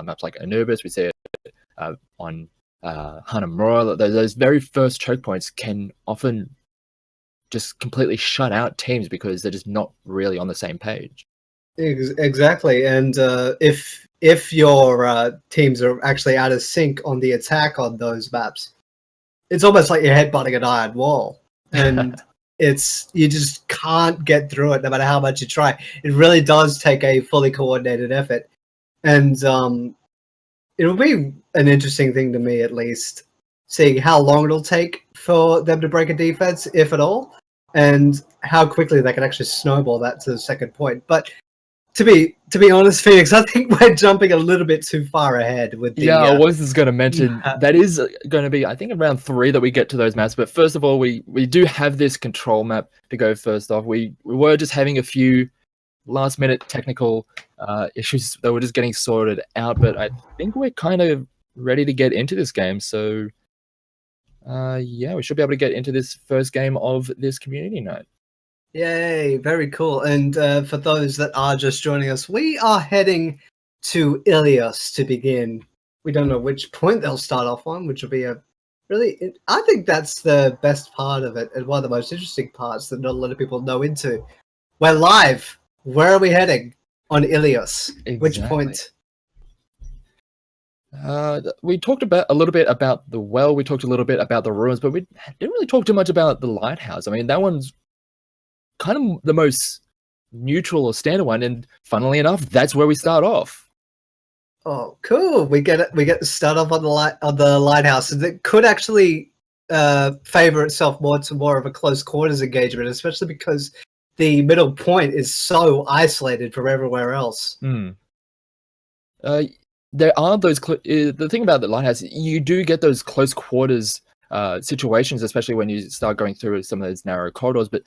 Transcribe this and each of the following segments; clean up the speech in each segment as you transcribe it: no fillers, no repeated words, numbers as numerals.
maps like Anubis. We see it on Hanamura. Those very first choke points can often just completely shut out teams because they're just not really on the same page. Exactly, and if your teams are actually out of sync on the attack on those maps, it's almost like you're headbutting an iron wall, and you just can't get through it no matter how much you try. It really does take a fully coordinated effort, and it'll be an interesting thing to me, at least, seeing how long it'll take for them to break a defense, if at all, and how quickly they can actually snowball that to the second point. But to be honest, Phoenix, I think we're jumping a little bit too far ahead with the... I was just going to mention, that is going to be, I think, around 3 that we get to those maps. But first of all, we do have this control map to go first off. We were just having a few last-minute technical issues that were just getting sorted out. But I think we're kind of ready to get into this game. So, yeah, we should be able to get into this first game of this community night. Yay, very cool. And for those that are just joining us, we are heading to Ilios to begin. We don't know which point they'll start off on, which will be I think that's the best part of it, and one of the most interesting parts that not a lot of people know into. We're live. Where are we heading on Ilios? Exactly. Which point? We talked a little bit about the well, we talked a little bit about the ruins, but we didn't really talk too much about the lighthouse. I mean, that one's kind of the most neutral or standard one, and funnily enough, that's where we start off. Oh, cool! We get to start off on the lighthouse, and it could actually favor itself more of a close quarters engagement, especially because the middle point is so isolated from everywhere else. There are those. The thing about the lighthouse, you do get those close quarters situations, especially when you start going through some of those narrow corridors, but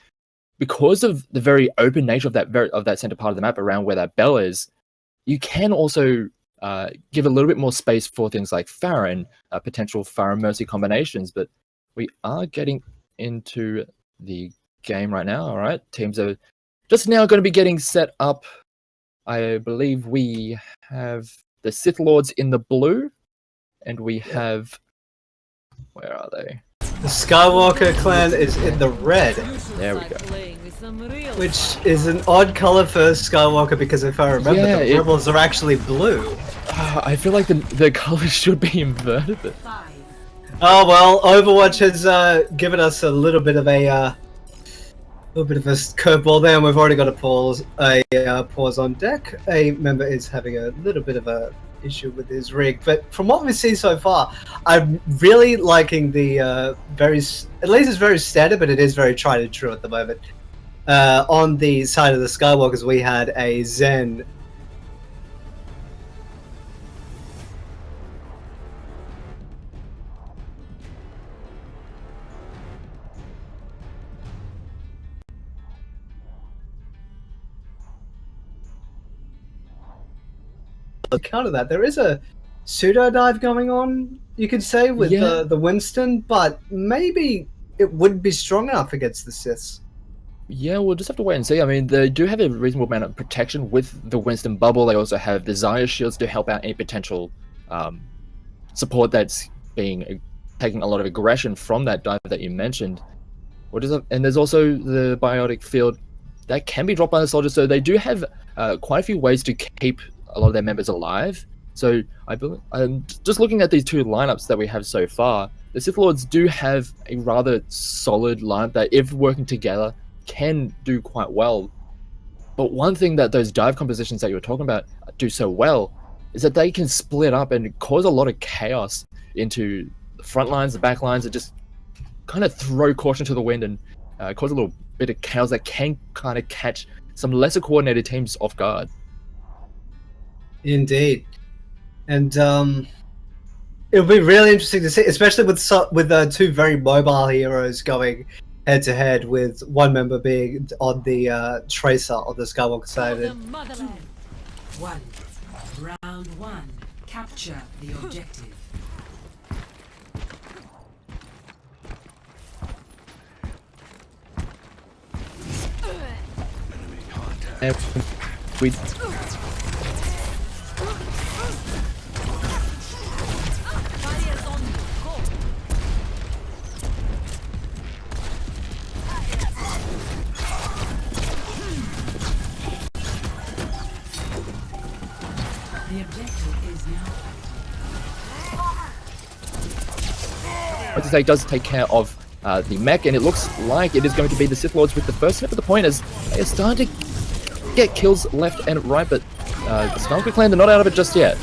because of the very open nature of that center part of the map around where that bell is, you can also give a little bit more space for things like Pharah and potential Pharah Mercy combinations. But we are getting into the game right now. All right, teams are just now going to be getting set up. I believe we have the Sith Lords in the blue, and we have... Where are they? The Skywalker clan is in the red. There we go. Which is an odd color for Skywalker because if I remember, the rebels are actually blue. I feel like the colors should be inverted. But... Oh well, Overwatch has given us a little bit of a curveball there, and we've already got a pause on deck. A member is having a little bit of a issue with his rig, but from what we see so far, I'm really liking the at least it's very standard, but it is very tried and true at the moment. On the side of the Skywalkers, we had a Zen. Counter that, there is a pseudo dive going on, you could say, with the Winston, but maybe it wouldn't be strong enough against the Siths. Yeah, we'll just have to wait and see. I mean, they do have a reasonable amount of protection with the Winston bubble. They also have the Xayah shields to help out any potential support that's taking a lot of aggression from that dive that you mentioned. And there's also the biotic field that can be dropped by the soldiers, so they do have quite a few ways to keep a lot of their members alive. So I'm just looking at these two lineups that we have so far. The Sith Lords do have a rather solid lineup that, if working together, can do quite well. But one thing that those dive compositions that you were talking about do so well is that they can split up and cause a lot of chaos into the front lines, the back lines, and just kind of throw caution to the wind and cause a little bit of chaos that can kind of catch some lesser coordinated teams off guard. Indeed. And it'll be really interesting to see, especially with two very mobile heroes going head to head, with one member being on the tracer on the Skywalker side. Round one. Capture the objective. is now As I say, does take care of the mech, and it looks like it is going to be the Sith Lords with the first snip of the point, as they are starting to get kills left and right, but the Skywalker clan, they're not out of it just yet.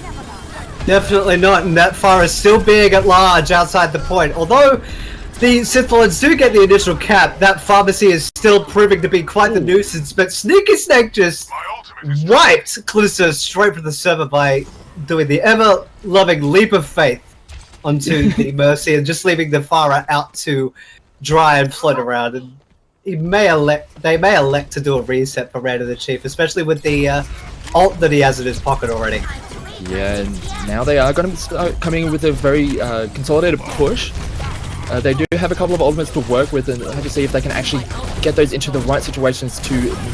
Definitely not, and that fire is still big at large outside the point. Although the Sith Lords do get the initial cap, that pharmacy is still proving to be quite the nuisance, but Sneaky Snake just wiped Callisto straight from the server by doing the ever-loving leap of faith onto the Mercy and just leaving the Farah out to dry and float around. And they may elect to do a reset for Rand of the Chief, especially with the ult that he has in his pocket already. Yeah, and now they are going to start coming in with a very consolidated push. They do have a couple of ultimates to work with, and have to see if they can actually get those into the right situations to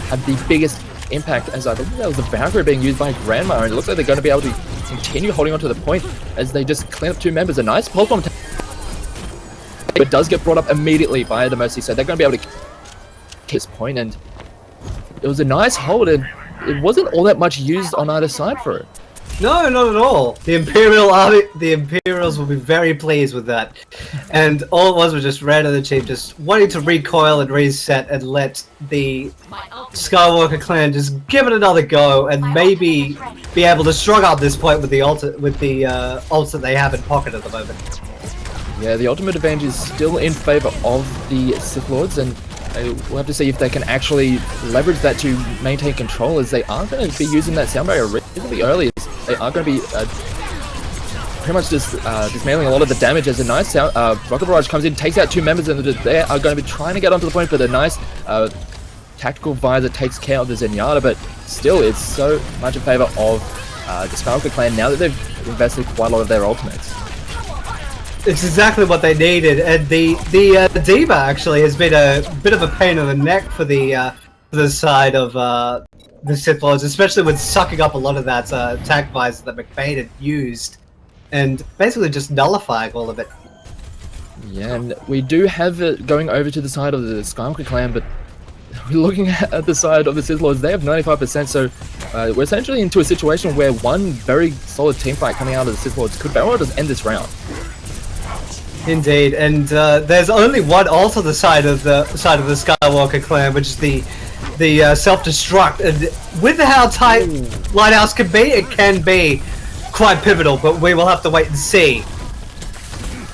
have the biggest impact, as I believe that was the Valkyrie being used by Grandma, and it looks like they're going to be able to continue holding on to the point as they just clean up two members. A nice pulse bomb, but does get brought up immediately by the Mercy, so they're going to be able to keep this point, and it was a nice hold, and it wasn't all that much used on either side for it. No, not at all. The Imperial Army, the Imperials will be very pleased with that. And all it was just Rand of the Chief just wanting to recoil and reset and let the Skywalker clan just give it another go and maybe be able to struggle at this point with the ults that they have in pocket at the moment. Yeah, the ultimate advantage is still in favor of the Sith Lords, and we'll have to see if they can actually leverage that to maintain control, as they are going to be using that sound barrier reasonably early. They are going to be pretty much just dismantling a lot of the damage, as a nice rocket barrage comes in, takes out two members, and they are going to be trying to get onto the point, but a nice tactical visor takes care of the Zenyatta, but still it's so much in favor of the Skywalker clan now that they've invested quite a lot of their ultimates. It's exactly what they needed, and the Diva actually has been a bit of a pain in the neck for the side of the Sith Lords, especially with sucking up a lot of that attack visor that McBain had used, and basically just nullifying all of it. Yeah, and we do have it going over to the side of the Skywalker clan, but we're looking at the side of the Sith Lords, they have 95%, so we're essentially into a situation where one very solid team fight coming out of the Sith Lords could very well just end this round. Indeed, and there's only one ult on the side of the Skywalker clan, which is the self-destruct, and with how tight Lighthouse can be, it can be quite pivotal, but we will have to wait and see.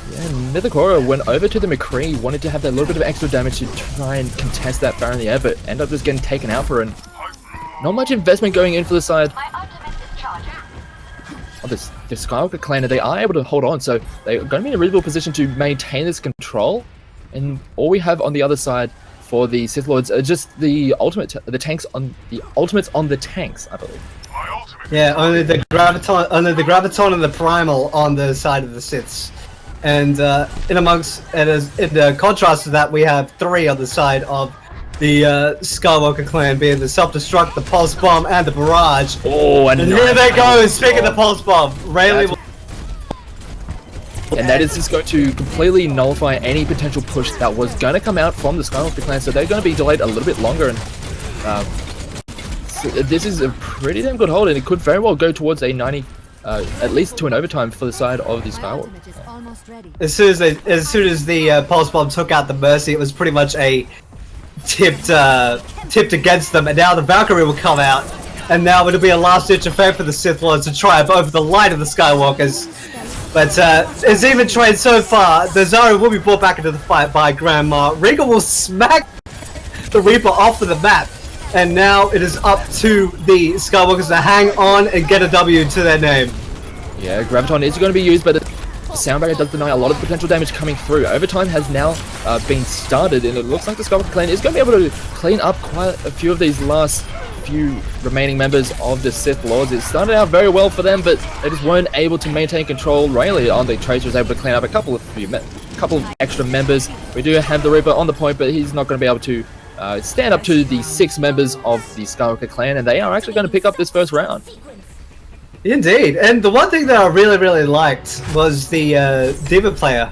Yeah, Mythicora went over to the McCree, wanted to have that little bit of extra damage to try and contest that fire in the air, but ended up just getting taken out for it. And not much investment going in for the side of the Skywalker clan, and they are able to hold on, so they're going to be in a reasonable position to maintain this control. And all we have on the other side for the Sith Lords are just the ultimates on the tanks, I believe. Yeah, only the Graviton and the Primal on the side of the Siths. And in contrast to that, we have three on the side of the Skywalker clan, being the self-destruct, the pulse bomb, and the barrage. Oh, and here they go! Speaking of the pulse bomb, Rayleigh. And that is just going to completely nullify any potential push that was going to come out from the Skywalker clan, so they're going to be delayed a little bit longer. And so this is a pretty damn good hold, and it could very well go towards a 90, at least to an overtime for the side of the Skywalker. As soon as the pulse bomb took out the Mercy, it was pretty much a tipped against them, and now the Valkyrie will come out, and now it'll be a last-ditch affair for the Sith Lords to triumph over the light of the Skywalkers. But as even trained so far, the Zara will be brought back into the fight by Grandma. Regal will smack the Reaper off of the map, and now it is up to the Skywalkers to hang on and get a W to their name. Yeah, Graviton is going to be used, but the sound barrier does deny a lot of potential damage coming through. Overtime has now been started, and it looks like the Skywalker clan is going to be able to clean up quite a few of these last few remaining members of the Sith Lords. It started out very well for them, but they just weren't able to maintain control. Rayleigh on the Tracer was able to clean up a couple of extra members. We do have the Reaper on the point, but he's not going to be able to stand up to the 6 members of the Skywalker clan, and they are actually going to pick up this first round. Indeed, and the one thing that I really liked was the Diva player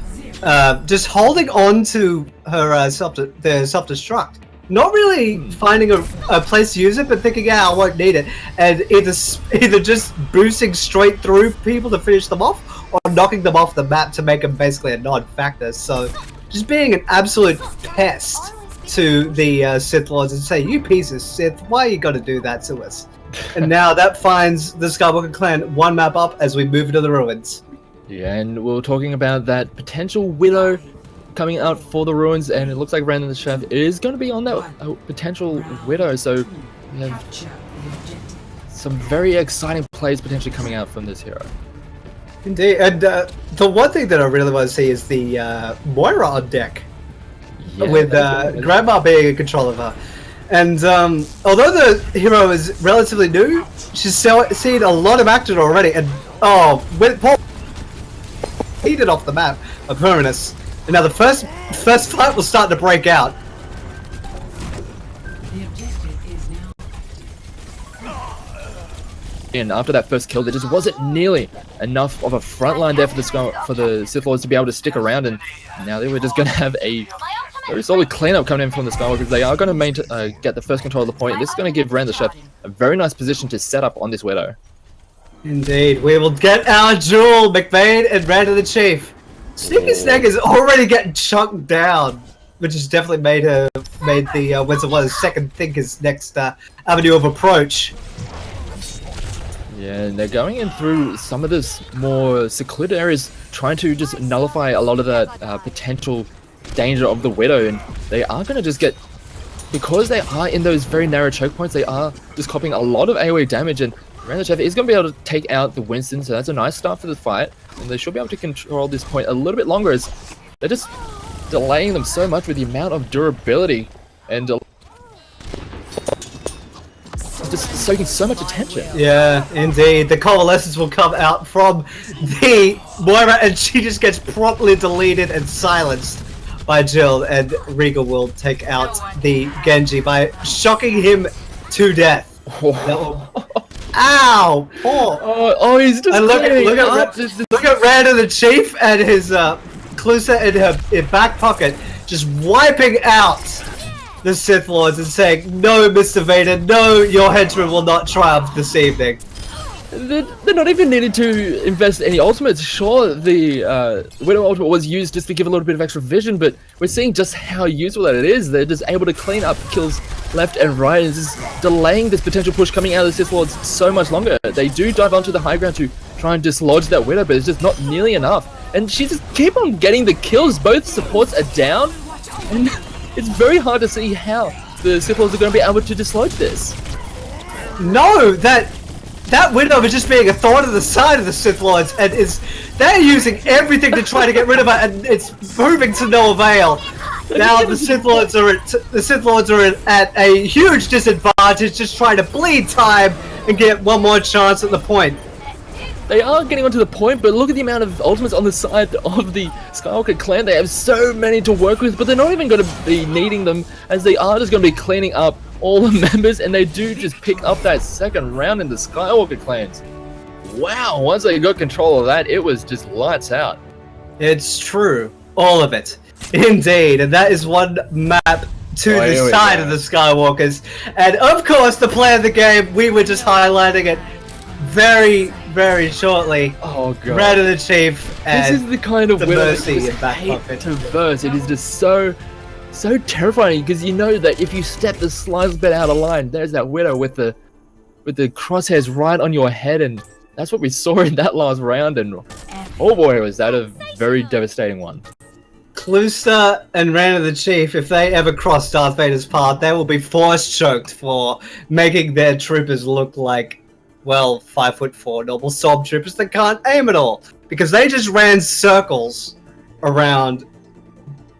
just holding on to her self-destruct. not really finding a place to use it, but thinking, I won't need it, and either just boosting straight through people to finish them off, or knocking them off the map to make them basically a non-factor. So, just being an absolute pest to the Sith Lords and say, you piece of Sith, why you gotta do that to us? And now that finds the Skywalker clan one map up as we move into the ruins. Yeah, and we were talking about that potential Widow coming out for the ruins, and it looks like Brandon the Chef is going to be on that potential Widow, so we have some very exciting plays potentially coming out from this hero. Indeed, and the one thing that I really want to see is the Moira on deck, with Grandma being in control of her. And although the hero is relatively new, she's seen a lot of action already, and when Paul heated off the map of Permanus. And now the first fight will start to break out. The objective is now. And after that first kill, there just wasn't nearly enough of a front line there for the Sith Lords to be able to stick around, and now they were just going to have a very solid cleanup coming in from the Skywalkers. They are going to get the first control of the point. This is going to give Rand the Chef a very nice position to set up on this Widow. Indeed, we will get our duel, McVeigh and Rand the Chief. Sneaky Snake is already getting chunked down, which has definitely made the Winds of Waters second think his next avenue of approach. Yeah, and they're going in through some of this more secluded areas, trying to just nullify a lot of that potential danger of the Widow, and they are going to just get, because they are in those very narrow choke points, they are just copying a lot of AoE damage, and Rand the Chef is going to be able to take out the Winston, so that's a nice start for the fight, and they should be able to control this point a little bit longer, as they're just delaying them so much with the amount of durability, and just soaking so much attention. Yeah, indeed. The coalescence will come out from the Moira, and she just gets promptly deleted and silenced by Jill, and Regal will take out the Genji by shocking him to death. Ow! Oh, he's just look at Rand the Chief and his Clusa in her back pocket, just wiping out the Sith Lords and saying, "No, Mr. Vader, no, your henchman will not triumph this evening." They're not even needing to invest any ultimates. Sure, the Widow ultimate was used just to give a little bit of extra vision, but we're seeing just how useful that it is. They're just able to clean up kills left and right, and just delaying this potential push coming out of the Sith Lords so much longer. They do dive onto the high ground to try and dislodge that Widow, but it's just not nearly enough. And she just keep on getting the kills. Both supports are down, and it's very hard to see how the Sith Lords are going to be able to dislodge this. No, that Widow is just being a thorn in the side of the Sith Lords, and they're using everything to try to get rid of her, and it's proving to no avail. Now the Sith Lords are at a huge disadvantage, just trying to bleed time and get one more chance at the point. They are getting onto the point, but look at the amount of ultimates on the side of the Skywalker clan. They have so many to work with, but they're not even going to be needing them, as they are just going to be cleaning up all the members, and they do just pick up that second round in the Skywalker clans. Wow, once they got control of that, it was just lights out. It's true. All of it. Indeed, and that is one map to the side of the Skywalkers. And of course, the play of the game, we were just highlighting it very, very shortly. Oh god. Rand the Chief and this is the kind of Widow Mercy in back pocket. to verse. It is just so terrifying, because you know that if you step the slightest bit out of line, there's that Widow with the crosshairs right on your head, and that's what we saw in that last round, and oh boy, was that a very devastating one. Clusa and Rand the Chief, if they ever cross Darth Vader's path, they will be force choked for making their troopers look like, well, 5'4" normal stormtroopers that can't aim at all, because they just ran circles around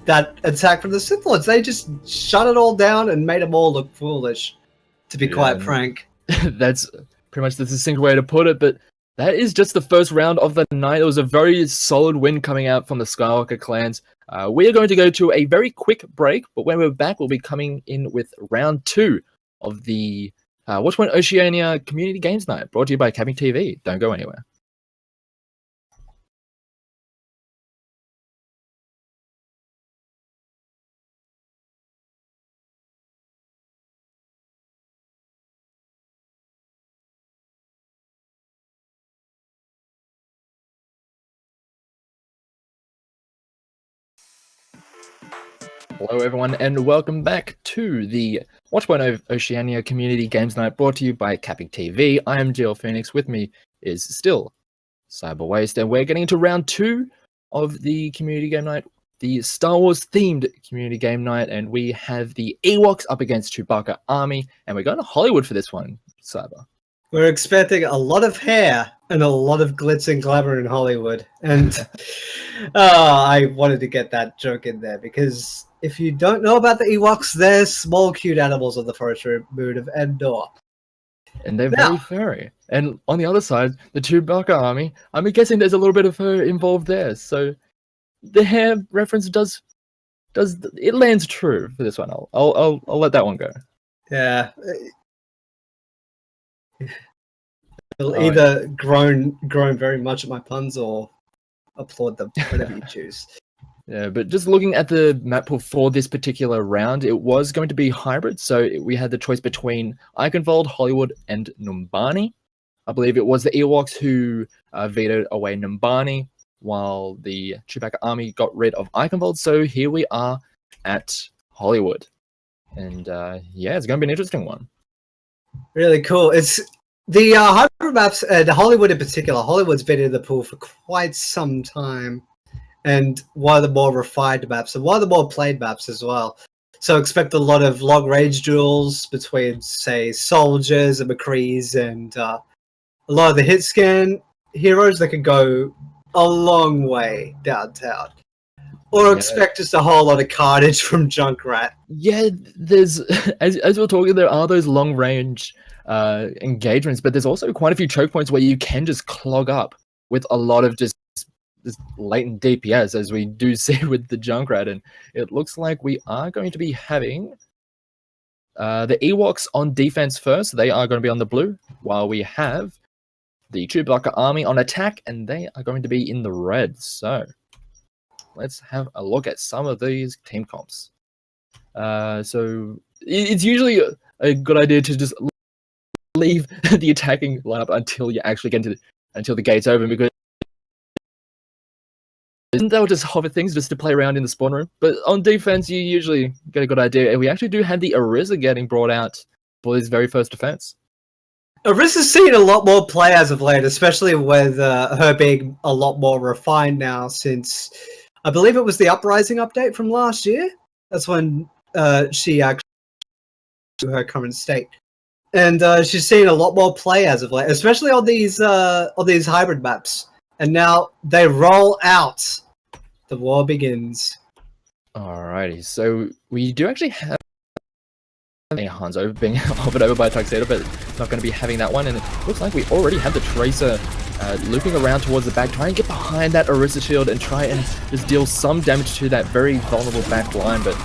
that attack from the Sith Lords. They just shut it all down and made them all look foolish, to be quite frank. That's pretty much the succinct way to put it, but that is just the first round of the night. It was a very solid win coming out from the Skywalker clans. We are going to go to a very quick break, but when we're back, we'll be coming in with round 2 of the Watchpoint Oceania Community Games Night, brought to you by CappingTV. Don't go anywhere. Hello, everyone, and welcome back to the Watchpoint Oceania Community Games Night brought to you by CappingTV. I am GLPhoenix. With me is still Cyberwaste, and we're getting into round 2 of the Community Game Night, the Star Wars themed Community Game Night, and we have the Ewoks up against Chewbacca Army, and we're going to Hollywood for this one, Cyber. We're expecting a lot of hair and a lot of glitz and glamour in Hollywood. And I wanted to get that joke in there because if you don't know about the Ewoks, they're small, cute animals on the forestry moon of Endor. And they're very furry. And on the other side, the Chewbacca Army, I'm guessing there's a little bit of fur involved there. So the hair reference does it lands true for this one. I'll let that one go. Yeah. It'll either groan very much at my puns or applaud them, whatever you choose. Yeah, but just looking at the map pool for this particular round, it was going to be hybrid. So we had the choice between Eichenwald, Hollywood, and Numbani. I believe it was the Ewoks who vetoed away Numbani, while the Chewbacca Army got rid of Eichenwald. So here we are at Hollywood. And yeah, it's going to be an interesting one. Really cool. It's the hybrid maps, the Hollywood in particular. Hollywood's been in the pool for quite some time, and one of the more refined maps, and one of the more played maps as well. So expect a lot of long-range duels between, say, soldiers and McCrees, and a lot of the hit scan heroes that can go a long way downtown. Or expect just a whole lot of carnage from Junkrat. Yeah, there's as we're talking, there are those long range engagements, but there's also quite a few choke points where you can just clog up with a lot of just latent DPS, as we do see with the Junkrat. And it looks like we are going to be having the Ewoks on defense first. They are going to be on the blue, while we have the Chewbacca Army on attack, and they are going to be in the red. So let's have a look at some of these team comps. So it's usually a good idea to just leave the attacking lineup until you actually get until the gate's open, because they'll just hover things just to play around in the spawn room. But on defense, you usually get a good idea, and we actually do have the Orisa getting brought out for his very first defense. Orisa's seen a lot more play as of late, especially with her being a lot more refined now since, I believe it was the Uprising update from last year. That's when she actually to her current state. And she's seen a lot more play as of late, especially on these hybrid maps. And now they roll out. The war begins. Alrighty, so we do actually have a Hanzo being hovered over by a Tuxedo, but not going to be having that one. And it looks like we already have the Tracer looping around towards the back, trying to get behind that Orisa shield and try and just deal some damage to that very vulnerable back line. But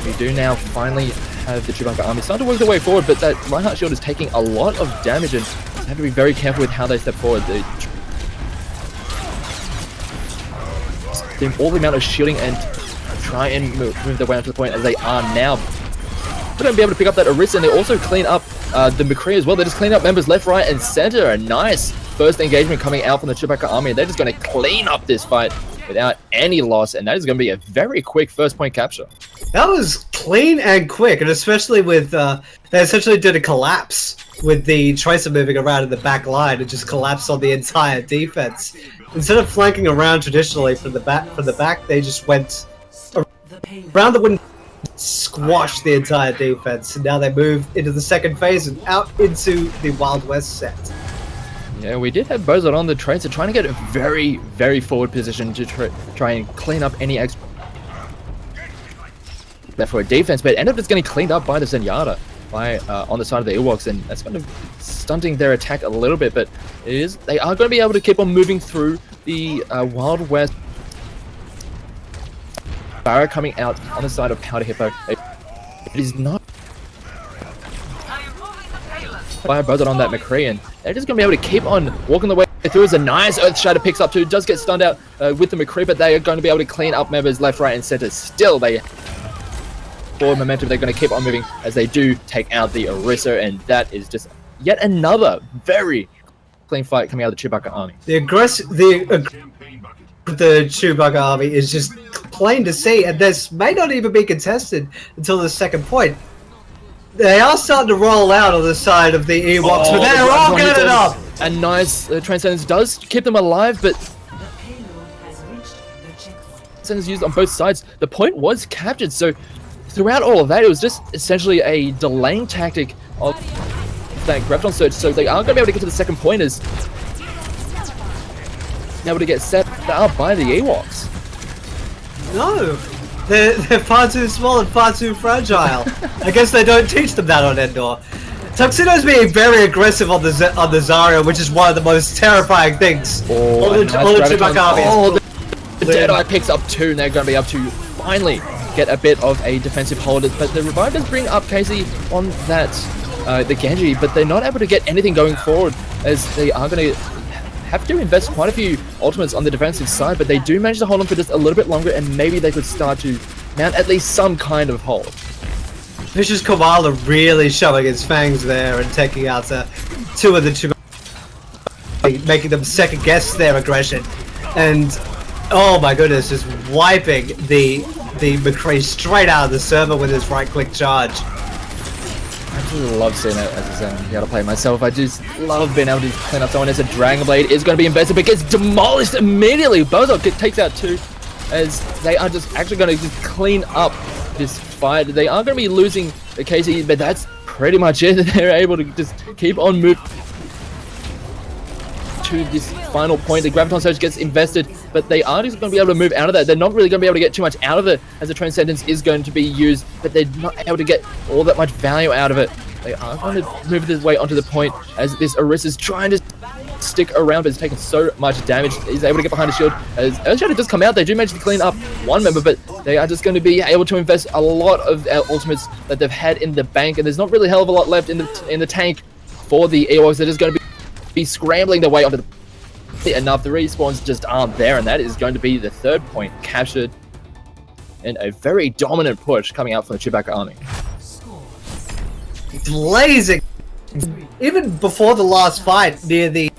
we do now finally have the Chewbacca Army starting to work their way forward, but that Reinhardt shield is taking a lot of damage, and they have to be very careful with how they step forward. All the amount of shielding and try and move their way up to the point as they are now. They're going to be able to pick up that Orisa, and they also clean up the McCree as well. They just clean up members left, right, and center. A nice first engagement coming out from the Chewbacca Army. They're just going to clean up this fight without any loss, and that is going to be a very quick first point capture. That was clean and quick, and especially with they essentially did a collapse with the Tracer moving around in the back line. It just collapsed on the entire defense. Instead of flanking around traditionally from the back, they just went around the window, squashed the entire defense, and now they move into the second phase and out into the Wild West set. Yeah, we did have Bozart on the Tracer trying to get a very, very forward position to try and clean up any extra left for a defense, but ended up just getting cleaned up by the Zenyatta by on the side of the Ewoks, and that's kind of stunting their attack a little bit. But they are going to be able to keep on moving through the Wild West. Barra coming out on the side of Powder Hippo. It is not by Bozart on that McCree, and they're just going to be able to keep on walking the way through as a nice Earth Shatter picks up too. Does get stunned out with the McCree, but they are going to be able to clean up members left, right, and center. Still, they forward momentum. They're going to keep on moving as they do take out the Orisa, and that is just yet another very clean fight coming out of the Chewbacca Army. The Chewbacca Army is just plain to see, and this may not even be contested until the second point. They are starting to roll out on the side of the Ewoks, but they're all good enough! A nice Transcendence does keep them alive, but Transcendence used on both sides. The point was captured, so throughout all of that, it was just essentially a delaying tactic of that Graviton Surge, so they are going to be able to get to the second point as able to get set up by the Ewoks. No! They're far too small and far too fragile. I guess they don't teach them that on Endor. Tuxedo's being very aggressive on the Zarya, which is one of the most terrifying things. Oh, all the Chewbacca army. Oh, the Deadeye picks up 2, and they're going to be able to finally get a bit of a defensive hold. But the Revive does bring up Casey on that, the Genji, but they're not able to get anything going forward, as they are going to have to invest quite a few ultimates on the defensive side, but they do manage to hold on for just a little bit longer, and maybe they could start to mount at least some kind of hold. Vicious Kovala really showing his fangs there and taking out 2 of the Chewbacca, making them second guess their aggression. And oh my goodness, just wiping the McCree straight out of the server with his right click charge. I just love seeing it as a how to play myself. I just love being able to clean up someone as a Dragon Blade is going to be invested, but gets demolished immediately. Bozo takes out 2, as they are just actually going to just clean up this fight. They are going to be losing the Casey, but that's pretty much it. They're able to just keep on moving to this final point. The Graviton Surge gets invested, but they are just going to be able to move out of that. They're not really going to be able to get too much out of it, as the Transcendence is going to be used, but they're not able to get all that much value out of it. They are going to move this way onto the point, as this Orisa's trying to stick around, but it's taken so much damage. He's able to get behind the shield. As Oceania does come out, they do manage to clean up 1 member, but they are just going to be able to invest a lot of ultimates that they've had in the bank, and there's not really a hell of a lot left in the tank for the Ewoks. They're just going to be scrambling their way onto the enough. The respawns just aren't there, and that is going to be the 3rd point captured, and a very dominant push coming out from the Chewbacca army. Blazing! Even before the last fight near the...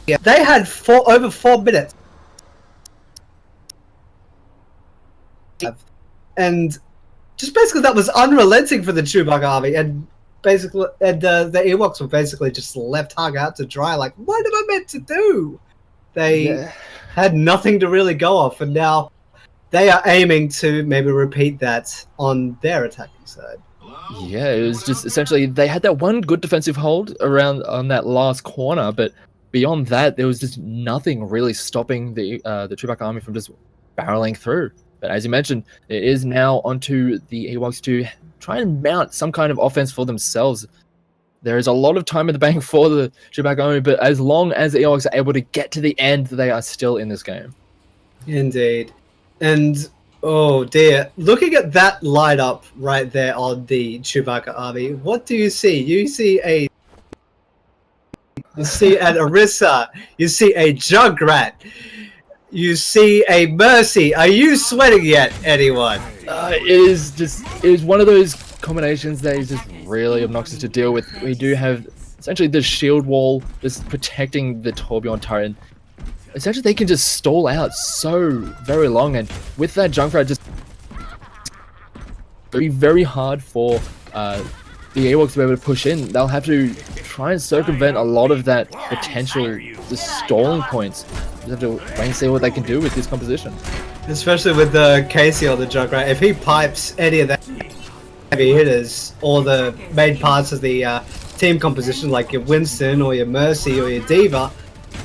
They had over 4 minutes. And just basically that was unrelenting for the Chewbacca army, and basically, and the Ewoks were basically just left hung out to dry. Like, what am I meant to do? They had nothing to really go off, and now they are aiming to maybe repeat that on their attacking side. Yeah, it was just essentially they had that one good defensive hold around on that last corner, but beyond that, there was just nothing really stopping the Chewbacca army from just barreling through. But as you mentioned, it is now onto the Ewoks to try and mount some kind of offense for themselves. There is a lot of time in the bank for the Chewbacca army, but as long as the Ewoks are able to get to the end, they are still in this game. Indeed. And, oh dear, looking at that light up right there on the Chewbacca army, what do you see? You see an Orisa, you see a Junkrat, you see a Mercy. Are you sweating yet, anyone? It is one of those combinations that is just really obnoxious to deal with. We do have essentially the shield wall just protecting the Torbjorn turret. Essentially, they can just stall out so very long, and with that Junkrat, just it'll be very hard for the Ewoks to be able to push in. They'll have to try and circumvent a lot of that potential just stalling points. Just have to wait and see what they can do with this composition. Especially with the Casey or the Junkrat, if he pipes any of the heavy hitters or the main parts of the team composition, like your Winston or your Mercy or your Diva,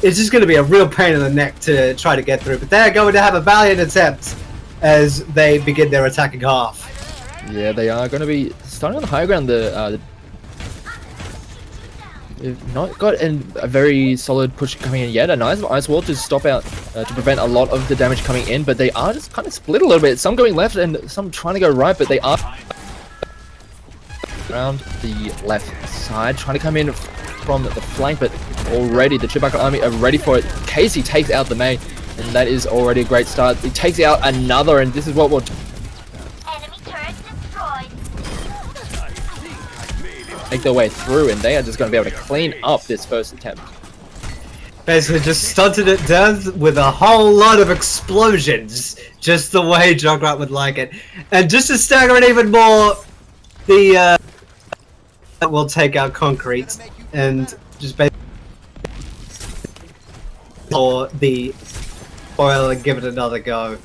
it's just going to be a real pain in the neck to try to get through. But they're going to have a valiant attempt as they begin their attacking half. Yeah, they are going to be starting on the high ground. They've not got a very solid push coming in yet. A nice ice wall to stop out, to prevent a lot of the damage coming in, but they are just kind of split a little bit. Some going left and some trying to go right, but they are around the left side, trying to come in from the flank, but already the Chewbacca army are ready for it. Casey takes out the May, and that is already a great start. He takes out another, and this is what we'll make their way through, and they are just going to be able to clean up this first attempt. Basically just stunted it down with a whole lot of explosions, just the way Junkrat would like it. And just to stagger it even more, the will take out concrete and just basically or the oil and give it another go.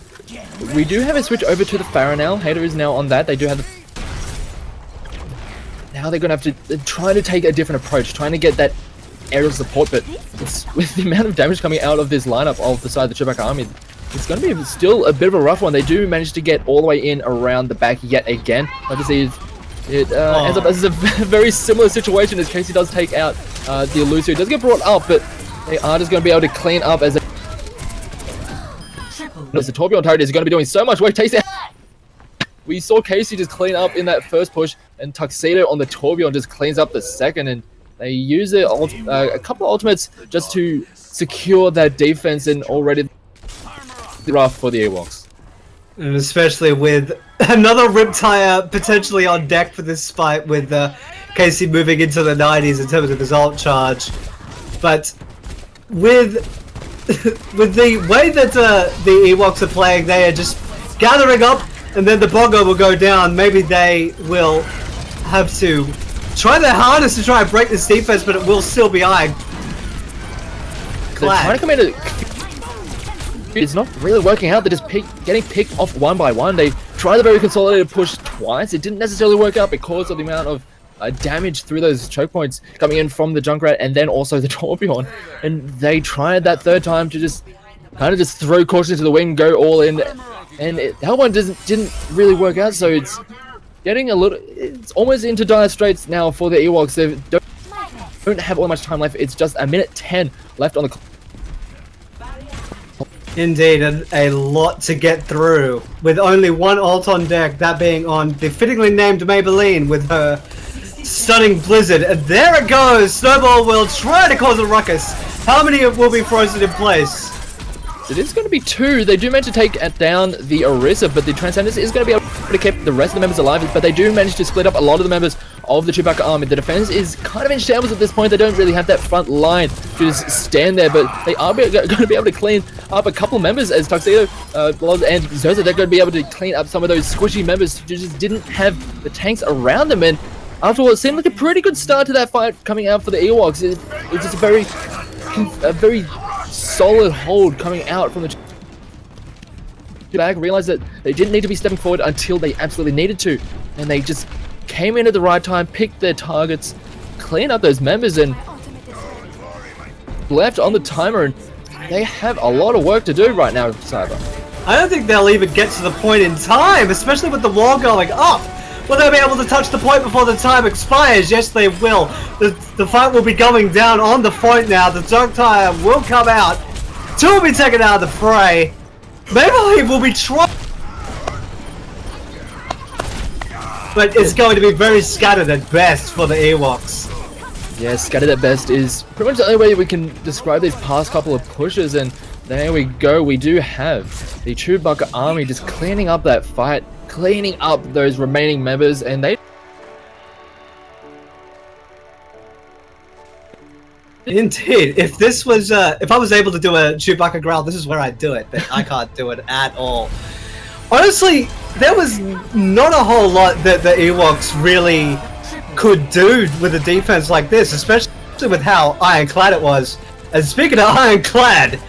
We do have a switch over to the Pharah now. Hater is now on that. They do have the... Now they're going to have to... They're trying to take a different approach, trying to get that aerial support, but it's, with the amount of damage coming out of this lineup of the side of the Chewbacca army, it's going to be still a bit of a rough one. They do manage to get all the way in around the back yet again. Obviously, it ends up as a very similar situation as Casey does take out the Illusory. It does get brought up, but they are just going to be able to clean up as the Torbjorn turret is going to be doing so much work. We saw Casey just clean up in that first push, and Tuxedo on the Torbjorn just cleans up the second, and they use a couple of ultimates just to secure that defense, and already rough for the Ewoks. And especially with another Riptire potentially on deck for this fight, with Casey moving into the 90s in terms of his ult charge. But with the way that the Ewoks are playing, they are just gathering up, and then the Bongo will go down. Maybe they will have to try their hardest to try and break this defense, but it will still be iron. They're trying to come in. It's not really working out. They're just getting picked off one by one. They tried the very consolidated push twice. It didn't necessarily work out because of the amount of damage through those choke points coming in from the Junkrat and then also the Torbjorn. And they tried that third time to just kind of just throw caution to the wind, go all in, and that one didn't really work out. So it's getting a little, it's almost into dire straits now for the Ewoks. They don't have all much time left. It's just a minute 10 left on the clock. Indeed, a lot to get through, with only one ult on deck, that being on the fittingly named Maybelline with her stunning blizzard. And there it goes! Snowball will try to cause a ruckus. How many will be frozen in place? It is going to be 2. They do manage to take down the Orisa, but the Transcendence is going to be able to keep the rest of the members alive, but they do manage to split up a lot of the members of the Chewbacca army. The defense is kind of in shambles at this point. They don't really have that front line to just stand there, but they are going to be able to clean up a couple members as Tuxedo and Zoza. They're going to be able to clean up some of those squishy members who just didn't have the tanks around them, and after all, it seemed like a pretty good start to that fight coming out for the Ewoks. It's just a very solid hold coming out from the back. Realized that they didn't need to be stepping forward until they absolutely needed to, and they just came in at the right time, picked their targets, cleaned up those members, and left on the timer. And they have a lot of work to do right now, Cyber. I don't think they'll even get to the point in time, especially with the wall going up. Will they be able to touch the point before the time expires? Yes, they will. The fight will be going down on the point now. The Junkrat will come out. 2 will be taken out of the fray. Maybelline will be trying, but it's going to be very scattered at best for the Ewoks. Yeah, scattered at best is pretty much the only way we can describe these past couple of pushes, and there we go. We do have the Chewbacca army just cleaning up that fight, cleaning up those remaining members, and they... Indeed, if this was, if I was able to do a Chewbacca growl, this is where I'd do it, but I can't do it at all. Honestly, there was not a whole lot that the Ewoks really could do with a defense like this, especially with how ironclad it was. And speaking of ironclad,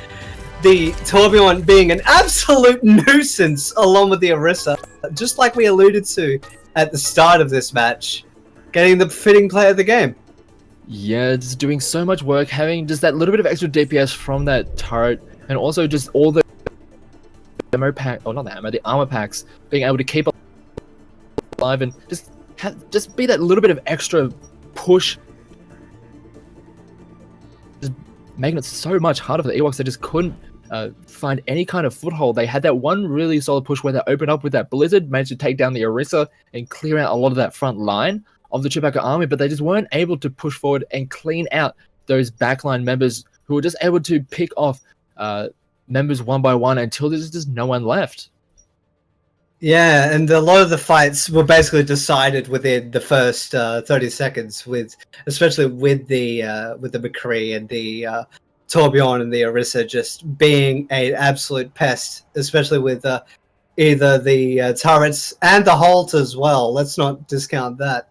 the Torbjorn being an absolute nuisance along with the Orisa, just like we alluded to at the start of this match, getting the fitting player of the game. Yeah, it's doing so much work, having just that little bit of extra DPS from that turret, and also just all the ammo pack, or not the ammo, the armor packs, being able to keep alive and just be that little bit of extra push, just making it so much harder for the Ewoks. They just couldn't find any kind of foothold. They had that one really solid push where they opened up with that blizzard, managed to take down the Orisa and clear out a lot of that front line of the Chewbacca army, but they just weren't able to push forward and clean out those backline members who were just able to pick off members one by one until there's just no one left. Yeah, and a lot of the fights were basically decided within the first 30 seconds, with especially with the McCree and the Torbjorn and the Orisa just being an absolute pest, especially with either the turrets and the halt as well. Let's not discount that.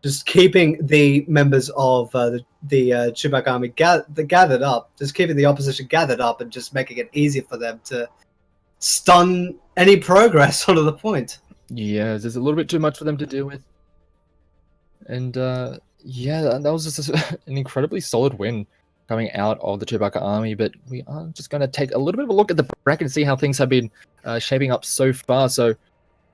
Just keeping the members of the Chewbacca army gathered up, just keeping the opposition gathered up and just making it easy for them to stun any progress onto the point. Yeah, there's a little bit too much for them to deal with. And yeah, that was just an incredibly solid win coming out of the Chewbacca army. But we are just going to take a little bit of a look at the bracket and see how things have been shaping up so far. So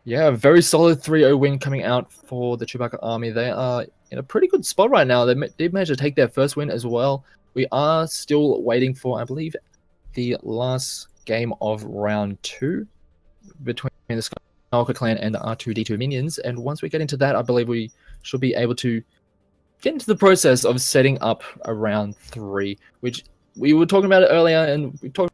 yeah, a very solid 3-0 win coming out for the Chewbacca army. They are in a pretty good spot right now. They did manage to take their first win as well. We are still waiting for, I believe, the last game of round 2 between the Skywalker clan and the R2-D2 minions. And once we get into that, I believe we should be able to get into the process of setting up a round 3, which we were talking about it earlier, and we talked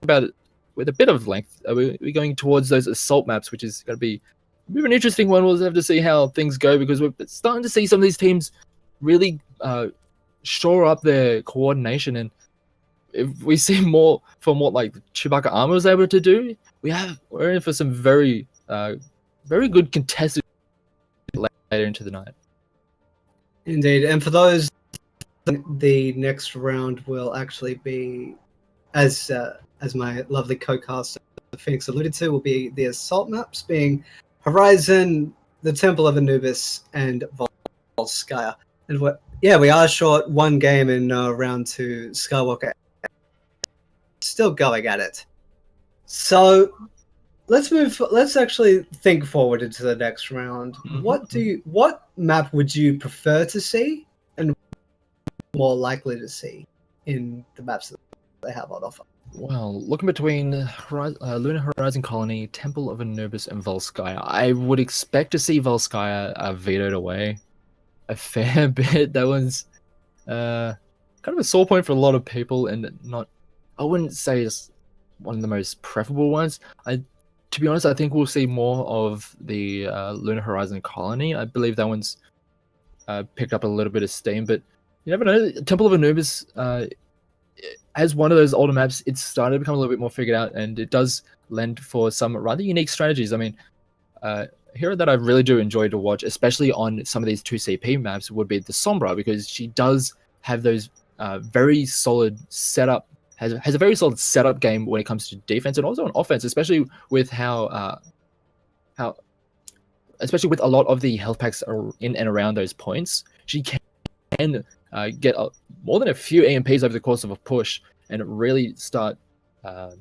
about it with a bit of length. We're going towards those assault maps, which is going to be a bit of an interesting one. We'll have to see how things go, because we're starting to see some of these teams really shore up their coordination. And if we see more from what like Chewbacca armor was able to do, we're in for some very good contested later into the night. Indeed, and for those, the next round will actually be, as my lovely co-caster Phoenix alluded to, will be the assault maps, being Horizon, the Temple of Anubis, and Volskaya. And we are short 1 game in round 2. Skywalker still going at it. So let's actually think forward into the next round. What map would you prefer to see, and more likely to see in the maps that they have on offer? Well, looking between Lunar Horizon Colony, Temple of Anubis, and Volskaya, I would expect to see Volskaya vetoed away a fair bit. That was kind of a sore point for a lot of people, and I wouldn't say it's one of the most preferable ones. To be honest, I think we'll see more of the Lunar Horizon Colony. I believe that one's picked up a little bit of steam, but you never know. Temple of Anubis, as one of those older maps, it's started to become a little bit more figured out, and it does lend for some rather unique strategies. I mean, a hero that I really do enjoy to watch, especially on some of these 2CP maps, would be the Sombra, because she does have those very solid setup, has a very solid setup game when it comes to defense and also on offense, especially with especially with a lot of the health packs are in and around those points. She can get more than a few AMPs over the course of a push and really start to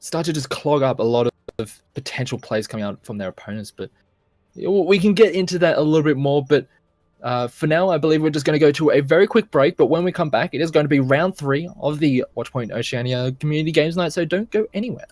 just clog up a lot of potential plays coming out from their opponents. But we can get into that a little bit more. But for now, I believe we're just going to go to a very quick break. But when we come back, it is going to be round 3 of the Watchpoint Oceania Community Games Night. So don't go anywhere.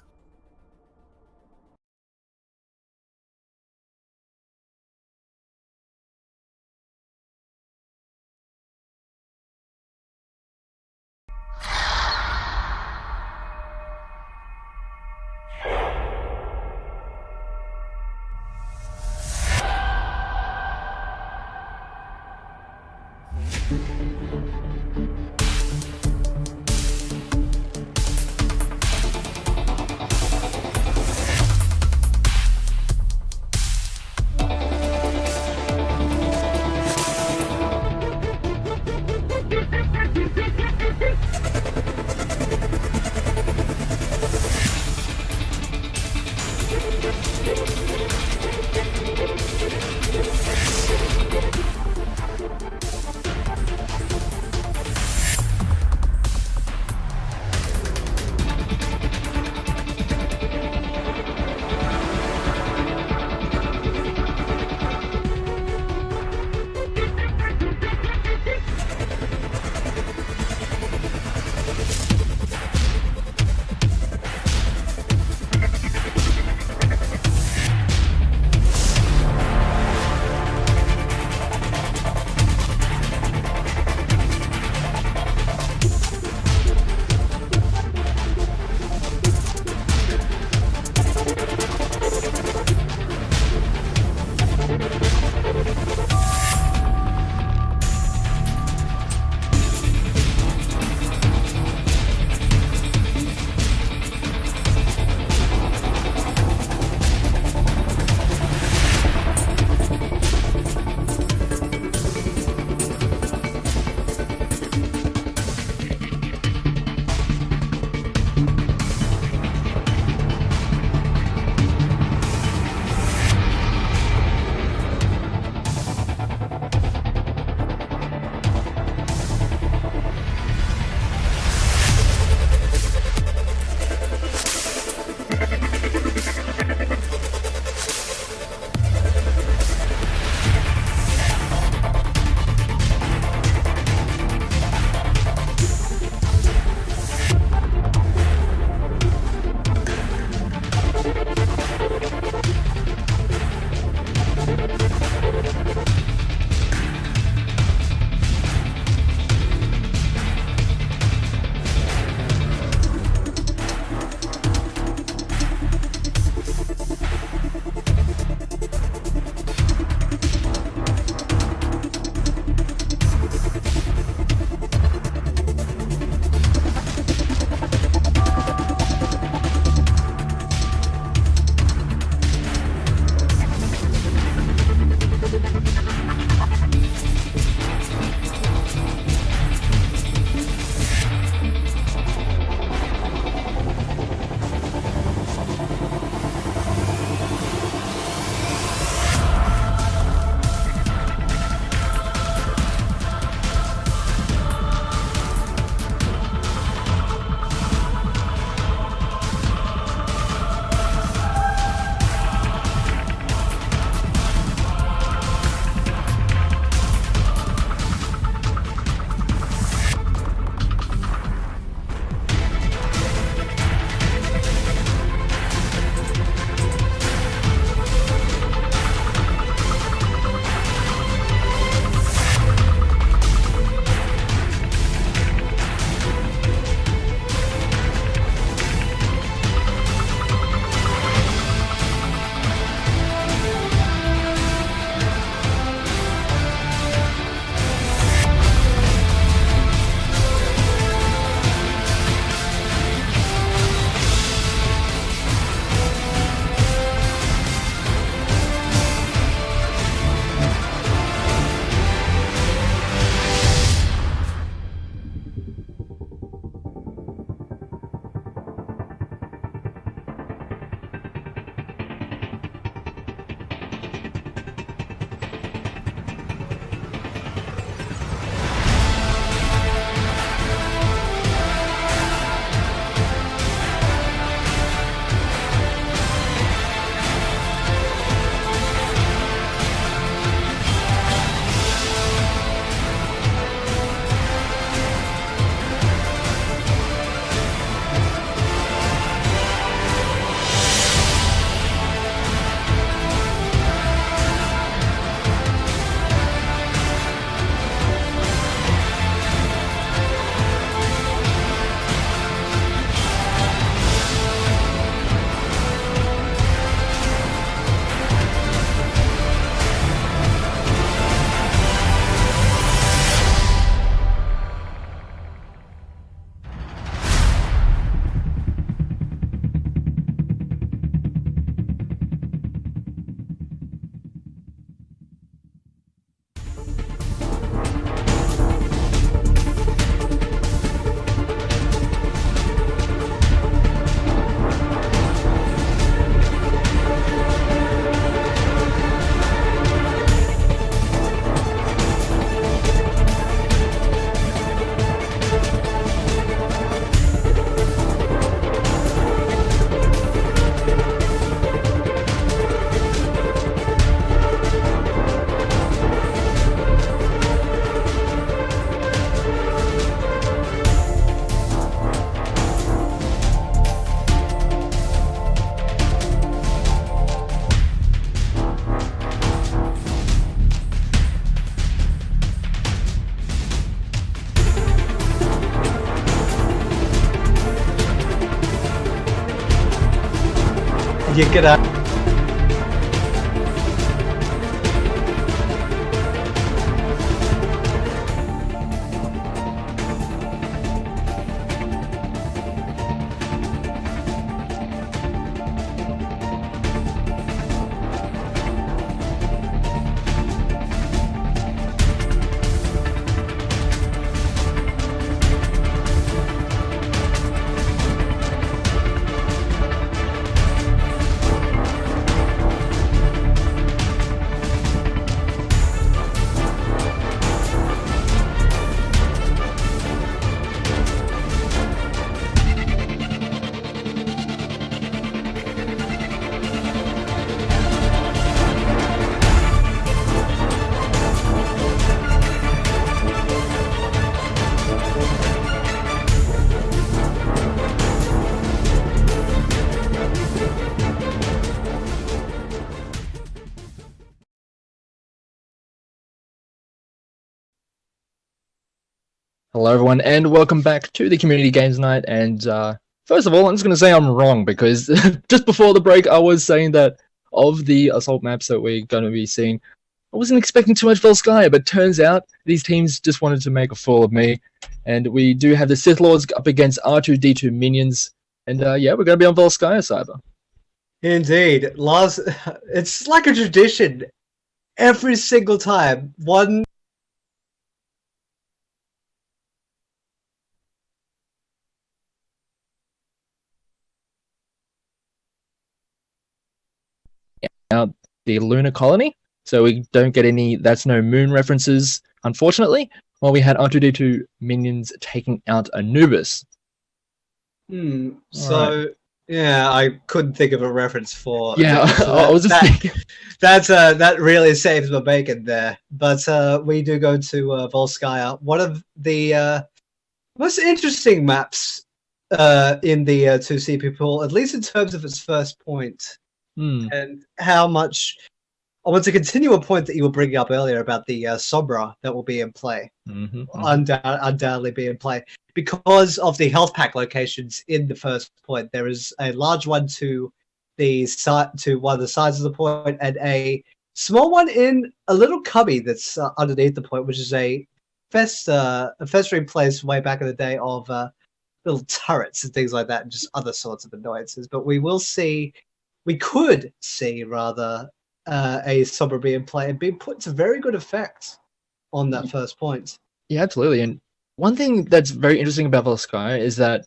You're gonna. Hello, everyone, and welcome back to the Community Games Night. And first of all, I'm just going to say I'm wrong because just before the break, I was saying that of the assault maps that we're going to be seeing, I wasn't expecting too much Volskaya, but turns out these teams just wanted to make a fool of me. And we do have the Sith Lords up against R2-D2 minions. And yeah, we're going to be on Volskaya, Cyber. Indeed. Lars, it's like a tradition. Every single time, one. Out the lunar colony, so we don't get any That's No Moon references, unfortunately, while we had R2-D2 minions taking out Anubis. So, yeah, I couldn't think of a reference for... Yeah, I was just thinking... That really saves my bacon there. But we do go to Volskaya, one of the most interesting maps in the 2CP pool, at least in terms of its first point. And how much... I want to continue a point that you were bringing up earlier about the Sombra that will be in play. Undoubtedly be in play. Because of the health pack locations in the first point, there is a large one to the side, to one of the sides of the point, and a small one in a little cubby that's underneath the point, which is a festering place way back in the day of little turrets and things like that, and just other sorts of annoyances. But we could see rather a Sombra be in play and being put to very good effect on that first point. Yeah, absolutely. And one thing that's very interesting about Volskaya is that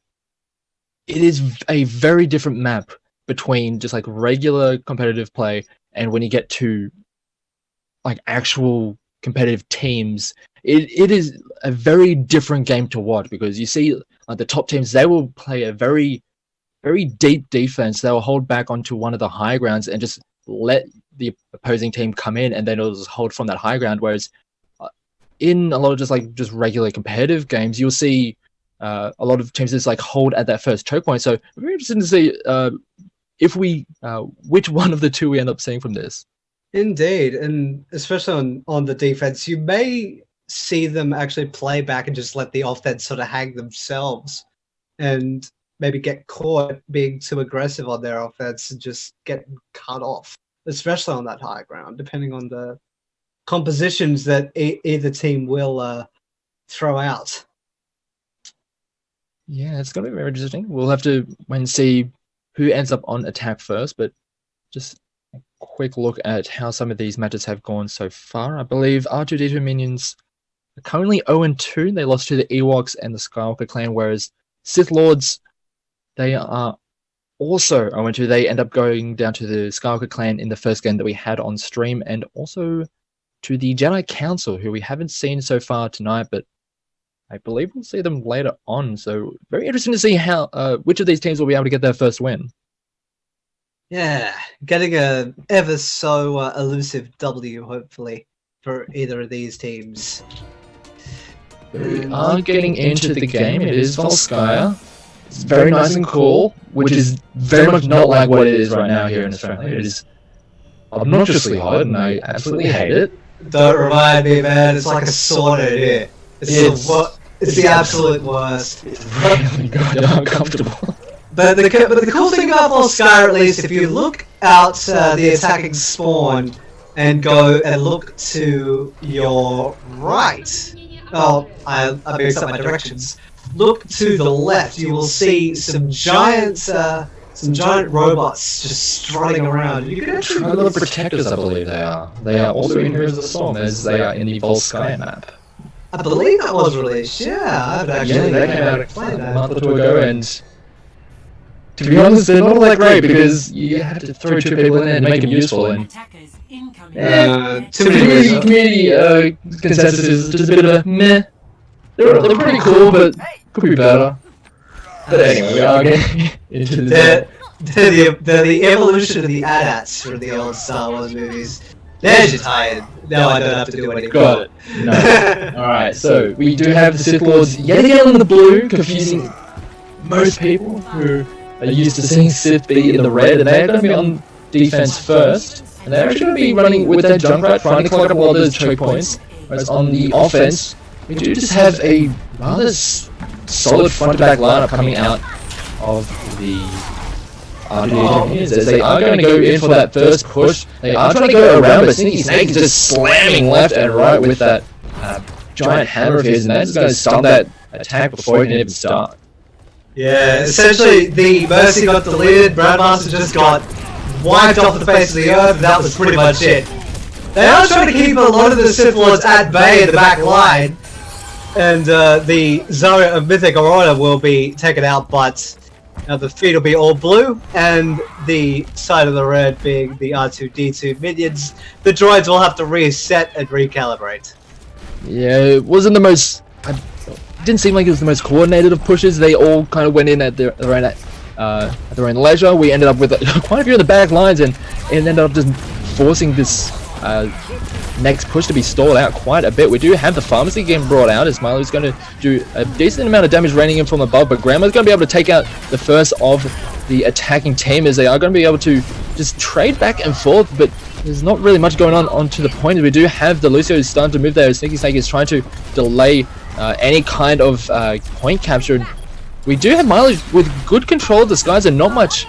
it is a very different map between just like regular competitive play and when you get to like actual competitive teams. It is a very different game to watch because you see the top teams, they will play a very deep defense. They'll hold back onto one of the high grounds and just let the opposing team come in, and then it'll just hold from that high ground. Whereas in a lot of just regular competitive games, you'll see a lot of teams just like hold at that first choke point. So I'm very interested to see if we which one of the two we end up seeing from this. Indeed, and especially on the defense, you may see them actually play back and just let the offense sort of hang themselves, and maybe get caught being too aggressive on their offense and just get cut off, especially on that high ground, depending on the compositions that either team will throw out. Yeah, it's going to be very interesting. We'll have to wait and see who ends up on attack first, but just a quick look at how some of these matches have gone so far. I believe R2-D2 minions are currently 0-2. They lost to the Ewoks and the Skywalker clan, whereas Sith Lords, they are also 0-2. They end up going down to the Skywalker clan in the first game that we had on stream, and also to the Jedi Council, who we haven't seen so far tonight, but I believe we'll see them later on. So very interesting to see how which of these teams will be able to get their first win. Yeah, getting a ever so elusive W, hopefully, for either of these teams. We are getting into the game. It is Volskaya. It's very nice and cool, which is very much not like what it is right now here in Australia. It is obnoxiously hot, and I absolutely hate it. Don't remind me, man. It's like a sauna here. It's the absolute worst. It's really good and uncomfortable. But the cool thing about Volskaya, at least, if you look out the attacking spawn and go and look to your right, oh, I mixed up my directions. Look to the left, you will see some giant robots just strutting around. You can actually One of the protectors, I believe they are. They are also in Heroes of the Storm, as they are in the Volskaya map. I believe that was released. Yeah, I haven't actually. Yeah, they came out a month or two ago, and to be honest, they're not all that great because you have to throw two people in there to make them useful. And Attackers incoming. Too many community consensus is just a bit of a meh. They're pretty cool, but could be better. But anyway, we are getting into this. The evolution of the AT-ATs from the old Star Wars movies. They're just tired. Now I don't have to do anything. Got it. No. Alright, so we do have the Sith Lords yet again in the blue, confusing most people who are used to seeing Sith be in the red, and they're going to be on defense first. And they're actually going to be running with their Junkrat, trying to clog up all those choke points. Whereas on the offense, we do just have a rather solid front-to-back lineup coming out of the RDA, as they are going to go in for that first push. They are trying to go around, but Sneaky Snake is just slamming left and right with that giant hammer of his, and that's going to stun that attack before it can even start. Yeah, essentially the Mercy got deleted, Brandmaster just got wiped off the face of the earth, and that was pretty much it. They are trying to keep a lot of the Sith Lords at bay in the back line, and the Zarya of Mythic Aurora will be taken out, but the feed will be all blue, and the side of the red being the R2-D2 minions. The droids will have to reset and recalibrate. Yeah, it wasn't the most... It didn't seem like it was the most coordinated of pushes. They all kind of went in at their own leisure. We ended up with quite a few of the back lines, and it ended up just forcing this next push to be stalled out quite a bit. We do have the pharmacy getting brought out, as Milo's going to do a decent amount of damage raining in from above, but Grandma's going to be able to take out the first of the attacking team, as they are going to be able to just trade back and forth, but there's not really much going on to the point. We do have the Lucio starting to move there. Sneaky Snake is trying to delay any kind of point capture. We do have Milo with good control of the skies and not much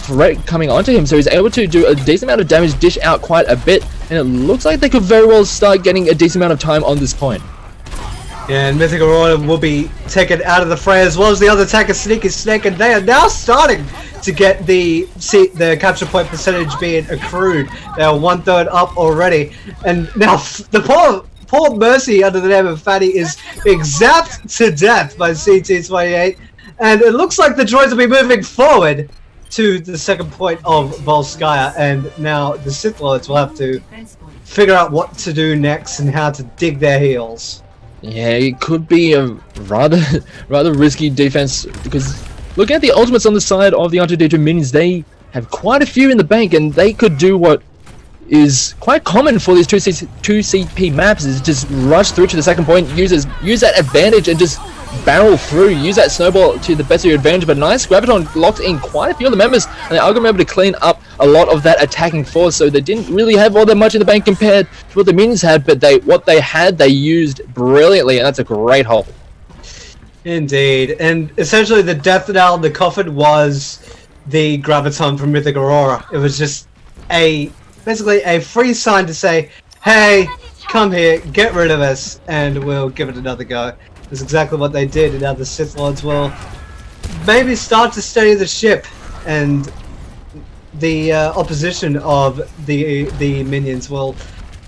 threat coming onto him, so he's able to do a decent amount of damage, dish out quite a bit, and it looks like they could very well start getting a decent amount of time on this point. Yeah, and Mythic Aurora will be taken out of the fray, as well as the other attacker Sneaky Snake, and they are now starting to get the capture point percentage being accrued. They are 1/3 up already, and now the poor Mercy under the name of Fatty is being zapped to death by CT28, and it looks like the droids will be moving forward to the second point of Volskaya, and now the Sith Lords will have to figure out what to do next and how to dig their heels. Yeah, it could be a rather risky defense, because looking at the ultimates on the side of the R2-D2 minions, they have quite a few in the bank, and they could do what is quite common for these 2CP maps, is just rush through to the second point, use that advantage and just barrel through, use that snowball to the best of your advantage. But nice, Graviton locked in quite a few of the members, and they are going to be able to clean up a lot of that attacking force, so they didn't really have all that much in the bank compared to what the minions had, but what they had, they used brilliantly, and that's a great hold. Indeed, and essentially the death knell in the coffin was the Graviton from Mythic Aurora. It was just basically a free sign to say, hey, come here, get rid of us, and we'll give it another go. That's exactly what they did, and now the Sith Lords will maybe start to steady the ship, and the opposition of the minions will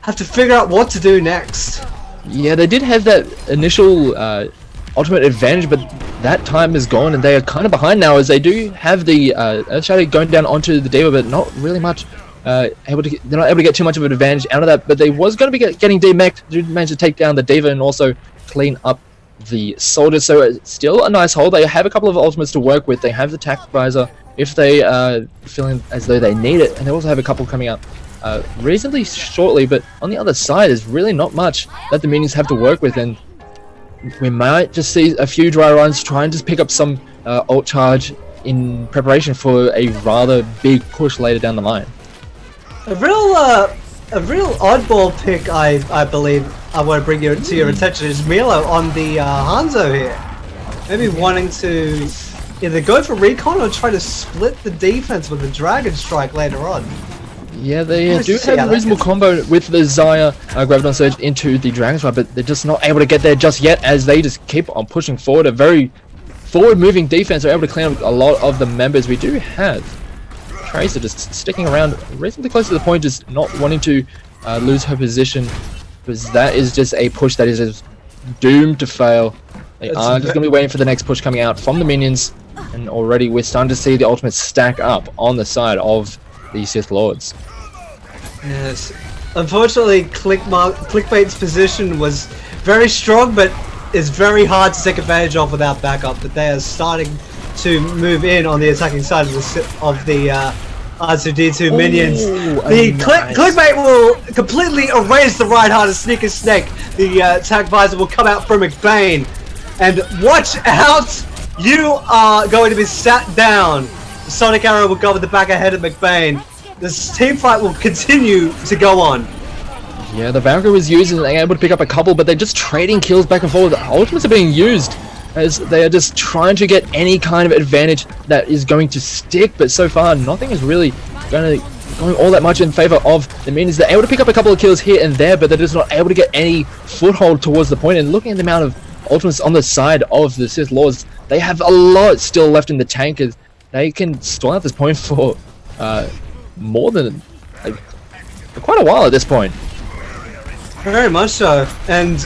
have to figure out what to do next. Yeah, they did have that initial ultimate advantage, but that time is gone, and they are kind of behind now, as they do have the Earthshadow going down onto the Diva, but not really much. They're not able to get too much of an advantage out of that, but they was going to be getting demech'd. Did manage to take down the Diva and also clean up the soldiers, so it's still a nice hold. They have a couple of ultimates to work with. They have the Tac Visor if they are feeling as though they need it, and they also have a couple coming up reasonably shortly, but on the other side there's really not much that the minions have to work with, and we might just see a few dry runs try and just pick up some ult charge in preparation for a rather big push later down the line. A real oddball pick, I believe I want to bring to your attention is Milo on the Hanzo here. Maybe wanting to either go for recon or try to split the defense with the Dragon Strike later on. Yeah, they Let's do see have how a that reasonable goes. combo with the Xayah Graviton Surge into the Dragon Strike, but they're just not able to get there just yet as they just keep on pushing forward. A very forward-moving defense. They're able to clean up a lot of the members. We do have Tracer just sticking around reasonably close to the point, just not wanting to lose her position, because that is just a push that is just doomed to fail. They are just going to be waiting for the next push coming out from the minions, and already we're starting to see the ultimates stack up on the side of the Sith Lords. Yes. Unfortunately, Clickbait's position was very strong, but is very hard to take advantage of without backup. But they are starting to move in on the attacking side of the R2D2 minions. The Clickbait will completely erase the right heart of Sneaker Snake. The attack visor will come out from McBain. And watch out! You are going to be sat down. The Sonic Arrow will go with the back ahead of McBain. This team fight will continue to go on. Yeah, the Valkyrie was used and they're able to pick up a couple, but they're just trading kills back and forth. The ultimates are being used as they are just trying to get any kind of advantage that is going to stick, but so far nothing is really going all that much in favor of the minions. They're able to pick up a couple of kills here and there, but they're just not able to get any foothold towards the point. And looking at the amount of ultimates on the side of the Sith Lords, they have a lot still left in the tank as they can stall out this point for more than for quite a while at this point. Very much so. And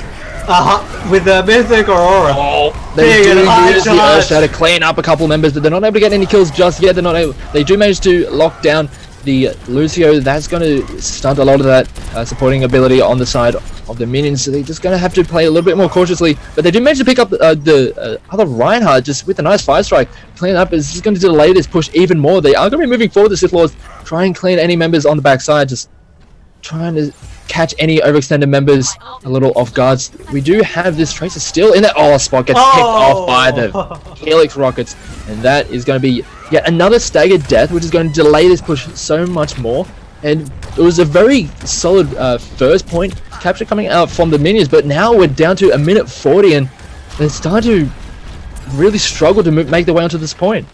with the Mythic Aurora, They do use the charge. Ursha to clean up a couple members, but they're not able to get any kills just yet. They're not able. They do manage to lock down the Lucio. That's going to stunt a lot of that supporting ability on the side of the minions. So they're just going to have to play a little bit more cautiously. But they do manage to pick up the other Reinhardt just with a nice fire strike. Clean up is just going to delay this push even more. They are going to be moving forward. The Sith Lords try and clean any members on the backside, just trying to catch any overextended members a little off guards. We do have this Tracer still in there. Oh, Spot gets picked off by the Helix rockets, and that is going to be yet another staggered death, which is going to delay this push so much more. And it was a very solid first point capture coming out from the minions, but now we're down to 1:40, and they're starting to really struggle to make their way onto this point.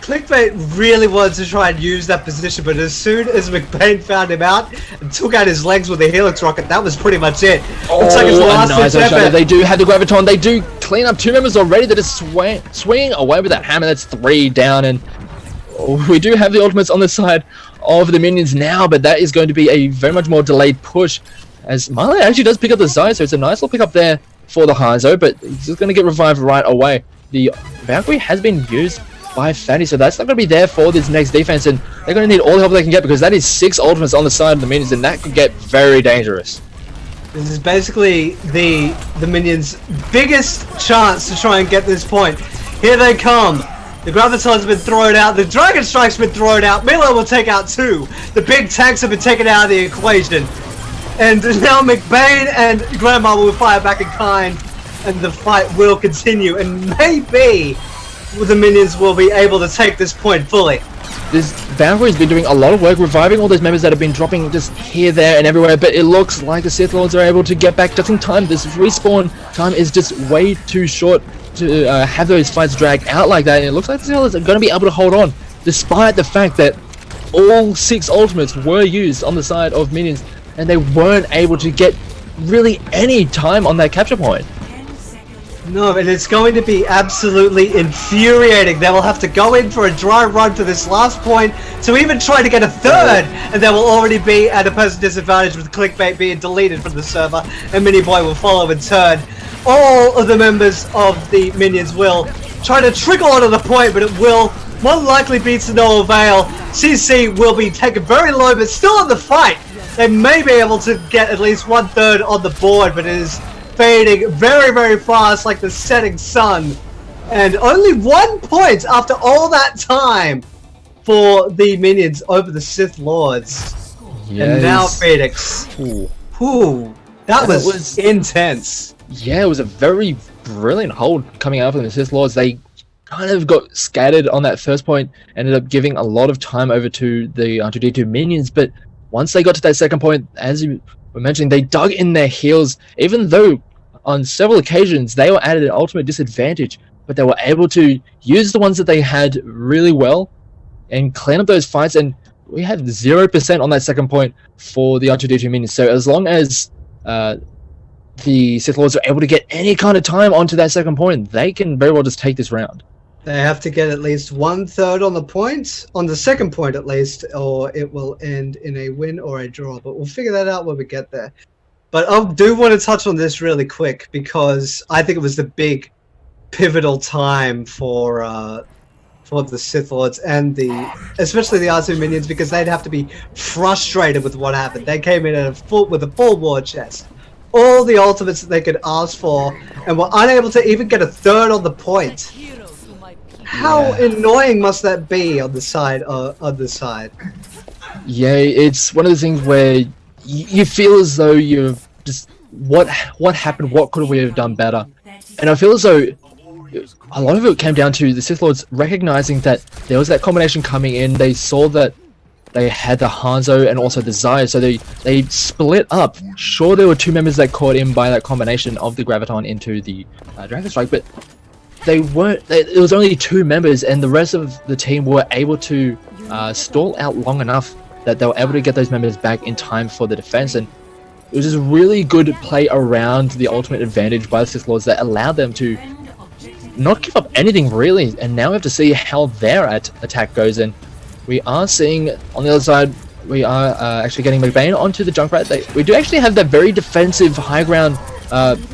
Clickbait really wanted to try and use that position, but as soon as McBain found him out and took out his legs with the Helix rocket, that was pretty much it. Looks like his last nice attempt. Oceania. They do have the Graviton. They do clean up 2 members already. They're just swinging away with that hammer. That's 3 down, and we do have the ultimates on the side of the minions now, but that is going to be a very much more delayed push, as Marley actually does pick up the Xayah, so it's a nice little pick up there for the Hanzo, but he's just going to get revived right away. The Valkyrie has been used by Fanny, so that's not going to be there for this next defense, and they're going to need all the help they can get, because that is 6 ultimates on the side of the minions, and that could get very dangerous. This is basically the minions' biggest chance to try and get this point. Here they come. The Graviton's been thrown out. The Dragon Strike's been thrown out. Milo will take out 2. The big tanks have been taken out of the equation. And now McBain and Grandma will fire back in kind, and the fight will continue. And maybe the minions will be able to take this point fully. This Valkyrie's been doing a lot of work reviving all those members that have been dropping just here, there, and everywhere, but it looks like the Sith Lords are able to get back just in time. This respawn time is just way too short to have those fights drag out like that, and it looks like the Sith Lords are going to be able to hold on, despite the fact that all 6 ultimates were used on the side of minions, and they weren't able to get really any time on that capture point. No, and it's going to be absolutely infuriating. They will have to go in for a dry run for this last point to even try to get a 3rd, and they will already be at a person disadvantage with Clickbait being deleted from the server, and Mini Boy will follow in turn. All of the members of the minions will try to trickle onto the point, but it will more likely be to no avail. CC will be taken very low, but still in the fight. They may be able to get at least 1/3 on the board, but it is fading very, very fast like the setting sun. And only 1 point after all that time for the minions over the Sith Lords. Yes. And now Phoenix. Ooh. That was intense. Yeah, it was a very brilliant hold coming out from the Sith Lords. They kind of got scattered on that first point, ended up giving a lot of time over to the R2D2 minions, but once they got to that second point, as you were mentioning, they dug in their heels, even though on several occasions they were at an ultimate disadvantage. but they were able to use the ones that they had really well and clean up those fights. And we have 0% on that second point for the R2D2 minions. So as long as the Sith Lords are able to get any kind of time onto that second point, they can very well just take this round. They have to get at least 1/3 on the point, on the second point at least, or it will end in a win or a draw. But we'll figure that out when we get there. But I do want to touch on this really quick because I think it was the big pivotal time for the Sith Lords and especially the R2 minions, because they'd have to be frustrated with what happened. They came in with a full war chest, all the ultimates that they could ask for, and were unable to even get a third on the point. How annoying must that be on the side? Yeah, it's one of those things where you feel as though you've just what happened, what could we have done better, and I feel as though a lot of it came down to the Sith Lords recognizing that there was that combination coming in. They saw that they had the Hanzo and also the Zaya, so they split up. Sure, there were 2 members that caught in by that combination of the Graviton into the Dragon Strike, but they weren't. It was only 2 members, and the rest of the team were able to stall out long enough that they were able to get those members back in time for the defense. And it was just really good play around the ultimate advantage by the Sith Lords that allowed them to not give up anything really. And now we have to see how their attack goes. And we are seeing on the other side, we are actually getting McBain onto the Junkrat. We do actually have that very defensive high ground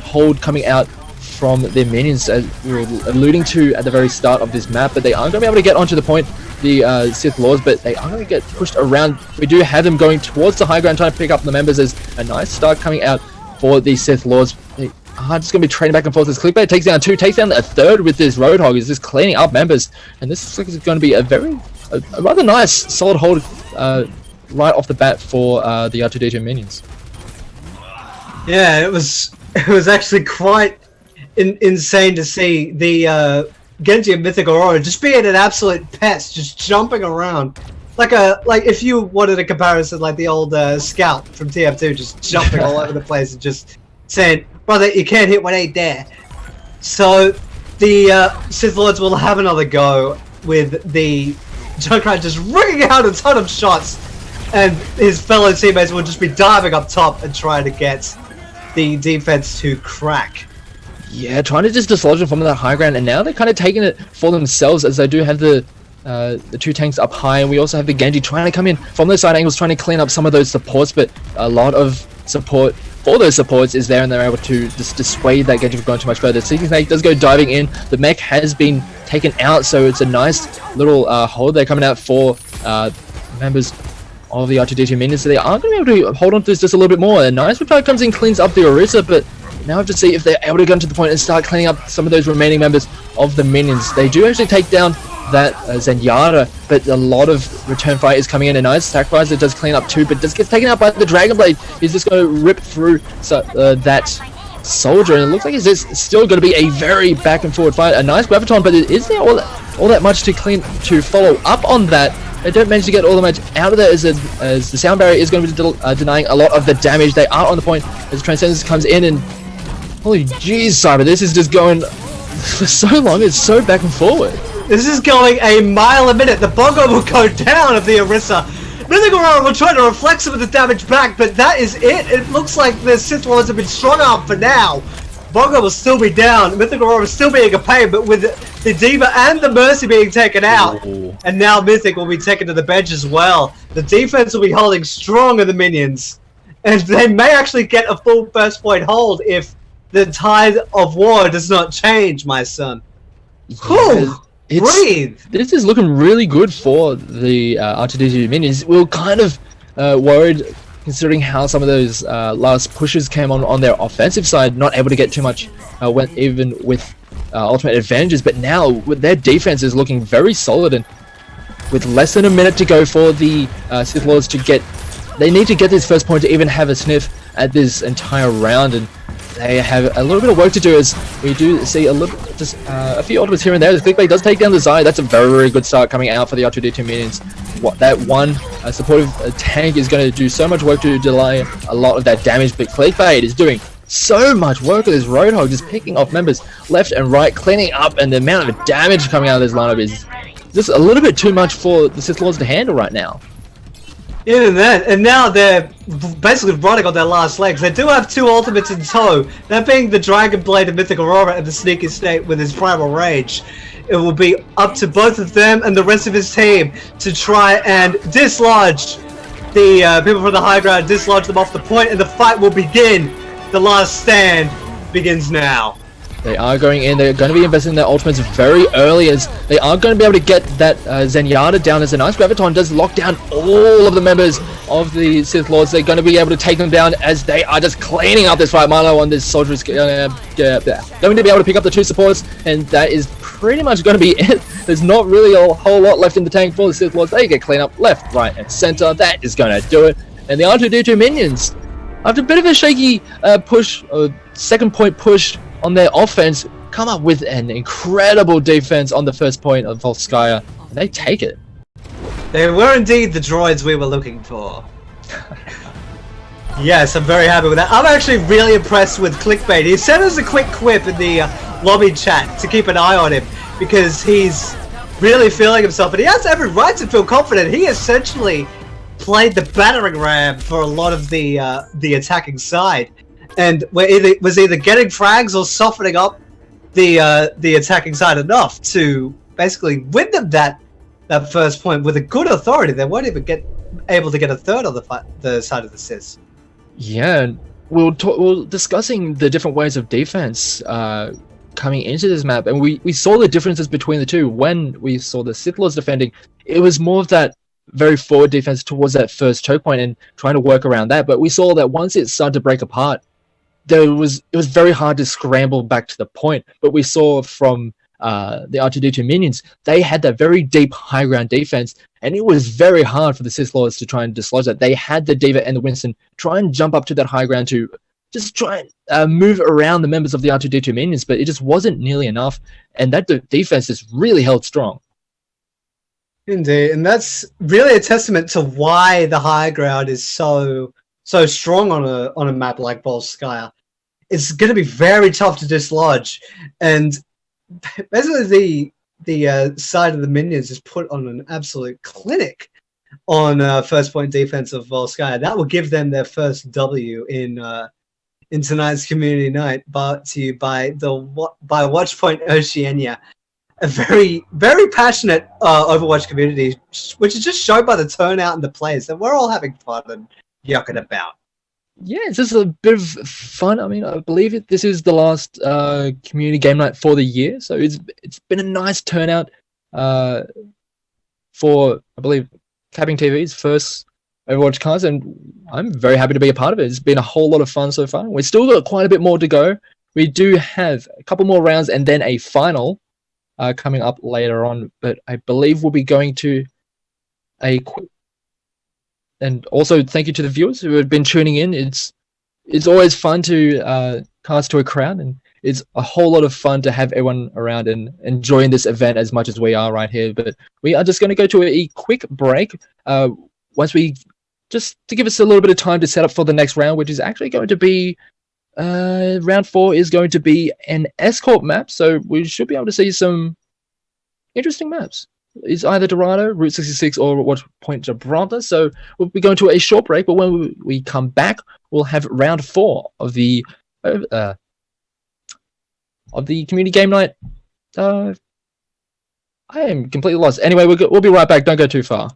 hold coming out from their minions, as we were alluding to at the very start of this map, but they aren't going to be able to get onto the point, the Sith Lords, but they are going to get pushed around. We do have them going towards the high ground, trying to pick up the members. As a nice start coming out for the Sith Lords. They are just going to be trading back and forth. This Clickbait takes down 2, takes down a 3rd with this Roadhog. Is just cleaning up members, and this looks like it's going to be a rather nice solid hold right off the bat for the R2D2 minions. Yeah, it was actually quite insane to see the Genji and Mythic Aurora just being an absolute pest, just jumping around like if you wanted a comparison, like the old Scout from TF2, just jumping all over the place and just saying, "Brother, you can't hit what ain't there." So the Sith Lords will have another go with the Junkrat just ringing out a ton of shots, and his fellow teammates will just be diving up top and trying to get the defense to crack. Yeah, trying to just dislodge them from that high ground, and now they're kind of taking it for themselves, as they do have the 2 tanks up high, and we also have the Genji trying to come in from those side angles, trying to clean up some of those supports, but a lot of support for those supports is there, and they're able to just dissuade that Genji from going too much further. Seeking Snake does go diving in. The mech has been taken out, so it's a nice little hold there coming out for members of the R2D2 minions. So they are going to be able to hold on to this just a little bit more. A nice reply comes in, cleans up the Orisa, but now we have to see if they're able to go to the point and start cleaning up some of those remaining members of the minions. They do actually take down that Zenyatta, but a lot of return fire is coming in. A nice sacrifice that does clean up too, but just gets taken out by the Dragon Blade. He's just going to rip through that soldier, and it looks like it's just still going to be a very back and forward fight. A nice Graviton, but is there all that much to follow up on that? They don't manage to get all the much out of there, as the sound barrier is going to be denying a lot of the damage. They are on the point as Transcendence comes in, and holy jeez, Cyber, this is just going for so long. It's so back and forward. This is going a mile a minute. The Bongo will go down of the Orisa. Mythic Aurora will try to reflect some of the damage back, but that is it. It looks like the Sith Lords have been strung up for now. Bongo will still be down. Mythic Aurora is still being a pain, but with the Diva and the Mercy being taken out, and now Mythic will be taken to the bench as well. The defense will be holding strong of the minions, and they may actually get a full first point hold if the tide of war does not change, my son. Whew! Breathe! This is looking really good for the R2D2 minions. We were kind of worried, considering how some of those last pushes came on their offensive side, not able to get too much even with ultimate advantages, but now with their defense is looking very solid, and with less than a minute to go for the Sith Lords to get, they need to get this first point to even have a sniff at this entire round, and they have a little bit of work to do, as we do see a few ultimates here and there. The Clickbait does take down the Zai. That's a very, very good start coming out for the R2D2 minions. That one supportive tank is going to do so much work to delay a lot of that damage, but Clickbait is doing so much work with this Roadhog, just picking off members left and right, cleaning up, and the amount of damage coming out of this lineup is just a little bit too much for the Sith Lords to handle right now. Even then, and now they're basically running on their last legs. They do have 2 ultimates in tow, that being the Dragon Blade of Mythic Aurora and the Sneaky Snake with his Primal Rage. It will be up to both of them and the rest of his team to try and dislodge the people from the high ground, dislodge them off the point, and the fight will begin. The last stand begins now. They are going in, they're going to be investing in their ultimates very early, as they are going to be able to get that Zenyatta down, as a nice Graviton does lock down all of the members of the Sith Lords. They're going to be able to take them down as they are just cleaning up this fight. Milo on this soldier is going to be able to pick up the 2 supports, and that is pretty much going to be it. There's not really a whole lot left in the tank for the Sith Lords. They get clean up left, right, and center. That is going to do it. And the R2-D2 minions, after a bit of a shaky push, second point push on their offense, come up with an incredible defense on the first point of Volskaya, and they take it. They were indeed the droids we were looking for. Yes, I'm very happy with that. I'm actually really impressed with Clickbait. He sent us a quick quip in the lobby chat to keep an eye on him, because he's really feeling himself, and he has every right to feel confident. He essentially played the battering ram for a lot of the attacking side, and was either getting frags or softening up the attacking side enough to basically win them that first point with a good authority. They weren't even able to get a third on the side of the Sith. Yeah, we're discussing the different ways of defense coming into this map, and we saw the differences between the two. When we saw the Sith Lords defending, it was more of that very forward defense towards that first choke point and trying to work around that. But we saw that once it started to break apart, it was very hard to scramble back to the point. But we saw from the R2-D2 minions, they had that very deep high ground defense, and it was very hard for the Sith Lords to try and dislodge that. They had the D.Va and the Winston try and jump up to that high ground to just try and move around the members of the R2-D2 minions, but it just wasn't nearly enough, and that defense just really held strong. Indeed, and that's really a testament to why the high ground is so strong on a map like Volskaya. It's going to be very tough to dislodge, and basically the side of the minions is put on an absolute clinic on first point defense of Volskaya. That will give them their first W in tonight's community night, brought to you by Watchpoint Oceania. A very, very passionate Overwatch community, which is just shown by the turnout and the players, that we're all having fun and yucking about. Yeah, it's just a bit of fun. I mean, I believe this is the last community game night for the year, so it's been a nice turnout for, I believe, CappingTV's first Overwatch cast, and I'm very happy to be a part of it. It's been a whole lot of fun so far. We've still got quite a bit more to go. We do have a couple more rounds and then a final coming up later on, but I believe we'll be going to a quick. And also thank you to the viewers who have been tuning in. It's always fun to cast to a crowd, and it's a whole lot of fun to have everyone around and enjoying this event as much as we are right here. But we are just going to go to a quick break. Once we just to give us a little bit of time to set up for the next round, which is actually going to be round 4 is going to be an escort map, so we should be able to see some interesting maps. It's either Dorado, Route 66, or Watchpoint Gibraltar. So we'll be going to a short break, but when we come back, we'll have round 4 of the community game night. I am completely lost. Anyway, we'll be right back. Don't go too far.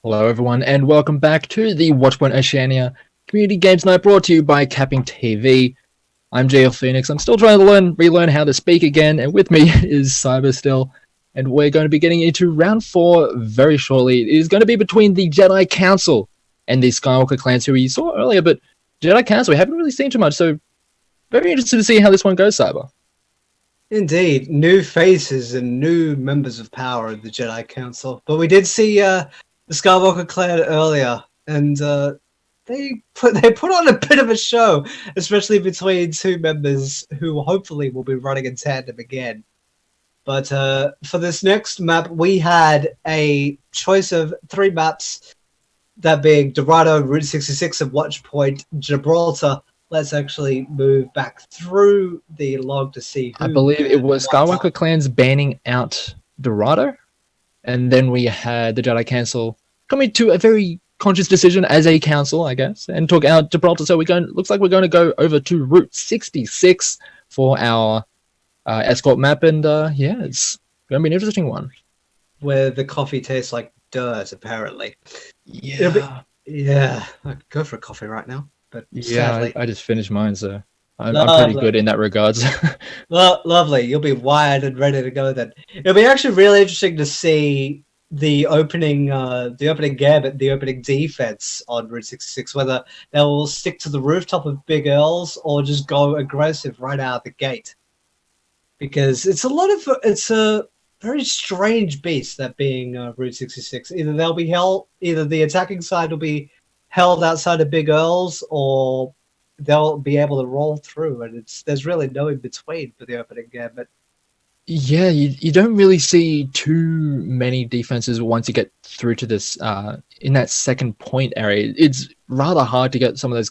Hello everyone and welcome back to the Watchpoint Oceania Community Games Night brought to you by CappingTV. I'm GLPhoenix. I'm still trying to relearn how to speak again, and with me is Cyber still. And we're going to be getting into round 4 very shortly. It is going to be between the Jedi Council and the Skywalker clans who we saw earlier, but Jedi Council we haven't really seen too much, so very interested to see how this one goes, Cyber. Indeed, new faces and new members of power of the Jedi Council. But we did see the Skywalker clan earlier, and they put on a bit of a show, especially between two members who hopefully will be running in tandem again. But for this next map, we had a choice of 3 maps, that being Dorado, Route 66, and Watchpoint, Gibraltar. Let's actually move back through the log to see who... I believe it was Skywalker clans banning out Dorado, and then we had the Jedi Council coming to a very conscious decision as a council, I guess, and took out Gibraltar. So looks like we're going to go over to Route 66 for our escort map, and yeah, it's going to be an interesting one. Where the coffee tastes like dirt, apparently. Yeah. Yeah, I'd go for a coffee right now. But Yeah, sadly, I just finished mine, so I'm Lovely. pretty good in that regards. Lovely. You'll be wired and ready to go then. It'll be actually really interesting to see the opening gambit, the opening defense on Route 66, whether they'll stick to the rooftop of Big Earls or just go aggressive right out the gate. Because it's a very strange beast, that being Route 66. Either the attacking side will be held outside of Big Earls, or they'll be able to roll through, and there's really no in between for the opening gambit. Yeah, you don't really see too many defenses once you get through to this in that second point area. It's rather hard to get some of those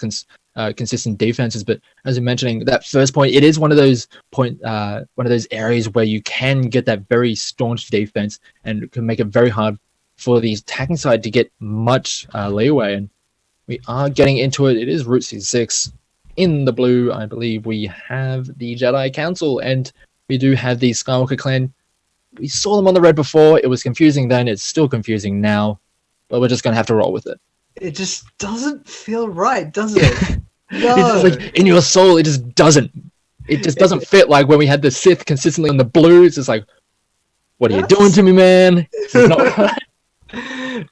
consistent defenses, but as you're mentioning, that first point, it is one of those areas where you can get that very staunch defense and can make it very hard for the attacking side to get much leeway. And we are getting into it. It is Route 66. In the blue, I believe we have the Jedi Council, and we do have the Skywalker clan. We saw them on the red before. It was confusing then. It's still confusing now, but we're just going to have to roll with it. It just doesn't feel right, does it? No. It's like in your soul, it just doesn't. It just doesn't fit. Like when we had the Sith consistently on the blue, it's just like, what are you doing to me, man? This is not right.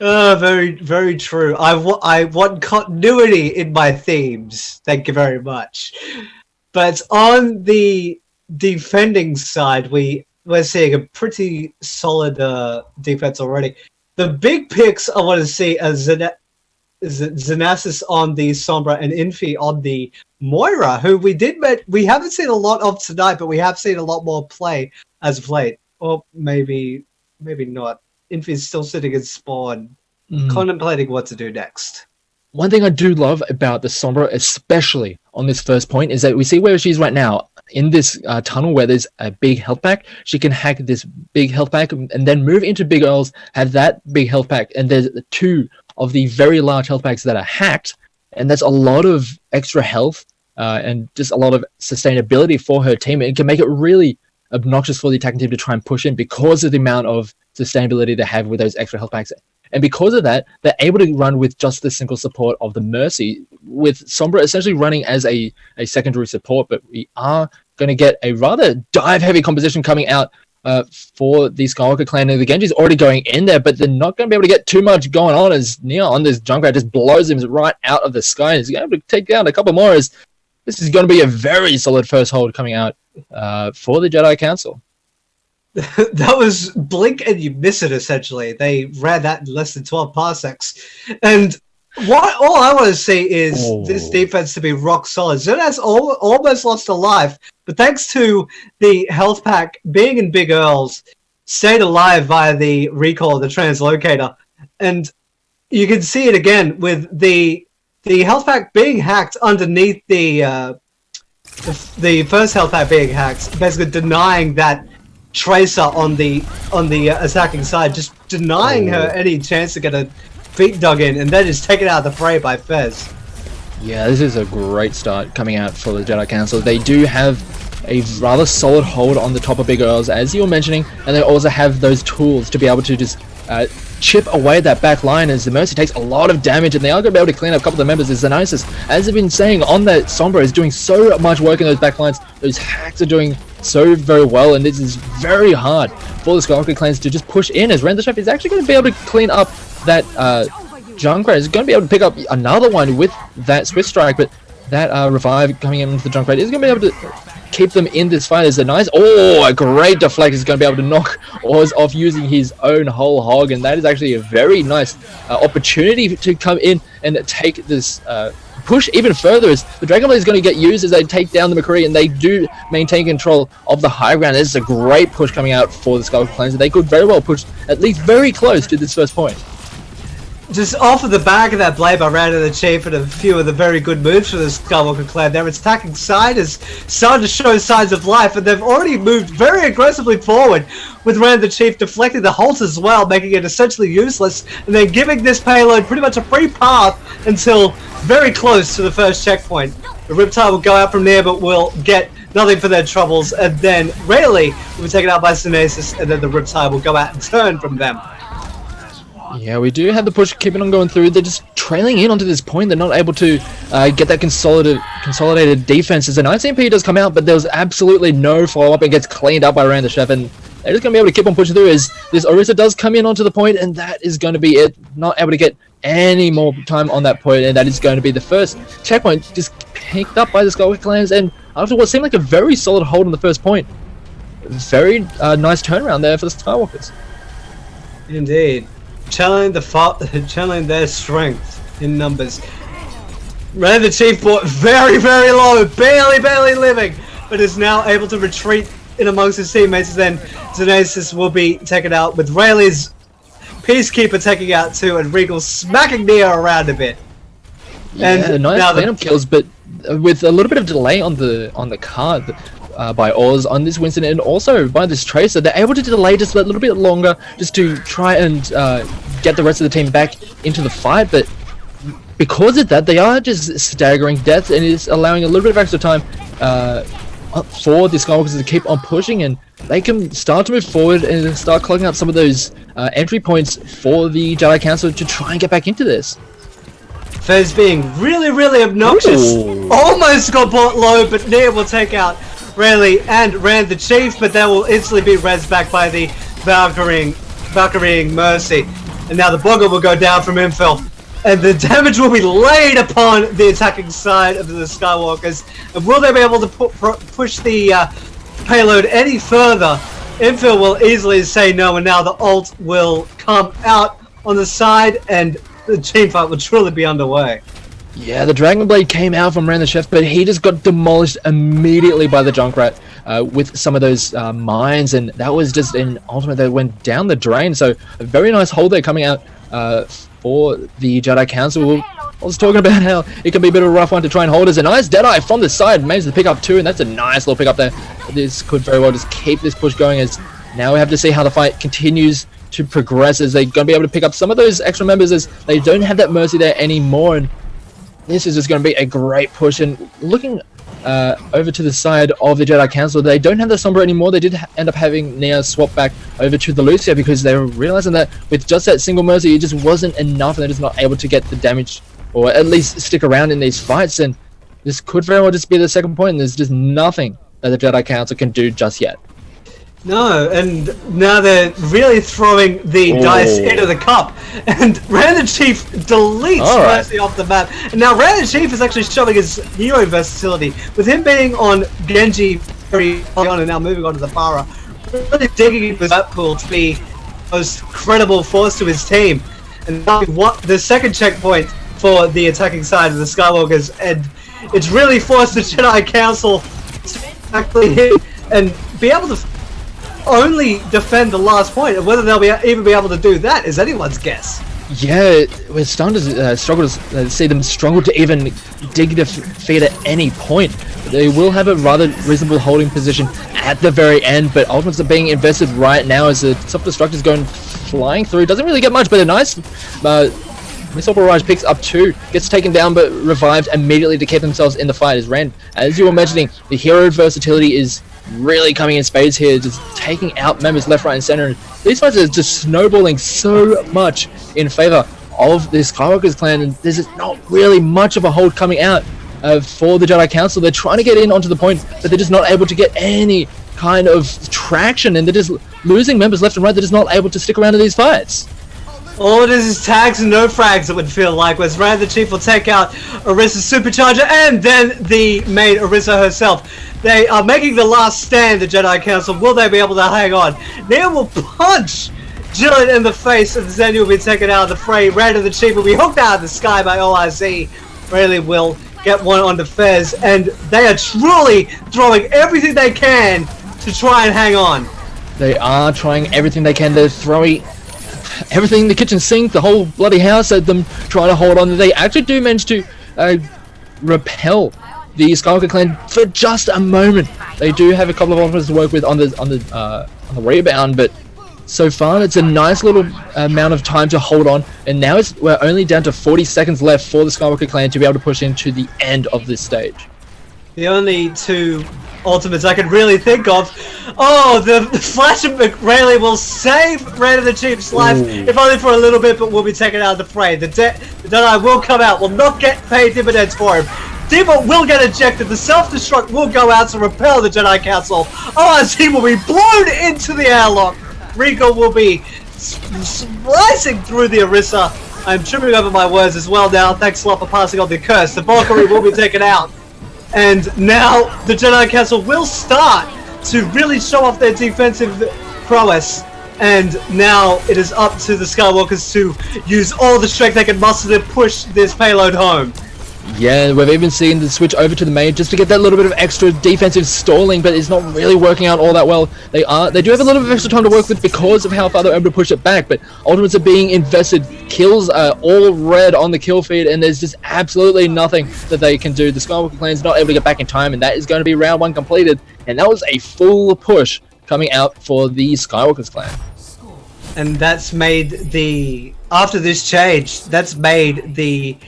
Very, very true. I want continuity in my themes. Thank you very much. But on the defending side, we're seeing a pretty solid defense already. The big picks I want to see are Xanasis on the Sombra and Infi on the Moira, who we haven't seen a lot of tonight, but we have seen a lot more play as of late. Or maybe not. Infi's still sitting in spawn, contemplating what to do next. One thing I do love about the Sombra, especially on this first point, is that we see where she's right now. In this tunnel where there's a big health pack, she can hack this big health pack and then move into Big Earls, have that big health pack, and there's 2 of the very large health packs that are hacked, and that's a lot of extra health and just a lot of sustainability for her team. It can make it really obnoxious for the attacking team to try and push in because of the amount of sustainability they have with those extra health packs. And because of that, they're able to run with just the single support of the Mercy, with Sombra essentially running as a secondary support. But we are going to get a rather dive-heavy composition coming out for the Skywalker clan. And the Genji's already going in there, but they're not going to be able to get too much going on as Neon, this Junkrat, just blows him right out of the sky. He's going to take down a couple more as this is going to be a very solid first hold coming out for the Jedi Council. That was blink and you miss it, essentially. They ran that in less than 12 parsecs. And all I want to see is this defense to be rock solid. Zunaz almost lost a life, but thanks to the health pack being in Big Earls, stayed alive via the recall of the translocator. And you can see it again with the health pack being hacked underneath the first health pack being hacked, basically denying that Tracer on the attacking side, just denying her any chance to get her feet dug in, and then is taken out of the fray by Fez. Yeah, this is a great start coming out for the Jedi Council. They do have a rather solid hold on the top of Big Earls, as you were mentioning, and they also have those tools to be able to just chip away that back line as the Mercy takes a lot of damage, and they are going to be able to clean up a couple of the members as Xenesis, as I've been saying, on that Sombra is doing so much work in those back lines. Those hacks are doing so very well, and this is very hard for the Skywalker clans to just push in, as Rand the Chef is actually going to be able to clean up that Junkrat. Is going to be able to pick up another one with that Swift Strike, but that Revive coming into the Junkrat is going to be able to keep them in this fight. As a nice, a great deflect is going to be able to knock Oz off using his own whole hog, and that is actually a very nice opportunity to come in and take this push even further, as the Dragon Blade is going to get used as they take down the McCree, and they do maintain control of the high ground. This is a great push coming out for the Skywalker clans. They could very well push at least very close to this first point. Just off of the back of that blade by Rand the Chief and a few of the very good moves for the Skywalker clan, their attacking side is starting to show signs of life, and they've already moved very aggressively forward, with Rand the Chief deflecting the Holt as well, making it essentially useless, and then giving this payload pretty much a free path until very close to the first checkpoint. The Riptide will go out from there, but will get nothing for their troubles, and then Rayleigh will be taken out by Synesis, and then the Riptide will go out and turn from them. Yeah, we do have the push keeping on going through. They're just trailing in onto this point. They're not able to get that consolidated defense. As an ICMP does come out, but there was absolutely no follow-up. It gets cleaned up by Rand the Chef, and they're just going to be able to keep on pushing through as this Orisa does come in onto the point, and that is going to be it. Not able to get any more time on that point, and that is going to be the first checkpoint just picked up by the Skywalker clans, and after what seemed like a very solid hold on the first point, very nice turnaround there for the Skywalkers. Indeed. Channeling their strength in numbers. Rand the Chief fought very, very low, barely living, but is now able to retreat in amongst his teammates. Then Xenesis will be taken out, with Rayleigh's Peacekeeper taking out too, and Regal smacking Neo around a bit. Yeah, and nice cleanup kills, but with a little bit of delay on the card. By Oz on this Winston, and also by this Tracer, they're able to delay just a little bit longer just to try and get the rest of the team back into the fight, but because of that, they are just staggering deaths, and it's allowing a little bit of extra time for the Skywalkers to keep on pushing, and they can start to move forward and start clogging up some of those entry points for the Jedi Council to try and get back into this. Fez being really obnoxious. Ooh. Almost got bought low, but Nia will take out Rayleigh and Rand the Chief, but that will instantly be res back by the Valkyrie Mercy. And now the Boggle will go down from infill, and the damage will be laid upon the attacking side of the Skywalkers. And will they be able to push the payload any further? Infill will easily say no, and now the ult will come out on the side, and the team fight will truly be underway. Yeah, the Dragon Blade came out from Rand the Chef, but he just got demolished immediately by the Junkrat with some of those mines, and that was just an ultimate that went down the drain. So a very nice hold there coming out for the Jedi Council. I was talking about how it can be a bit of a rough one to try and hold. As a nice Deadeye from the side, managed to pick up two, and that's a nice little pick up there. This could very well just keep this push going, as now we have to see how the fight continues to progress, as they're going to be able to pick up some of those extra members, as they don't have that Mercy there anymore. And this is just going to be a great push. And looking over to the side of the Jedi Council, they don't have the Sombra anymore. They did end up having Nea swap back over to the Lucia, because they were realizing that with just that single Mercy, it just wasn't enough, and they're just not able to get the damage, or at least stick around in these fights. And this could very well just be the second point, and there's just nothing that the Jedi Council can do just yet. No, and now they're really throwing the dice into the cup, and Rand the Chief deletes Mercy off the map, and now Rand the Chief is actually showing his hero versatility, with him being on Genji very early on and now moving on to the Farah, really digging into that pool to be the most credible force to his team. And now what the second checkpoint for the attacking side of the Skywalkers, and it's really forced the Jedi Council to actually hit and be able to only defend the last point, and whether they'll even be able to do that is anyone's guess. Yeah, we're starting to struggle to see them struggle to even dig defeat at any point. They will have a rather reasonable holding position at the very end, but ultimates are being invested right now as the self-destruct is going flying through. Doesn't really get much, but a nice Missile Barrage picks up two, gets taken down but revived immediately to keep themselves in the fight. As Rand, as you were mentioning, the hero versatility is really coming in spades here, just taking out members left, right, and center. And these fights are just snowballing so much in favor of the Skywalker's clan, and there's just not really much of a hold coming out for the Jedi Council. They're trying to get in onto the point, but they're just not able to get any kind of traction, and they're just losing members left and right. They're just not able to stick around in these fights. All it is tags and no frags, it would feel like, whereas Rand the Chief will take out Orissa's supercharger and then the main Orissa herself. They are making the last stand, the Jedi Council. Will they be able to hang on? Neil will punch Jillian in the face, and Xenia will be taken out of the fray. Rand the Chief will be hooked out of the sky by OIZ. Rayleigh will get one on the Fez, and they are truly throwing everything they can to try and hang on. They are trying everything they can. They're throwing everything in the kitchen sink, the whole bloody house at them, trying to hold on. They actually do manage to repel the Skywalker clan for just a moment. They do have a couple of offers to work with on the rebound, but so far it's a nice little amount of time to hold on. And now we're only down to 40 seconds left for the Skywalker clan to be able to push into the end of this stage. The only two ultimates I could really think of. Oh, the Flash of McRayley will save Rand the Chief's life, if only for a little bit, but will be taken out of the fray. The Jedi will come out, will not get paid dividends for him. Deeper will get ejected, the self-destruct will go out to repel the Jedi Council. OIZ will be blown into the airlock. Rico will be slicing through the Orissa. I'm tripping over my words as well now. Thanks a lot for passing on the curse. The Valkyrie will be taken out. And now the Jedi Council will start to really show off their defensive prowess. And now it is up to the Skywalkers to use all the strength they can muster to push this payload home. Yeah, we've even seen the switch over to the main just to get that little bit of extra defensive stalling, but it's not really working out all that well. They do have a little bit of extra time to work with because of how far they're able to push it back, but ultimates are being invested. Kills are all red on the kill feed, and there's just absolutely nothing that they can do. The Skywalker clan's not able to get back in time, and that is going to be round one completed, and that was a full push coming out for the Skywalker's clan. And that's made the, after this change, that's made the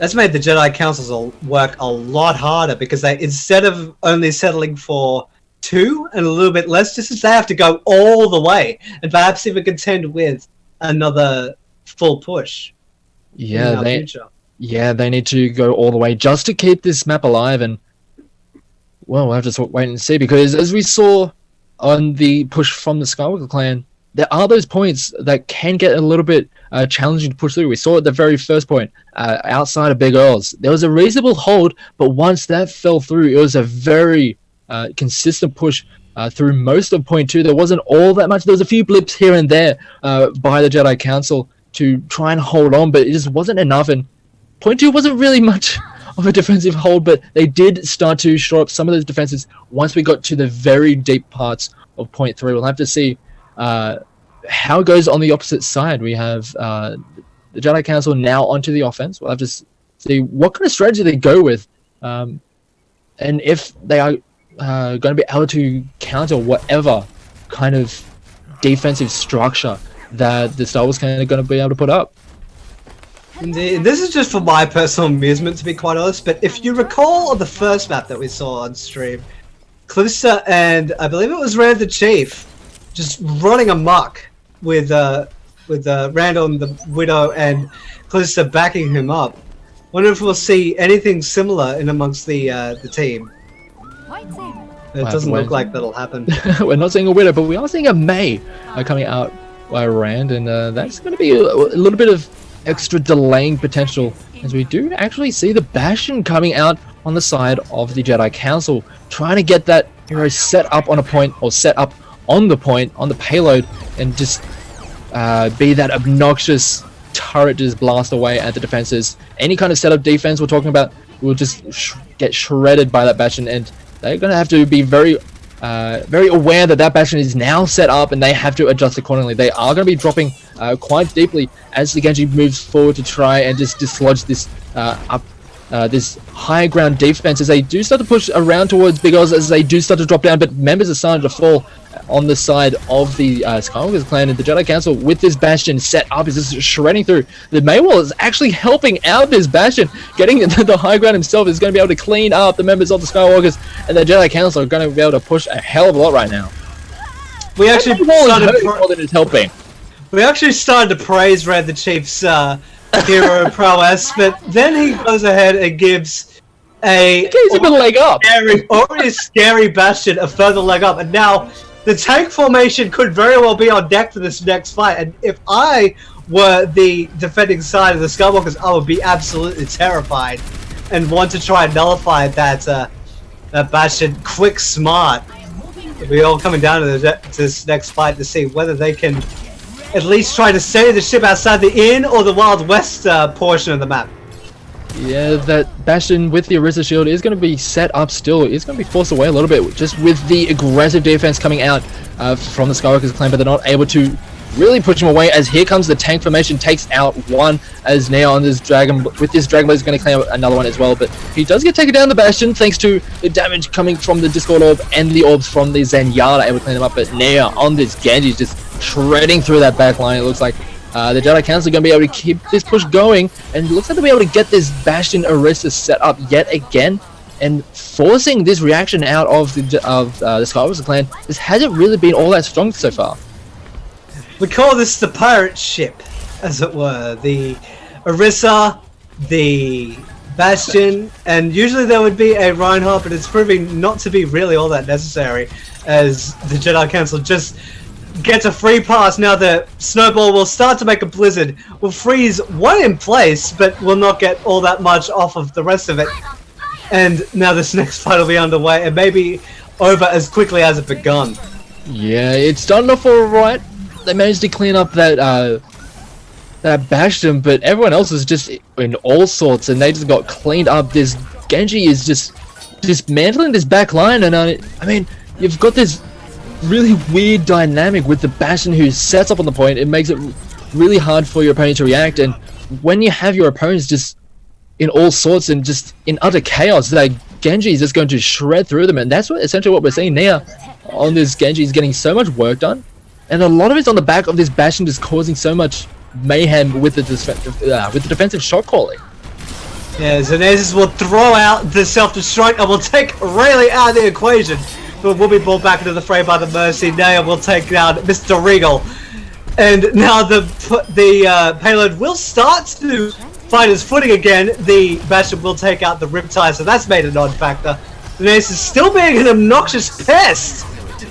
Jedi Councils work a lot harder, because they, instead of only settling for 2 and a little bit less distance, they have to go all the way and perhaps even contend with another full push. Yeah, they need to go all the way just to keep this map alive, and well, we'll have to wait and see, because as we saw on the push from the Skywalker clan, there are those points that can get a little bit challenging to push through. We saw at the very first point, outside of Big Earls, there was a reasonable hold, but once that fell through, it was a very consistent push through most of point 2. There wasn't all that much. There was a few blips here and there by the Jedi Council to try and hold on, but it just wasn't enough, and point 2 wasn't really much of a defensive hold, but they did start to shore up some of those defenses once we got to the very deep parts of point 3. We'll have to see how it goes on the opposite side. We have the Jedi Council now onto the offense. We'll have to see what kind of strategy they go with, and if they are going to be able to counter whatever kind of defensive structure that the Star Wars clan are going to be able to put up. Indeed. This is just for my personal amusement, to be quite honest, but if you recall on the first map that we saw on stream, Calista and I believe it was Rand the Chief just running amok with Randall and the Widow and Calista backing him up. Wonder if we'll see anything similar in amongst the team. It doesn't look like that'll happen. We're not seeing a Widow, but we are seeing a May coming out by Rand, and that's going to be a little bit of extra delaying potential, as we do actually see the Bastion coming out on the side of the Jedi Council, trying to get that hero set up on a point, or set up on the point, on the payload, and just be that obnoxious turret just blast away at the defenses. Any kind of setup defense we're talking about will just get shredded by that Bastion, and they're going to have to be very aware that that Bastion is now set up, and they have to adjust accordingly. They are going to be dropping quite deeply as the Genji moves forward to try and just dislodge this this high ground defense, as they do start to push around towards Big Oz, as they do start to drop down, but members are starting to fall on the side of the Skywalker's clan, and the Jedi Council with this Bastion set up is just shredding through. The Maywall is actually helping out this Bastion, getting the high ground himself is going to be able to clean up the members of the Skywalkers, and the Jedi Council are going to be able to push a hell of a lot right now. We actually helping. We actually started to praise Red the Chief's hero prowess, but then he goes ahead and gives a leg up. Already scary Bastion a further leg up, and now the tank formation could very well be on deck for this next fight. And if I were the defending side of the Skywalkers, I would be absolutely terrified and want to try and nullify that Bastion quick smart. We're all coming down to this next fight to see whether they can at least try to steady the ship outside the inn or the Wild West portion of the map. Yeah, that Bastion with the Orisa shield is going to be set up still. It's going to be forced away a little bit, just with the aggressive defense coming out from the Skywalker's clan, but they're not able to really push him away, as here comes the tank formation, takes out one, as now on this Dragon, with this Dragon Blade is going to claim another one as well, but he does get taken down the Bastion thanks to the damage coming from the Discord Orb and the orbs from the Zenyatta able to clean them up, but now on this Genji just shredding through that back line. It looks like the Jedi Council are going to be able to keep this push going, and it looks like they'll be able to get this Bastion Orisa set up yet again, and forcing this reaction out of the Skywalker clan. This hasn't really been all that strong so far. We call this the pirate ship, as it were. The Orisa, the Bastion, and usually there would be a Reinhardt, but it's proving not to be really all that necessary, as the Jedi Council just gets a free pass. Now the Snowball will start to make a blizzard, will freeze one in place, but will not get all that much off of the rest of it. And now this next fight will be underway, and maybe over as quickly as it begun. Yeah, it's starting off alright. They managed to clean up that Bastion, but everyone else is just in all sorts, and they just got cleaned up. This Genji is just dismantling this back line, and I mean, you've got this really weird dynamic with the Bastion who sets up on the point. It makes it really hard for your opponent to react, and when you have your opponents just in all sorts and just in utter chaos, that Genji is just going to shred through them, and that's essentially what we're seeing now on this Genji. Is getting so much work done, and a lot of it's on the back of this Bastion just causing so much mayhem with the defensive shot calling. Yeah, Xenazis will throw out the self-destruct and will take Rayleigh out of the equation, but will be brought back into the fray by the Mercy. Naya will take down Mr. Regal, and now the payload will start to find his footing again. The Bastion will take out the Riptide, so that's made a non-factor. Xenazis still being an obnoxious pest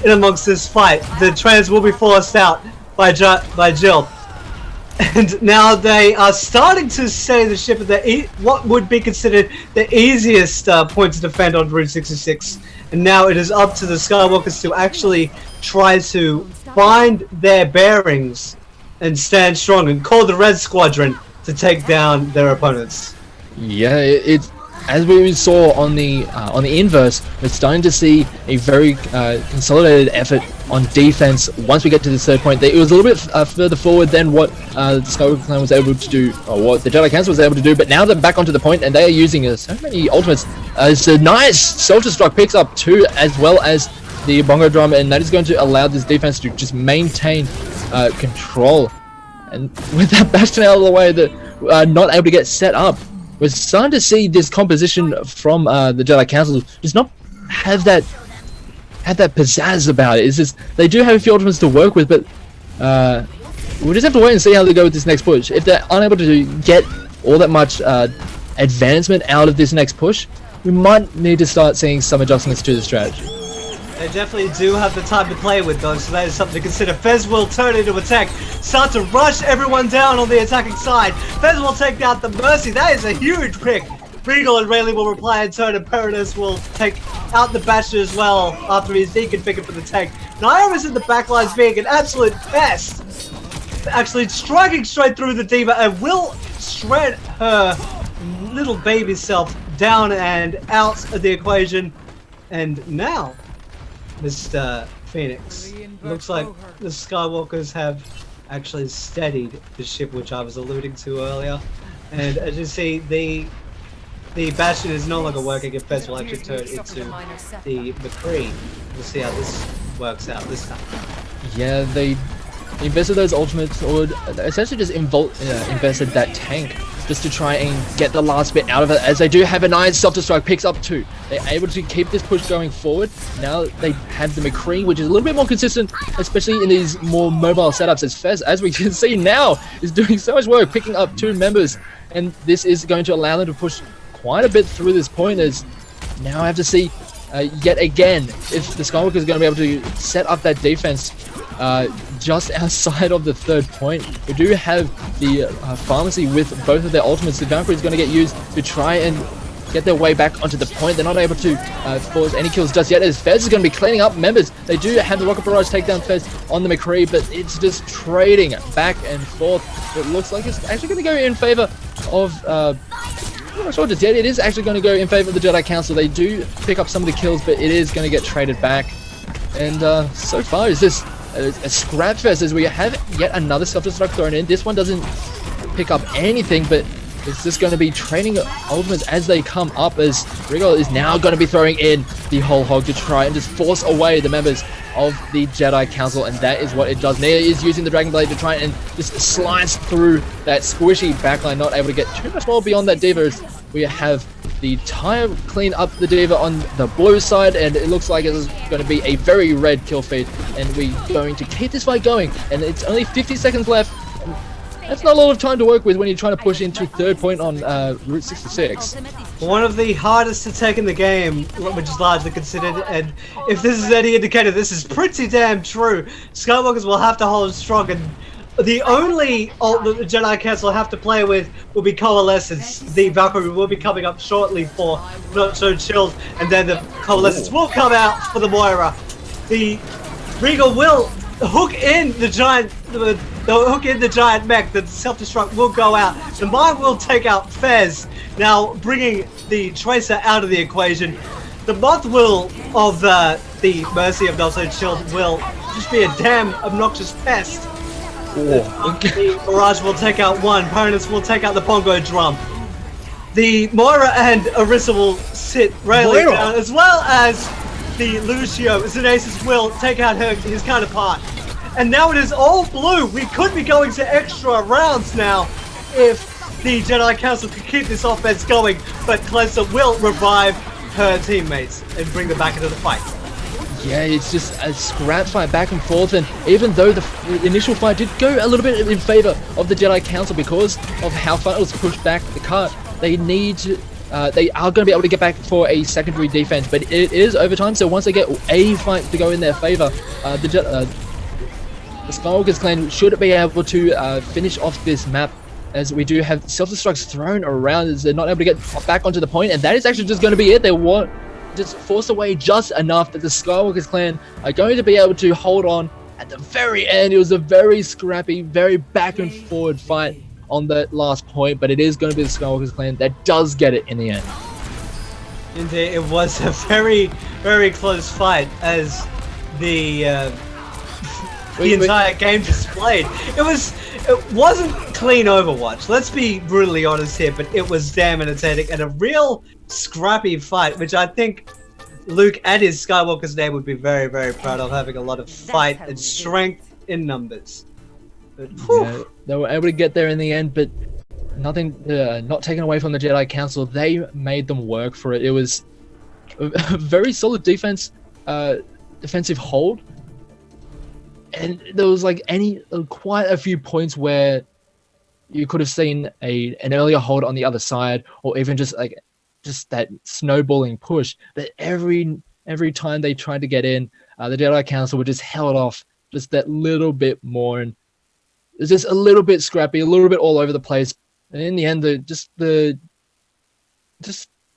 in amongst this fight. The trans will be forced out by Jill. And now they are starting to steady the ship at what would be considered the easiest point to defend on Route 66. And now it is up to the Skywalkers to actually try to find their bearings and stand strong and call the Red Squadron to take down their opponents. Yeah, it's as we saw on the inverse. We're starting to see a very consolidated effort on defense. Once we get to the third point, it was a little bit further forward than what the Skywalker clan was able to do, or what the Jedi Council was able to do. But now they're back onto the point, and they are using so many ultimates. It's a nice self-destruct picks up too, as well as the bongo drum, and that is going to allow this defense to just maintain control. And with that Bastion out of the way, that not able to get set up, we're starting to see this composition from the Jedi Council just not have that pizzazz about it. It's just they do have a few ultimates to work with, but we'll just have to wait and see how they go with this next push. If they're unable to get all that much advancement out of this next push, we might need to start seeing some adjustments to the strategy. They definitely do have the time to play with those, so that is something to consider. Fez will turn into attack, start to rush everyone down on the attacking side. Fez will take down the Mercy. That is a huge pick. Regal and Rayleigh will reply in turn, and Paradis will take out the Bastion as well after he's deconfigured for the tank. Naira is in the backlines being an absolute pest, actually striking straight through the Diva, and will shred her little baby self down and out of the equation. And now Mr. Phoenix, looks like the Skywalkers have actually steadied the ship, which I was alluding to earlier. And as you see, the Bastion is no longer working, and Fez will actually turn into the McCree. We'll see how this works out this time. Yeah, they invested those ultimates, or essentially just invested that tank just to try and get the last bit out of it, as they do have a nice self-destruct, picks up 2. They're able to keep this push going forward. Now they have the McCree, which is a little bit more consistent, especially in these more mobile setups, as Fez, as we can see now, is doing so much work, picking up 2 members, and this is going to allow them to push quite a bit through this point, as now I have to see yet again if the Skywalker is going to be able to set up that defense just outside of the 3rd point. We do have the pharmacy with both of their ultimates. The Valkyrie is going to get used to try and get their way back onto the point. They're not able to force any kills just yet, as Fez is going to be cleaning up members. They do have the Rocket Barrage take down Fez on the McCree, but it's just trading back and forth. It looks like it's actually going to go in favor of I'm not sure just yet. It is actually going to go in favor of the Jedi Council. They do pick up some of the kills, but it is going to get traded back. And so far, it's just a scrap fest, as we have yet another self-destruct thrown in. This one doesn't pick up anything, but it's just going to be trading ultimates as they come up, as Regal is now going to be throwing in the whole hog to try and just force away the members of the Jedi Council, and that is what it does. Nia is using the Dragon Blade to try and just slice through that squishy backline, not able to get too much more beyond that Diva, as we have the tire clean up the Diva on the blue side, and it looks like it's going to be a very red kill feed, and we're going to keep this fight going, and it's only 50 seconds left. That's not a lot of time to work with when you're trying to push into 3rd point on Route 66. One of the hardest to take in the game, which is largely considered, and if this is any indicator, this is pretty damn true. Skywalkers will have to hold strong, and the only ult that the Jedi Council have to play with will be Coalescence. The Valkyrie will be coming up shortly for Not So Chilled, and then the Coalescence will come out for the Moira. The Regal will hook in the giant mech. The self-destruct will go out. The mine will take out Fez, now bringing the Tracer out of the equation. The Moth will of the Mercy of Not So Chilled will just be a damn obnoxious pest. The Mirage will take out 1. Pronus will take out the Pongo Drum. The Moira and Orisa will sit railing down, as well as the Lucio. Xenasis will take out his counterpart. And now it is all blue. We could be going to extra rounds now if the Jedi Council can keep this offense going, but Cleanser will revive her teammates and bring them back into the fight. Yeah, it's just a scrap fight back and forth, and even though the initial fight did go a little bit in favor of the Jedi Council because of how far it was pushed back the cart, they need to, they are going to be able to get back for a secondary defense, but it is overtime, so once they get a fight to go in their favor, the Skywalker's clan should be able to finish off this map, as we do have self-destructs thrown around as they're not able to get back onto the point, and that is actually just going to be it. They want just force away just enough that the Skywalker's clan are going to be able to hold on at the very end. It was a very scrappy, very back and forward fight on that last point, but it is going to be the Skywalker's clan that does get it in the end. Indeed, it was a very, very close fight, as the entire game displayed. It wasn't clean Overwatch, let's be brutally honest here, but it was damn entertaining and a real scrappy fight, which I think Luke and his Skywalker's name would be very, very proud of, having a lot of fight and strength in numbers. But, yeah, they were able to get there in the end, but nothing, not taken away from the Jedi Council. They made them work for it. It was a very solid defensive hold. And there was like quite a few points where you could have seen an earlier hold on the other side, or even just that snowballing push. But every time they tried to get in, the Jedi Council were just held off just that little bit more, and it's just a little bit scrappy, a little bit all over the place. And in the end,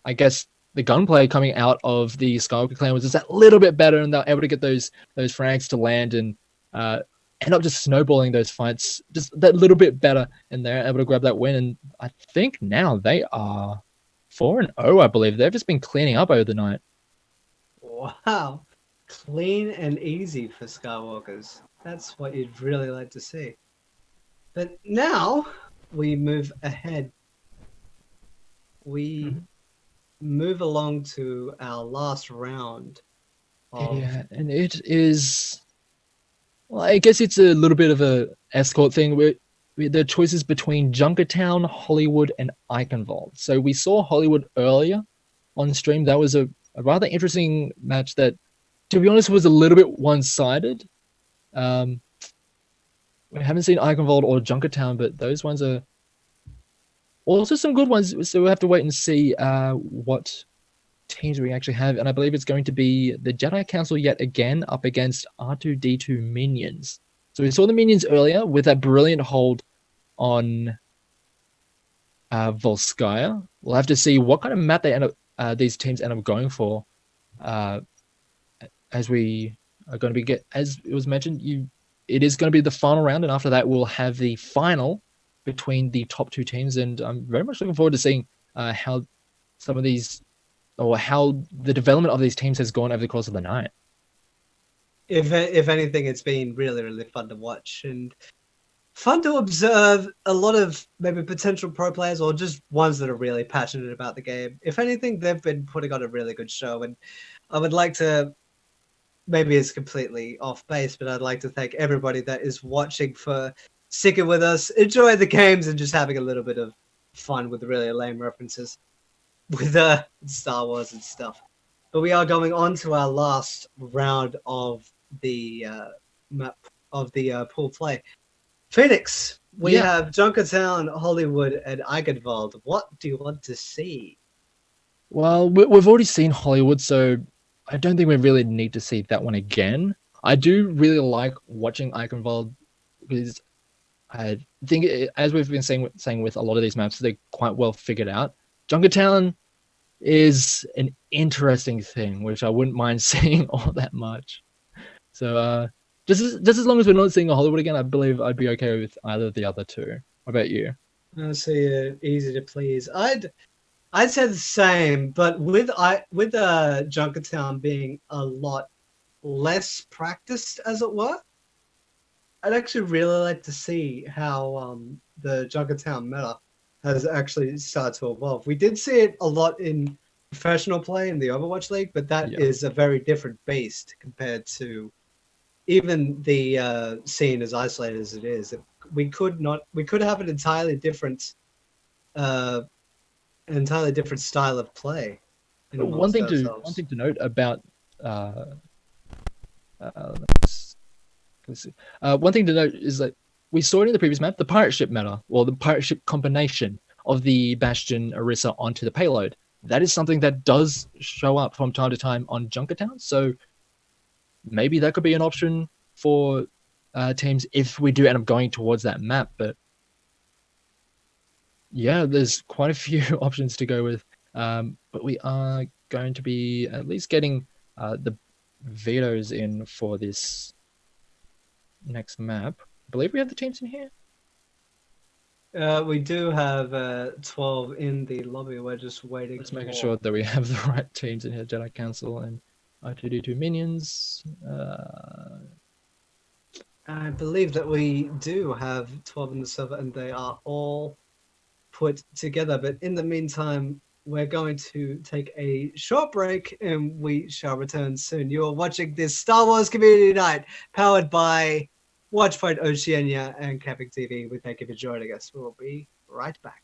I guess the gunplay coming out of the Skywalker clan was just that little bit better, and they're able to get those frags to land and end up just snowballing those fights just that little bit better, and they're able to grab that win. And I think now they are 4-0, I believe. They've just been cleaning up over the night. Wow. Clean and easy for Skywalkers. That's what you'd really like to see. But now we move ahead. We move along to our last round Yeah, and it is. Well, I guess it's a little bit of a escort thing. The choices between Junkertown, Hollywood, and Eichenwald. So we saw Hollywood earlier on stream. That was a rather interesting match that, to be honest, was a little bit one-sided. Um, we haven't seen Eichenwald or Junkertown, but those ones are also some good ones. So we'll have to wait and see what teams we actually have. And I believe it's going to be the Jedi Council yet again up against R2-D2 minions. So we saw the minions earlier with that brilliant hold on Volskaya. We'll have to see what kind of map they end up, these teams end up going for. As we are going to be as it was mentioned, it is going to be the final round, and after that we'll have the final between the top two teams. And I'm very much looking forward to seeing how some of these, or how the development of these teams has gone over the course of the night. If anything, it's been really fun to watch and fun to observe a lot of maybe potential pro players or just ones that are really passionate about the game. If anything, they've been putting on a really good show, and I would like to, maybe it's completely off base, but I'd like to thank everybody that is watching for sticking with us, enjoying the games, and just having a little bit of fun with the really lame references with Star Wars and stuff. But we are going on to our last round of the map of the pool play. Phoenix, we have Junkertown, Hollywood, and Eichenwald. What do you want to see? Well, we've already seen Hollywood, so I don't think we really need to see that one again. I do really like watching Eichenwald because I think, as we've been saying with a lot of these maps, they're quite well figured out. Junkertown is an interesting thing, which I wouldn't mind seeing all that much. So just as long as we're not seeing a Hollywood again, I believe I'd be okay with either of the other two. What about you? I see, easy to please. I'd say the same, but with Junkertown being a lot less practiced, as it were, I'd actually really like to see how the Junkertown meta has actually started to evolve. We did see it a lot in professional play in the Overwatch League, but that is a very different beast compared to even the scene as isolated as it is. We could have an entirely different style of play. One thing to note about one thing to note is that we saw it in the previous map, the pirate ship meta, or the pirate ship combination of the Bastion Orisa onto the payload. That is something that does show up from time to time on Junkertown, so maybe that could be an option for teams if we do end up going towards that map. But yeah, there's quite a few options to go with. But we are going to be at least getting the vetoes in for this next map. I believe we have the teams in here. We do have 12 in the lobby. We're just waiting. Let's make sure that we have the right teams in here. Jedi Council and R2-D2 minions. I believe that we do have 12 in the server, and they are all put together. But in the meantime, we're going to take a short break, and we shall return soon. You are watching this Star Wars Community Night, powered by Watchpoint, Oceania, and CappingTV. We thank you for joining us. We'll be right back.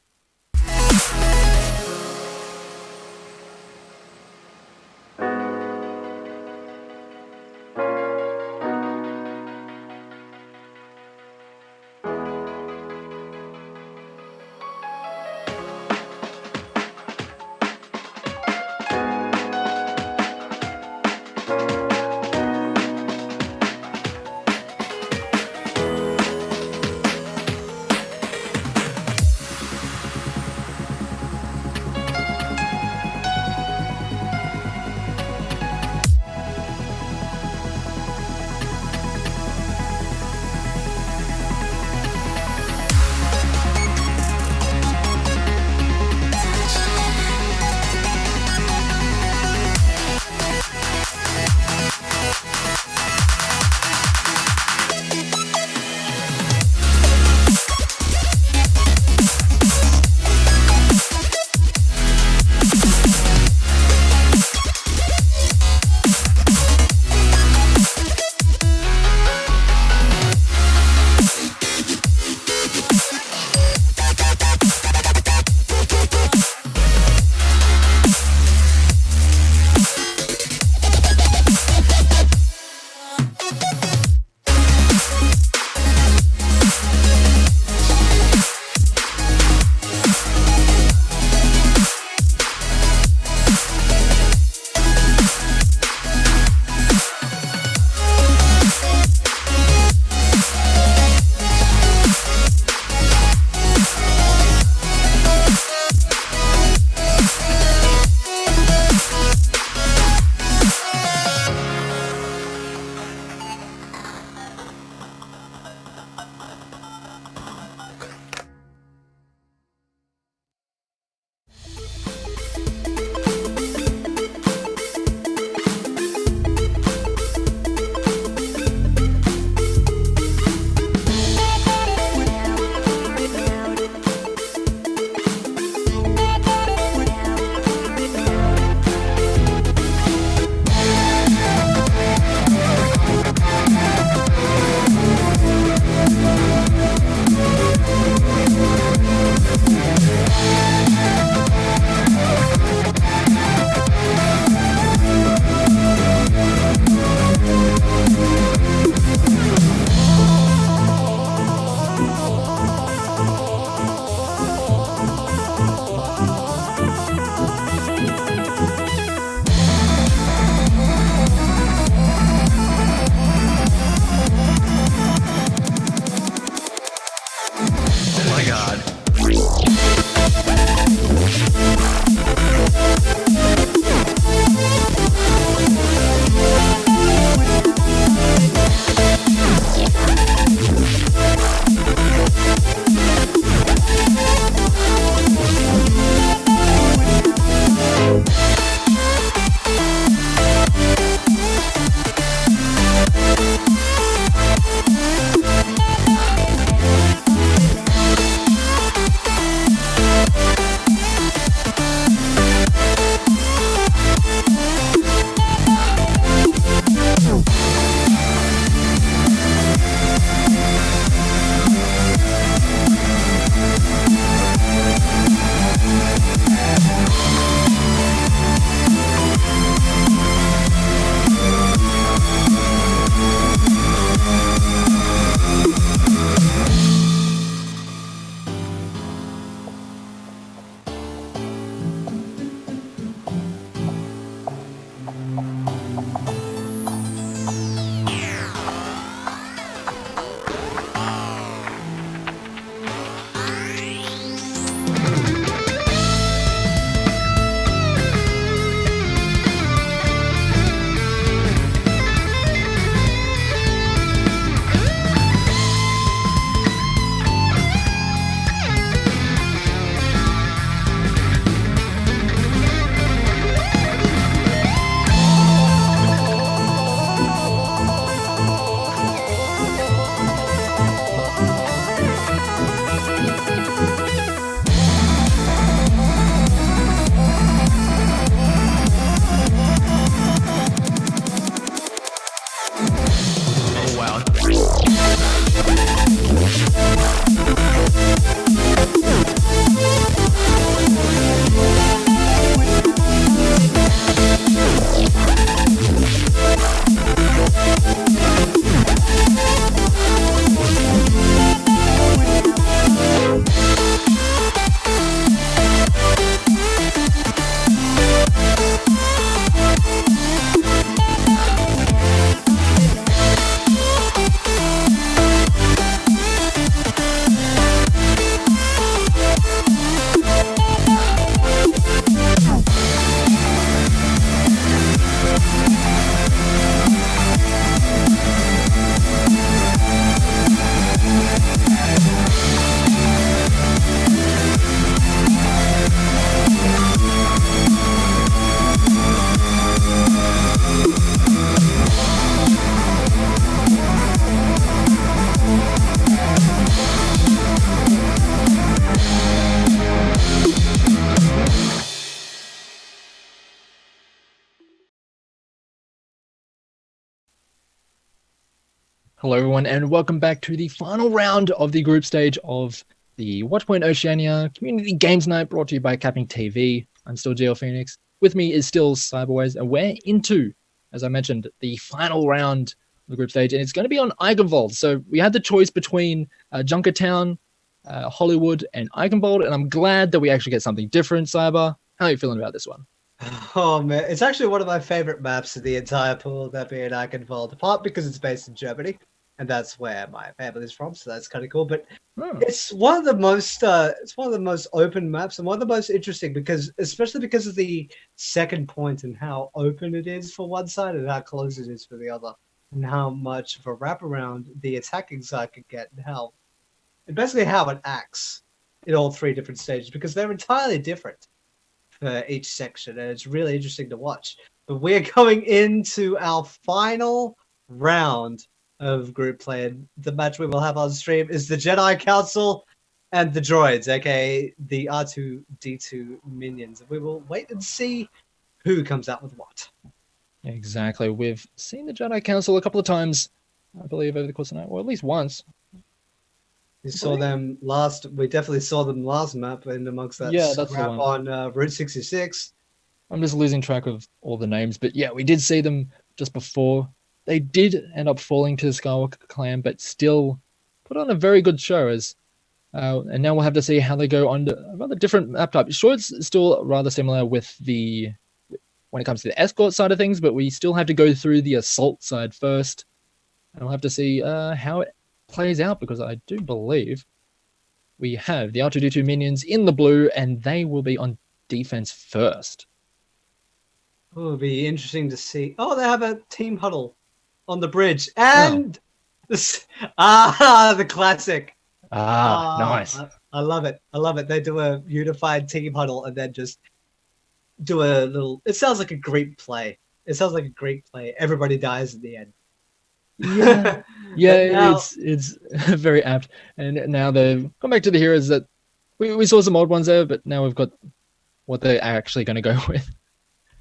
Hello, everyone, and welcome back to the final round of the group stage of the Watchpoint Oceania Community Games Night brought to you by CappingTV. I'm still GLPhoenix. With me is still Cyberwaste, and we're into, as I mentioned, the final round of the group stage, and it's going to be on Eichenwald. So we had the choice between Junkertown, Hollywood, and Eichenwald, and I'm glad that we actually get something different, Cyber. How are you feeling about this one? Oh man, it's actually one of my favorite maps of the entire pool, that being Eichenwald, apart because it's based in Germany, and that's where my family is from, so that's kind of cool. But it's one of the most open maps and one of the most interesting because, especially because of the second point and how open it is for one side and how close it is for the other, and how much of a wraparound the attacking side can get, and basically how it acts in all three different stages because they're entirely different for each section, and it's really interesting to watch. But we're going into our final round of group play, and the match we will have on stream is the Jedi Council and the droids, aka the R2-D2 minions. We will wait and see who comes out with what. Exactly. We've seen the Jedi Council a couple of times, I believe, over the course of the night, or at least once. We saw them last. We definitely saw them last map in amongst that scrap on Route 66. I'm just losing track of all the names, but yeah, we did see them just before. They did end up falling to the Skywalker clan, but still put on a very good show. And now we'll have to see how they go on a rather different map type. Sure, it's still rather similar when it comes to the escort side of things, but we still have to go through the assault side first. And we'll have to see how it plays out, because I do believe we have the R2-D2 minions in the blue, and they will be on defense first. Oh, it'll be interesting to see. Oh, they have a team huddle on the bridge, and the classic. Nice. I love it. I love it. They do a unified team huddle and then just do a little. It sounds like a great play. Everybody dies in the end. Yeah, yeah, it's very apt. And now they've gone back to the heroes that we saw some old ones there, but now we've got what they're actually going to go with.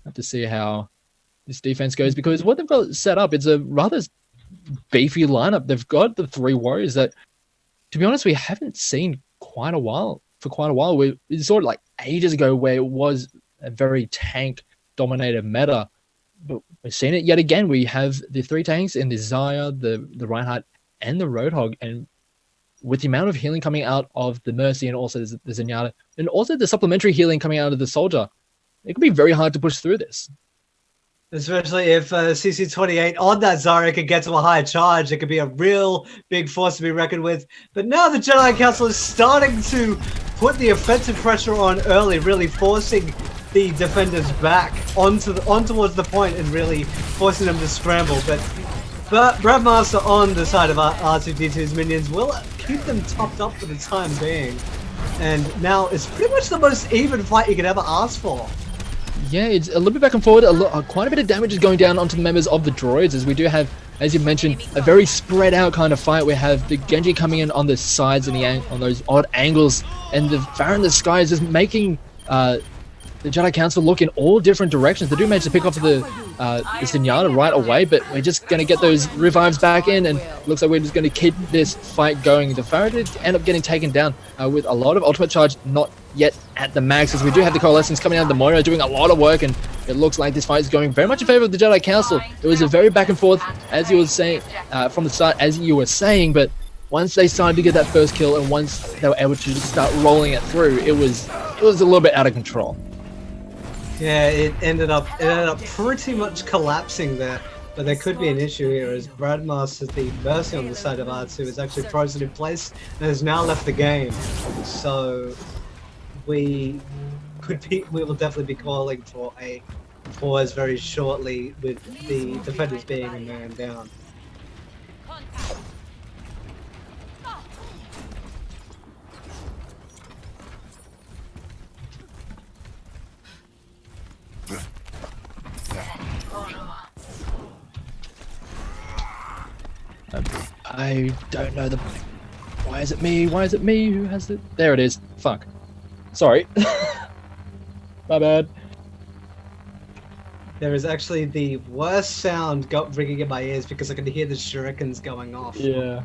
Have to see how this defense goes, because what they've got set up, it's a rather beefy lineup. They've got the three warriors that, to be honest, we haven't seen for quite a while. We saw it like ages ago, where it was a very tank dominated meta. But we've seen it yet again. We have the three tanks in the Zaya, the Reinhardt, and the Roadhog. And with the amount of healing coming out of the Mercy and also the Zenyatta, and also the supplementary healing coming out of the Soldier, it could be very hard to push through this. Especially if CC28 on that Zarya could get to a high charge, it could be a real big force to be reckoned with. But now the Jedi Council is starting to put the offensive pressure on early, really forcing the defenders back on towards the point and really forcing them to scramble. But Bradmaster on the side of R2-D2's minions will keep them topped up for the time being. And now it's pretty much the most even fight you could ever ask for. Yeah, it's a little bit back and forward. Quite a bit of damage is going down onto the members of the droids, as we do have, as you mentioned, a very spread out kind of fight. We have the Genji coming in on the sides and on those odd angles, and the Farron in the sky is just making the Jedi Council look in all different directions. They do manage to pick off the Zenyatta right away, but we're just going to get those revives back in, and it looks like we're just going to keep this fight going. The Farron did end up getting taken down with a lot of ultimate charge, not yet at the max, as we do have the Coalescence coming out of the Moira doing a lot of work, and it looks like this fight is going very much in favor of the Jedi Council. It was a very back and forth, as you were saying, from the start, as you were saying, but once they started to get that first kill, and once they were able to start rolling it through, it was a little bit out of control. Yeah, it ended up pretty much collapsing there. But there could be an issue here, as Bradmaster, the Mercy on the side of R2, is actually frozen in place and has now left the game. So we will definitely be calling for a pause very shortly, with the defenders being a man down. I don't know why is it me? Why is it me who has it? There it is. Fuck. Sorry. My bad. there is actually the worst sound ringing in my ears because I can hear the shurikens going off. Yeah.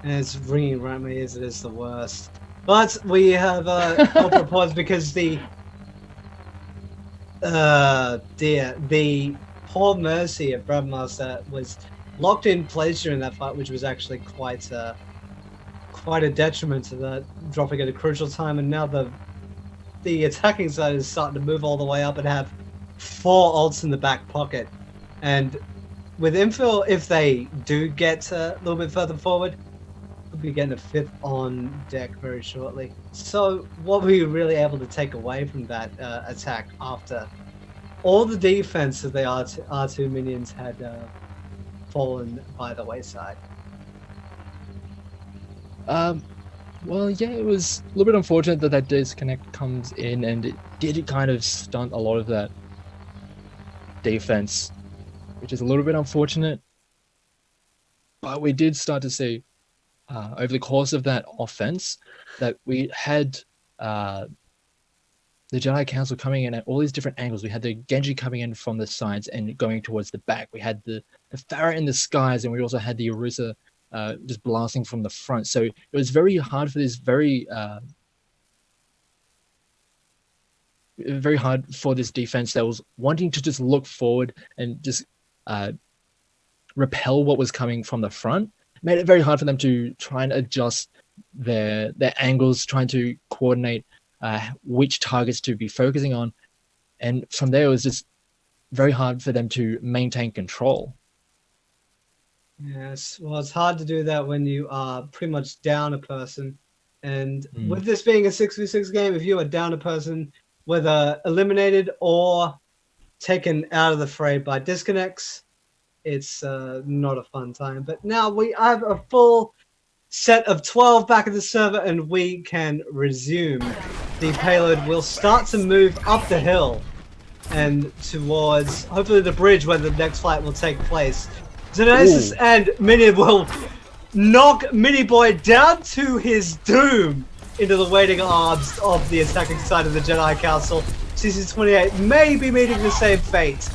And it's ringing right in my ears. It is the worst. But we have corporate pause because the poor Mercy of Brandmaster was locked in place during that fight, which was actually quite a detriment to that, dropping at a crucial time. And now the attacking side is starting to move all the way up and have 4 ults in the back pocket. And with infill, if they do get a little bit further forward, we'll be getting a 5th on deck very shortly. So what were you really able to take away from that attack after all the defense of the R2 minions had fallen by the wayside? Well, yeah, it was a little bit unfortunate that that disconnect comes in, and it did kind of stunt a lot of that defense, which is a little bit unfortunate. But we did start to see over the course of that offense that we had the Jedi Council coming in at all these different angles. We had the Genji coming in from the sides and going towards the back. We had the Pharah in the skies, and we also had the Arusa just blasting from the front. So it was very hard for this very hard for this defense that was wanting to just look forward and just repel what was coming from the front. It made it very hard for them to try and adjust their angles, trying to coordinate which targets to be focusing on. And from there, it was just very hard for them to maintain control. Yes, well, it's hard to do that when you are pretty much down a person. And with this being a 6v6 game, if you are down a person, whether eliminated or taken out of the fray by disconnects, it's not a fun time. But now we have a full set of 12 back at the server, and we can resume. The payload will start to move up the hill and towards, hopefully, the bridge where the next flight will take place. Xenesis and Minion will knock Mini Boy down to his doom into the waiting arms of the attacking side of the Jedi Council. CC28 may be meeting the same fate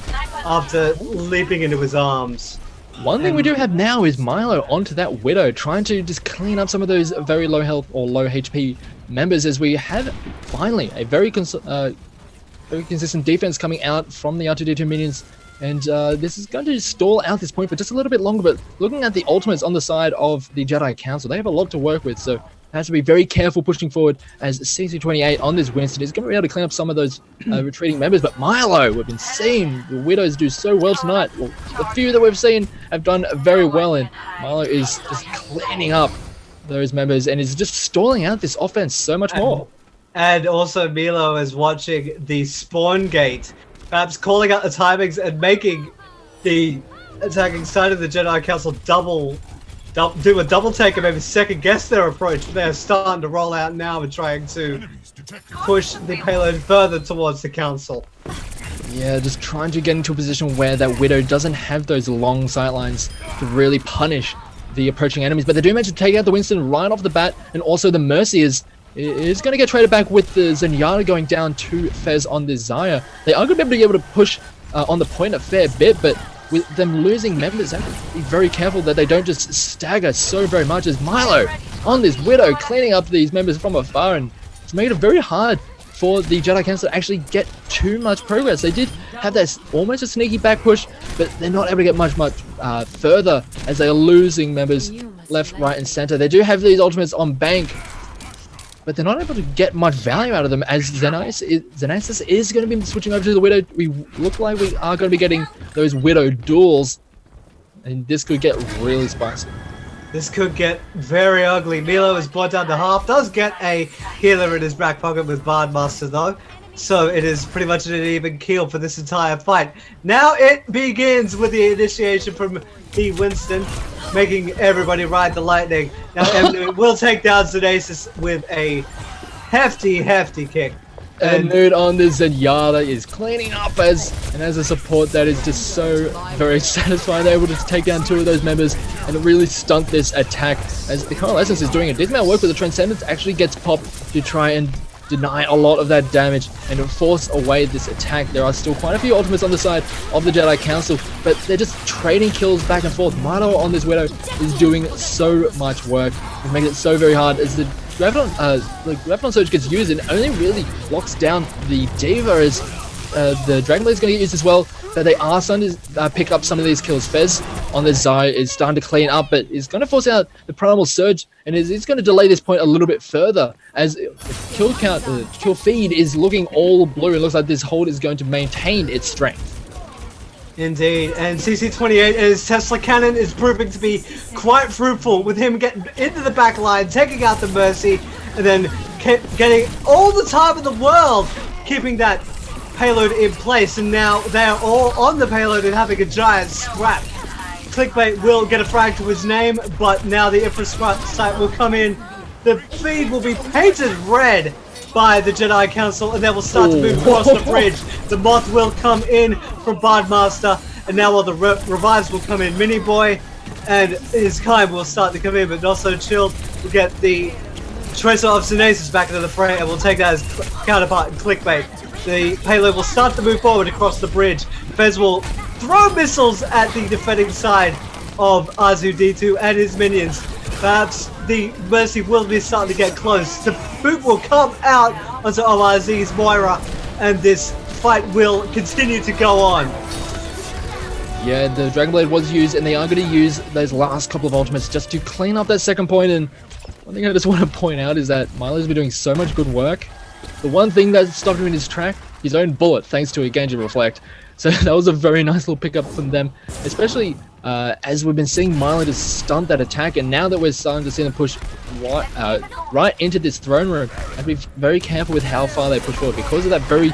after leaping into his arms. One thing we do have now is Milo onto that Widow, trying to just clean up some of those very low health or low HP members, as we have finally a very consistent defense coming out from the R2D2 minions. And this is going to stall out this point for just a little bit longer, but looking at the ultimates on the side of the Jedi Council, they have a lot to work with, so has to be very careful pushing forward, as CC28 on this Winston is going to be able to clean up some of those retreating members. But Milo, we've been seeing the Widows do so well tonight. Well, the few that we've seen have done very well, and Milo is just cleaning up those members and is just stalling out this offense so much more. And also Milo is watching the spawn gate, perhaps calling out the timings and making the attacking side of the Jedi Council do a double take and maybe second guess their approach. They're starting to roll out now and trying to push the payload further towards the council. Yeah, just trying to get into a position where that Widow doesn't have those long sightlines to really punish the approaching enemies. But they do manage to take out the Winston right off the bat, and also the Mercy is going to get traded back with the Zenyatta going down to Fez on the Xayah. They are going to be able to push on the point a fair bit, but with them losing members, they have to be very careful that they don't just stagger so very much, as Milo on this Widow cleaning up these members from afar, and it's made it very hard for the Jedi Council to actually get too much progress. They did have that almost a sneaky back push, but they're not able to get much further, as they are losing members left, right, and center. They do have these ultimates on bank, but they're not able to get much value out of them, as Xenesis is going to be switching over to the Widow. We look like we are going to be getting those Widow duels, and this could get really spicy. This could get very ugly. Milo is brought down to half, does get a healer in his back pocket with Bardmaster though, so it is pretty much an even keel for this entire fight. Now it begins with the initiation from the Winston, making everybody ride the lightning. Now Emnu will take down Xenesis with a hefty kick. And Nude on the Zenyatta is cleaning up as a support. That is just so very satisfying. They're able to take down 2 of those members and really stunt this attack, as the Coalescence is doing a decent amount of work, but the Transcendence actually gets popped to try and deny a lot of that damage and force away this attack. There are still quite a few ultimates on the side of the Jedi Council, but they're just trading kills back and forth. Milo on this Widow is doing so much work. He's making it so very hard as the Graviton Surge gets used and only really locks down the Diva as the Dragon Blade is going to get used as well. That they are starting to pick up some of these kills. Fez on the Zai is starting to clean up, but is going to force out the Primal Surge, and it's going to delay this point a little bit further as the kill count, kill feed is looking all blue. It looks like this hold is going to maintain its strength. Indeed, and CC28 as Tesla Cannon is proving to be quite fruitful with him getting into the back line, taking out the Mercy, and then getting all the time in the world, keeping that payload in place, and now they're all on the payload and having a giant scrap. Clickbait will get a frag to his name, but now the infrastructure will come in. The feed will be painted red by the Jedi Council, and they will start to move across the bridge. The Moth will come in from Bardmaster, and now all the revives will come in. Mini Boy and his kind will start to come in, but also Chilled will get the Tracer of Synesis back into the fray, and we'll take that as counterpart in Clickbait. The payload will start to move forward across the bridge. Fez will throw missiles at the defending side of R2-D2 and his minions. Perhaps the Mercy will be starting to get close. The boot will come out onto ORZ's Moira, and this fight will continue to go on. Yeah, the Dragon Blade was used, and they are going to use those last couple of ultimates just to clean up that second point. And one thing I just want to point out is that Milo's been doing so much good work. The one thing that stopped him in his track, his own bullet, thanks to a Genji Reflect. So that was a very nice little pickup from them, especially as we've been seeing Milo just stunt that attack, and now that we're starting to see them push right into this throne room, have to be very careful with how far they push forward because of that very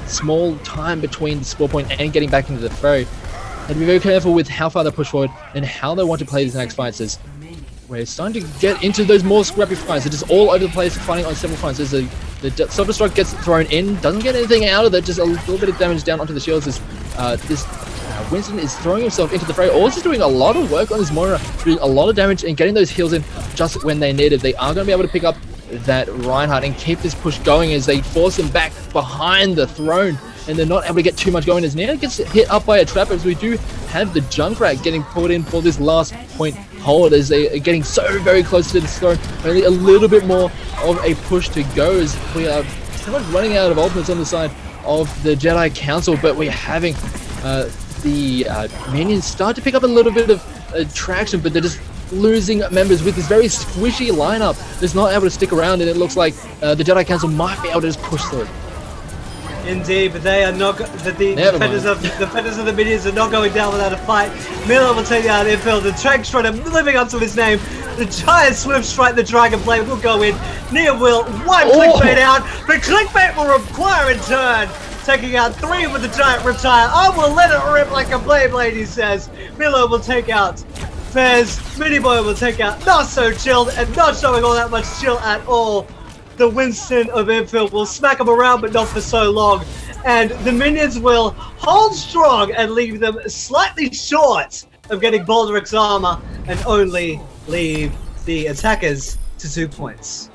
small time between the spawn point and getting back into the fray. Have to be very careful with how far they push forward and how they want to play these next fights. As we're starting to get into those more scrappy fights. They're just all over the place, fighting on several fronts. As the self-destruct gets thrown in, doesn't get anything out of it, just a little bit of damage down onto the shields. As this Winston is throwing himself into the fray. Also doing a lot of work on his Moira, doing a lot of damage and getting those heals in just when they need it. They are going to be able to pick up that Reinhardt and keep this push going as they force him back behind the throne, and they're not able to get too much going as Nana gets hit up by a trap, as we do have the Junkrat getting pulled in for this last point hold as they are getting so very close to the throne. Only a little bit more of a push to go as we are pretty much running out of ultimates on the side of the Jedi Council, but we're having the minions start to pick up a little bit of traction, but they're just losing members with this very squishy lineup that's not able to stick around, and it looks like the Jedi Council might be able to just push through. Indeed, but they are not. The defenders of the minions are not going down without a fight. Miller will take out infield. The Trank Strider living up to his name. The giant Swift Strike, the Dragon Blade will go in. Nia will wipe Clickbait out, but Clickbait will require in turn. Taking out 3 with the giant Reptile. I will let it rip like a blade, he says. Miller will take out Fez. Mini Boy will take out Not So Chilled, and not showing all that much chill at all. The Winston of infield will smack him around, but not for so long. And the minions will hold strong and leave them slightly short of getting Baldric's armor, and only leave the attackers to 2 points.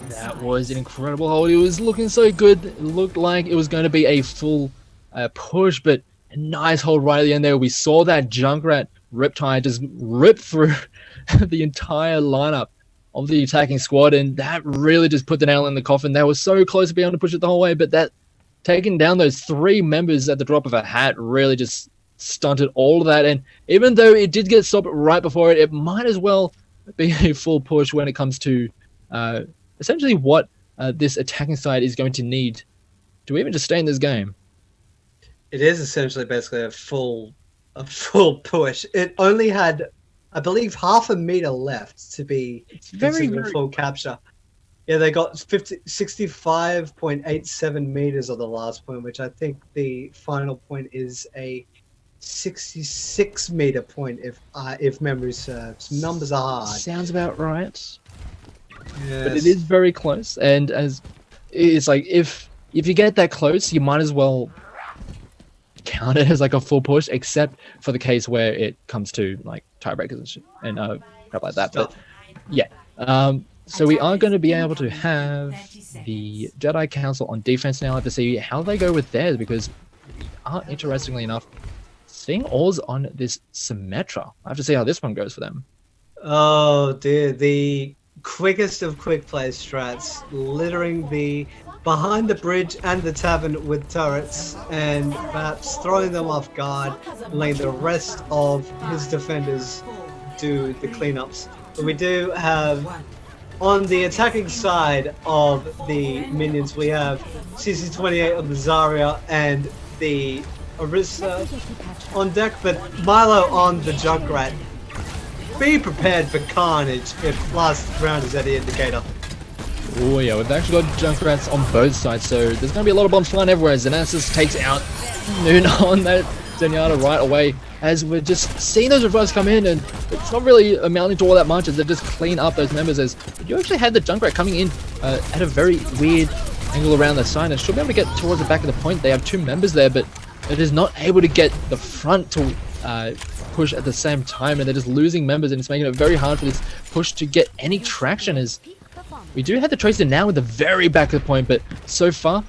That was an incredible hold. It was looking so good. It looked like it was going to be a full push, but a nice hold right at the end there. We saw that Junkrat Riptide just rip through the entire lineup of the attacking squad, and that really just put the nail in the coffin. They were so close to being able to push it the whole way, but that taking down those 3 members at the drop of a hat really just stunted all of that. And even though it did get stopped right before it, it might as well be a full push when it comes to essentially what this attacking side is going to need to even just stay in this game. It is essentially basically a full push. It only had, I believe, half a meter left to be very full capture. Yeah, they got 65.87 meters on the last point, which I think the final point is a 66-meter point, if memory serves. Numbers are hard. Sounds about right. Yes. But it is very close, and as it's like if you get that close, you might as well count it as like a full push, except for the case where it comes to like tiebreakers and shit and crap like that. But yeah, So we are going to be able to have the Jedi Council on defense now. I have to see how they go with theirs, because we are, interestingly enough, seeing Oars on this Symmetra. I have to see how this one goes for them. Oh dear, the quickest of quick play strats, littering the behind the bridge and the tavern with turrets, and perhaps throwing them off guard, and letting the rest of his defenders do the cleanups. But we do have, on the attacking side of the minions, we have CC28 on the Zarya and the Orisa on deck, but Milo on the Junkrat. Be prepared for carnage if last round is any indicator. Oh yeah, we've actually got Junkrats on both sides, so there's going to be a lot of bombs flying everywhere. Xanasis takes out Noon on that Zenyatta right away, as we're just seeing those revives come in, and it's not really amounting to all that much as they just clean up those members. As you actually had the Junkrat coming in at a very weird angle around the side, and should be able to get towards the back of the point. They have two members there, but it is not able to get the front to push at the same time, and they're just losing members, and it's making it very hard for this push to get any traction. As we do have the Tracer now in the very back of the point, but so far,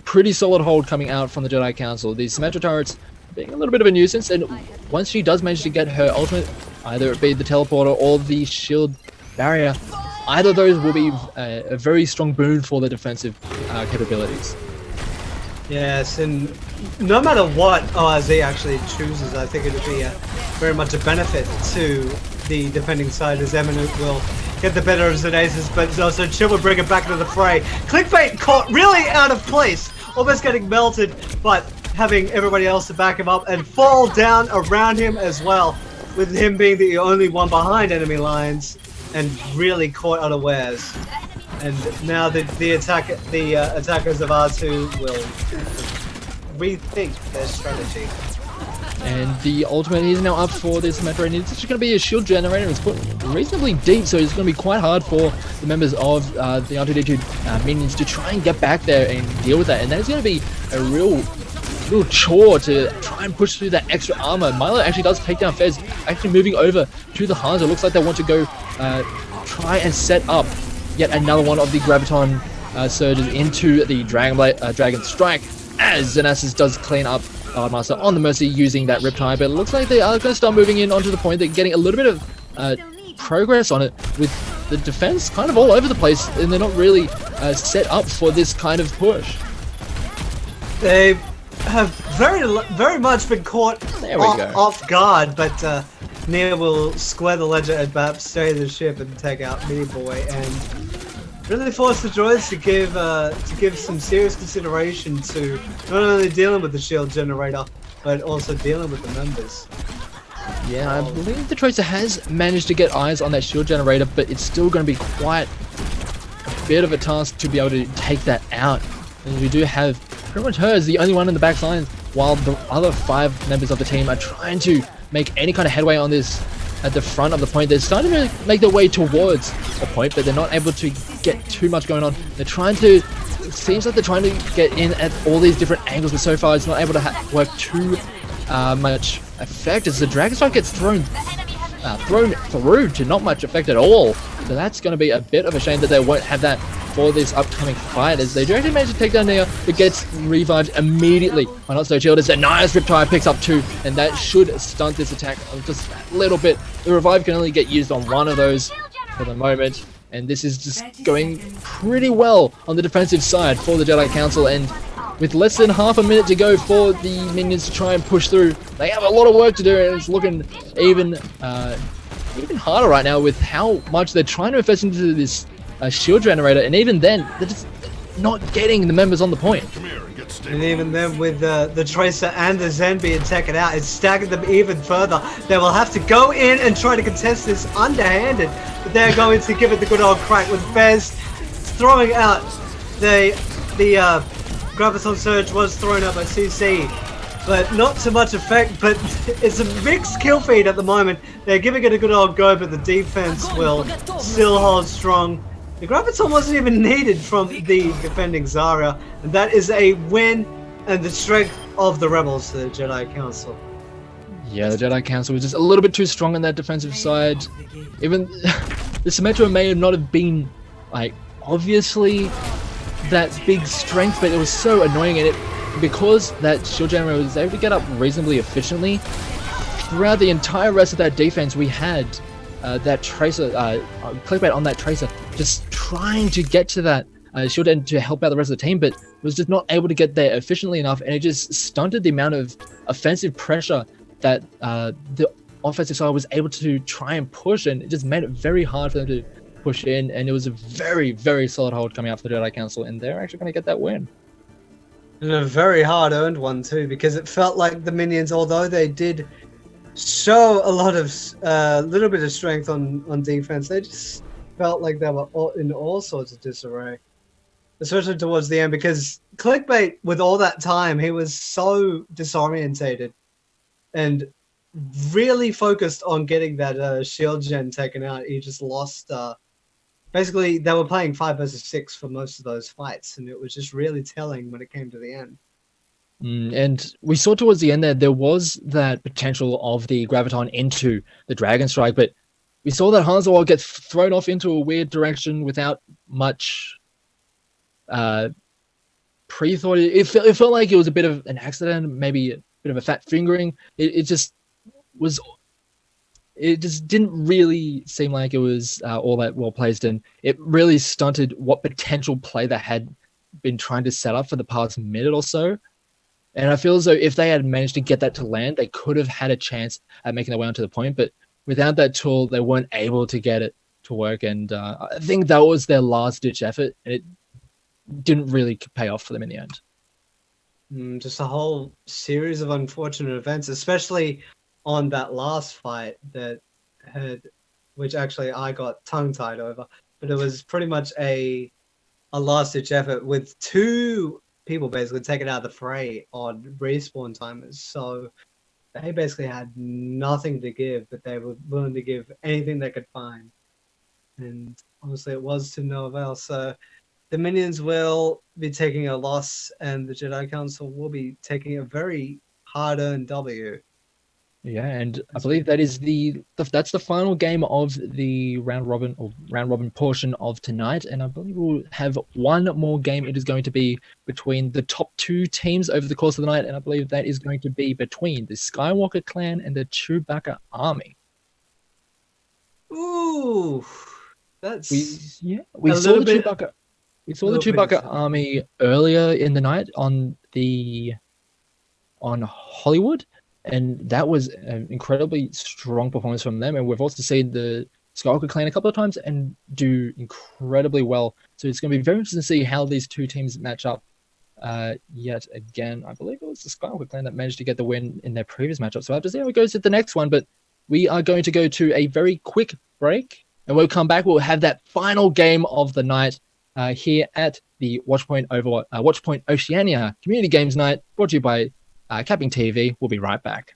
pretty solid hold coming out from the Jedi Council. The Symmetra turrets being a little bit of a nuisance, and once she does manage to get her ultimate, either it be the teleporter or the shield barrier, either of those will be a very strong boon for the defensive capabilities. Yes, and no matter what ORZ actually chooses, I think it would be very much a benefit to the defending side, as Eminent will get the better of Xanasis, but also Chill will bring it back into the fray. Clickbait caught really out of place, almost getting melted, but having everybody else to back him up and fall down around him as well, with him being the only one behind enemy lines and really caught unawares. And now the attackers of R2 will rethink their strategy. And the ultimate is now up for this Symmetra, and it's actually going to be a shield generator. It's put reasonably deep, so it's going to be quite hard for the members of the R2D2 minions to try and get back there and deal with that. And that is going to be a real chore to try and push through that extra armor. Milo actually does take down Fez, actually moving over to the Hanzo. It looks like they want to go try and set up yet another one of the Graviton surges into the Dragon Strike, as Xanasis does clean up Master on the Mercy using that Riptide. But it looks like they are going to start moving in onto the point. They're getting a little bit of progress on it, with the defense kind of all over the place, and they're not really set up for this kind of push. They have very much been caught off guard, but Nia will square the ledger at BAP, stay the ship, and take out Mini Boy, and really force the droids to give some serious consideration to not only dealing with the shield generator, but also dealing with the members. Yeah, I believe the Tracer has managed to get eyes on that shield generator, but it's still going to be quite a bit of a task to be able to take that out. And we do have pretty much her as the only one in the back line, while the other 5 members of the team are trying to make any kind of headway on this at the front of the point. They're starting to make their way towards the point, but they're not able to get too much going on. They're trying to, it seems like they're trying to get in at all these different angles, but so far it's not able to work too much effect, as the Dragon Strike gets thrown through to not much effect at all. So that's going to be a bit of a shame that they won't have that for this upcoming fight, as they do actually manage to take down Nia, but gets revived immediately by Not So Chilled. As a nice Riptide picks up 2, and that should stunt this attack just a little bit. The revive can only get used on one of those for the moment, and this is just going pretty well on the defensive side for the Jedi Council. And with less than half a minute to go for the minions to try and push through, they have a lot of work to do, and it's looking even harder right now with how much they're trying to invest into this shield generator, and even then they're just not getting the members on the point. And even then, with the Tracer and the Zen being taken out, it's staggered them even further. They will have to go in and try to contest this underhanded, but they're going to give it the good old crack, with Fez throwing out the Graviton Surge was thrown out by CC, but not too much effect. But it's a mixed kill feed at the moment. They're giving it a good old go, but the defense will still hold strong. The Graviton wasn't even needed from the defending Zarya, and that is a win and the strength of the rebels to the Jedi Council. Yeah, the Jedi Council was just a little bit too strong on that defensive side. Even the Symmetra may not have been like obviously that big strength, but it was so annoying, and because that shield generator was able to get up reasonably efficiently throughout the entire rest of that defense, we had that tracer, clickbait on that tracer, just trying to get to that shield and to help out the rest of the team, but was just not able to get there efficiently enough, and it just stunted the amount of offensive pressure that the offensive side was able to try and push, and it just made it very hard for them to push in, and it was a very, very solid hold coming out for the Jedi Council, and they're actually going to get that win. And a very hard-earned one too, because it felt like the minions, although they did show a lot of little bit of strength on defense, they just felt like they were in all sorts of disarray, especially towards the end, because Clickbait, with all that time, he was so disorientated and really focused on getting that shield gen taken out. He just lost. Basically, they were playing 5 versus 6 for most of those fights, and it was just really telling when it came to the end. And we saw towards the end there was that potential of the Graviton into the Dragon Strike, but we saw that Hanzo get thrown off into a weird direction without much pre-thought. It felt like it was a bit of an accident, maybe a bit of a fat fingering. It just was. It just didn't really seem like it was all that well placed, and it really stunted what potential play they had been trying to set up for the past minute or so. And I feel as though if they had managed to get that to land, they could have had a chance at making their way onto the point. But without that tool, they weren't able to get it to work. And I think that was their last-ditch effort, and it didn't really pay off for them in the end. Just a whole series of unfortunate events, especially on that last fight that had, which actually I got tongue-tied over, but it was pretty much a last-ditch effort with 2 people basically taken out of the fray on respawn timers. So they basically had nothing to give, but they were willing to give anything they could find. And honestly, it was to no avail. So the minions will be taking a loss, and the Jedi Council will be taking a very hard-earned W. Yeah, and I believe that is that's the final game of the round robin portion of tonight, and I believe we'll have one more game. It is going to be between the top 2 teams over the course of the night, and I believe that is going to be between the Skywalker clan and the Chewbacca army. Ooh, that's we saw the Chewbacca army earlier in the night on Hollywood. And that was an incredibly strong performance from them. And we've also seen the Skywalker clan a couple of times and do incredibly well. So it's going to be very interesting to see how these 2 teams match up yet again. I believe it was the Skywalker clan that managed to get the win in their previous matchup. So I have to see how it goes at the next one. But we are going to go to a very quick break. And when we come back, we'll have that final game of the night here at the Watchpoint Oceania Community Games Night, brought to you by CappingTV. We'll be right back.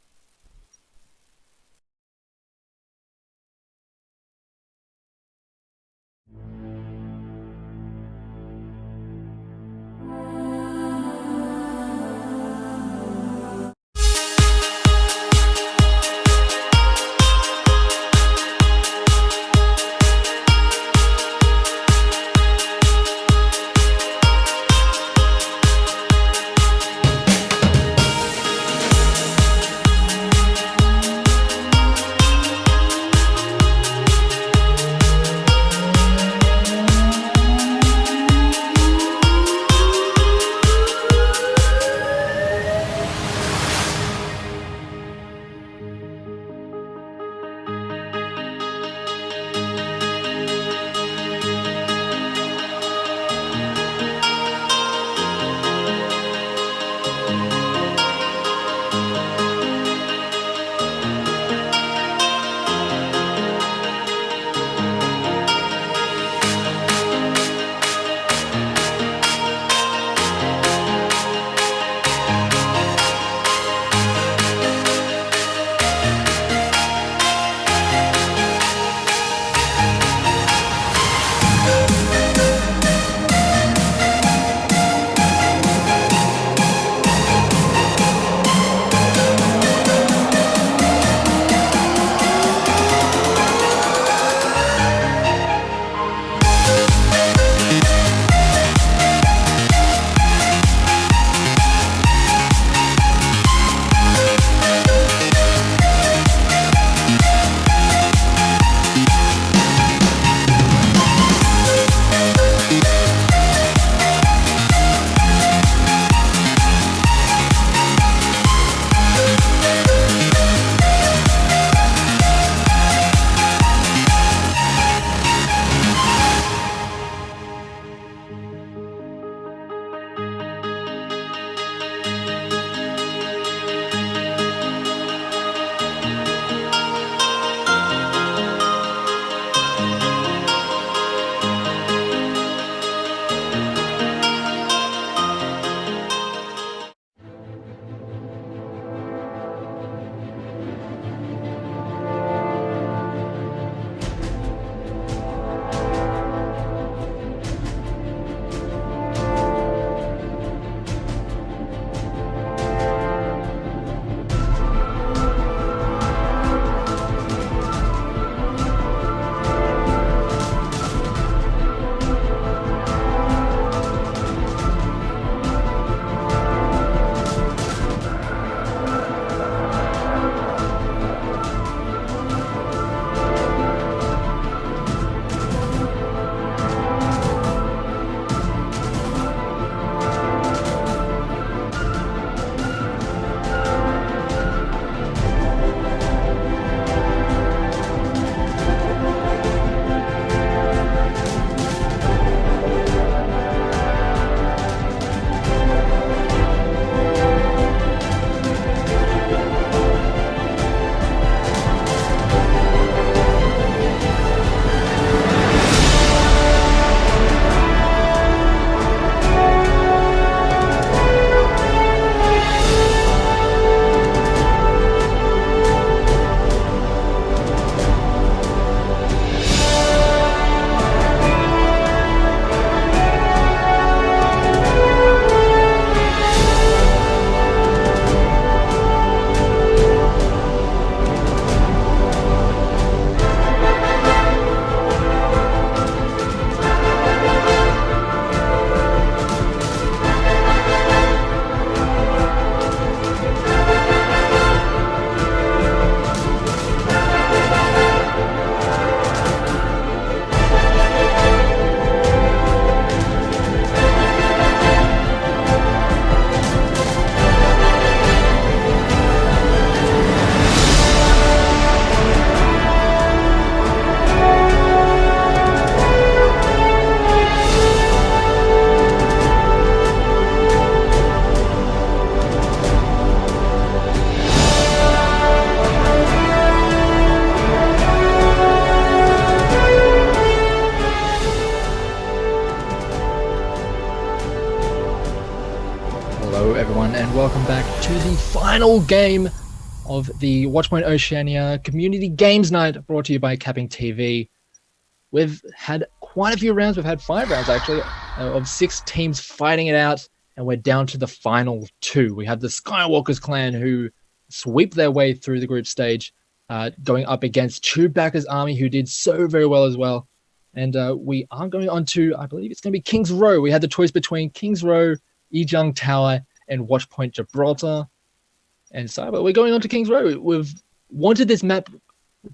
final game of the Watchpoint Oceania Community Games Night, brought to you by CappingTV. We've had quite a few rounds. We've had 5 rounds, actually, of 6 teams fighting it out, and we're down to the final 2. We have the Skywalker's clan, who sweep their way through the group stage, going up against Chewbacca's army, who did so very well as well. And we are going on to, I believe it's going to be King's Row. We had the choice between King's Row, Ejung Tower, and Watchpoint Gibraltar. And Cyber, we're going on to King's Row. We've wanted this map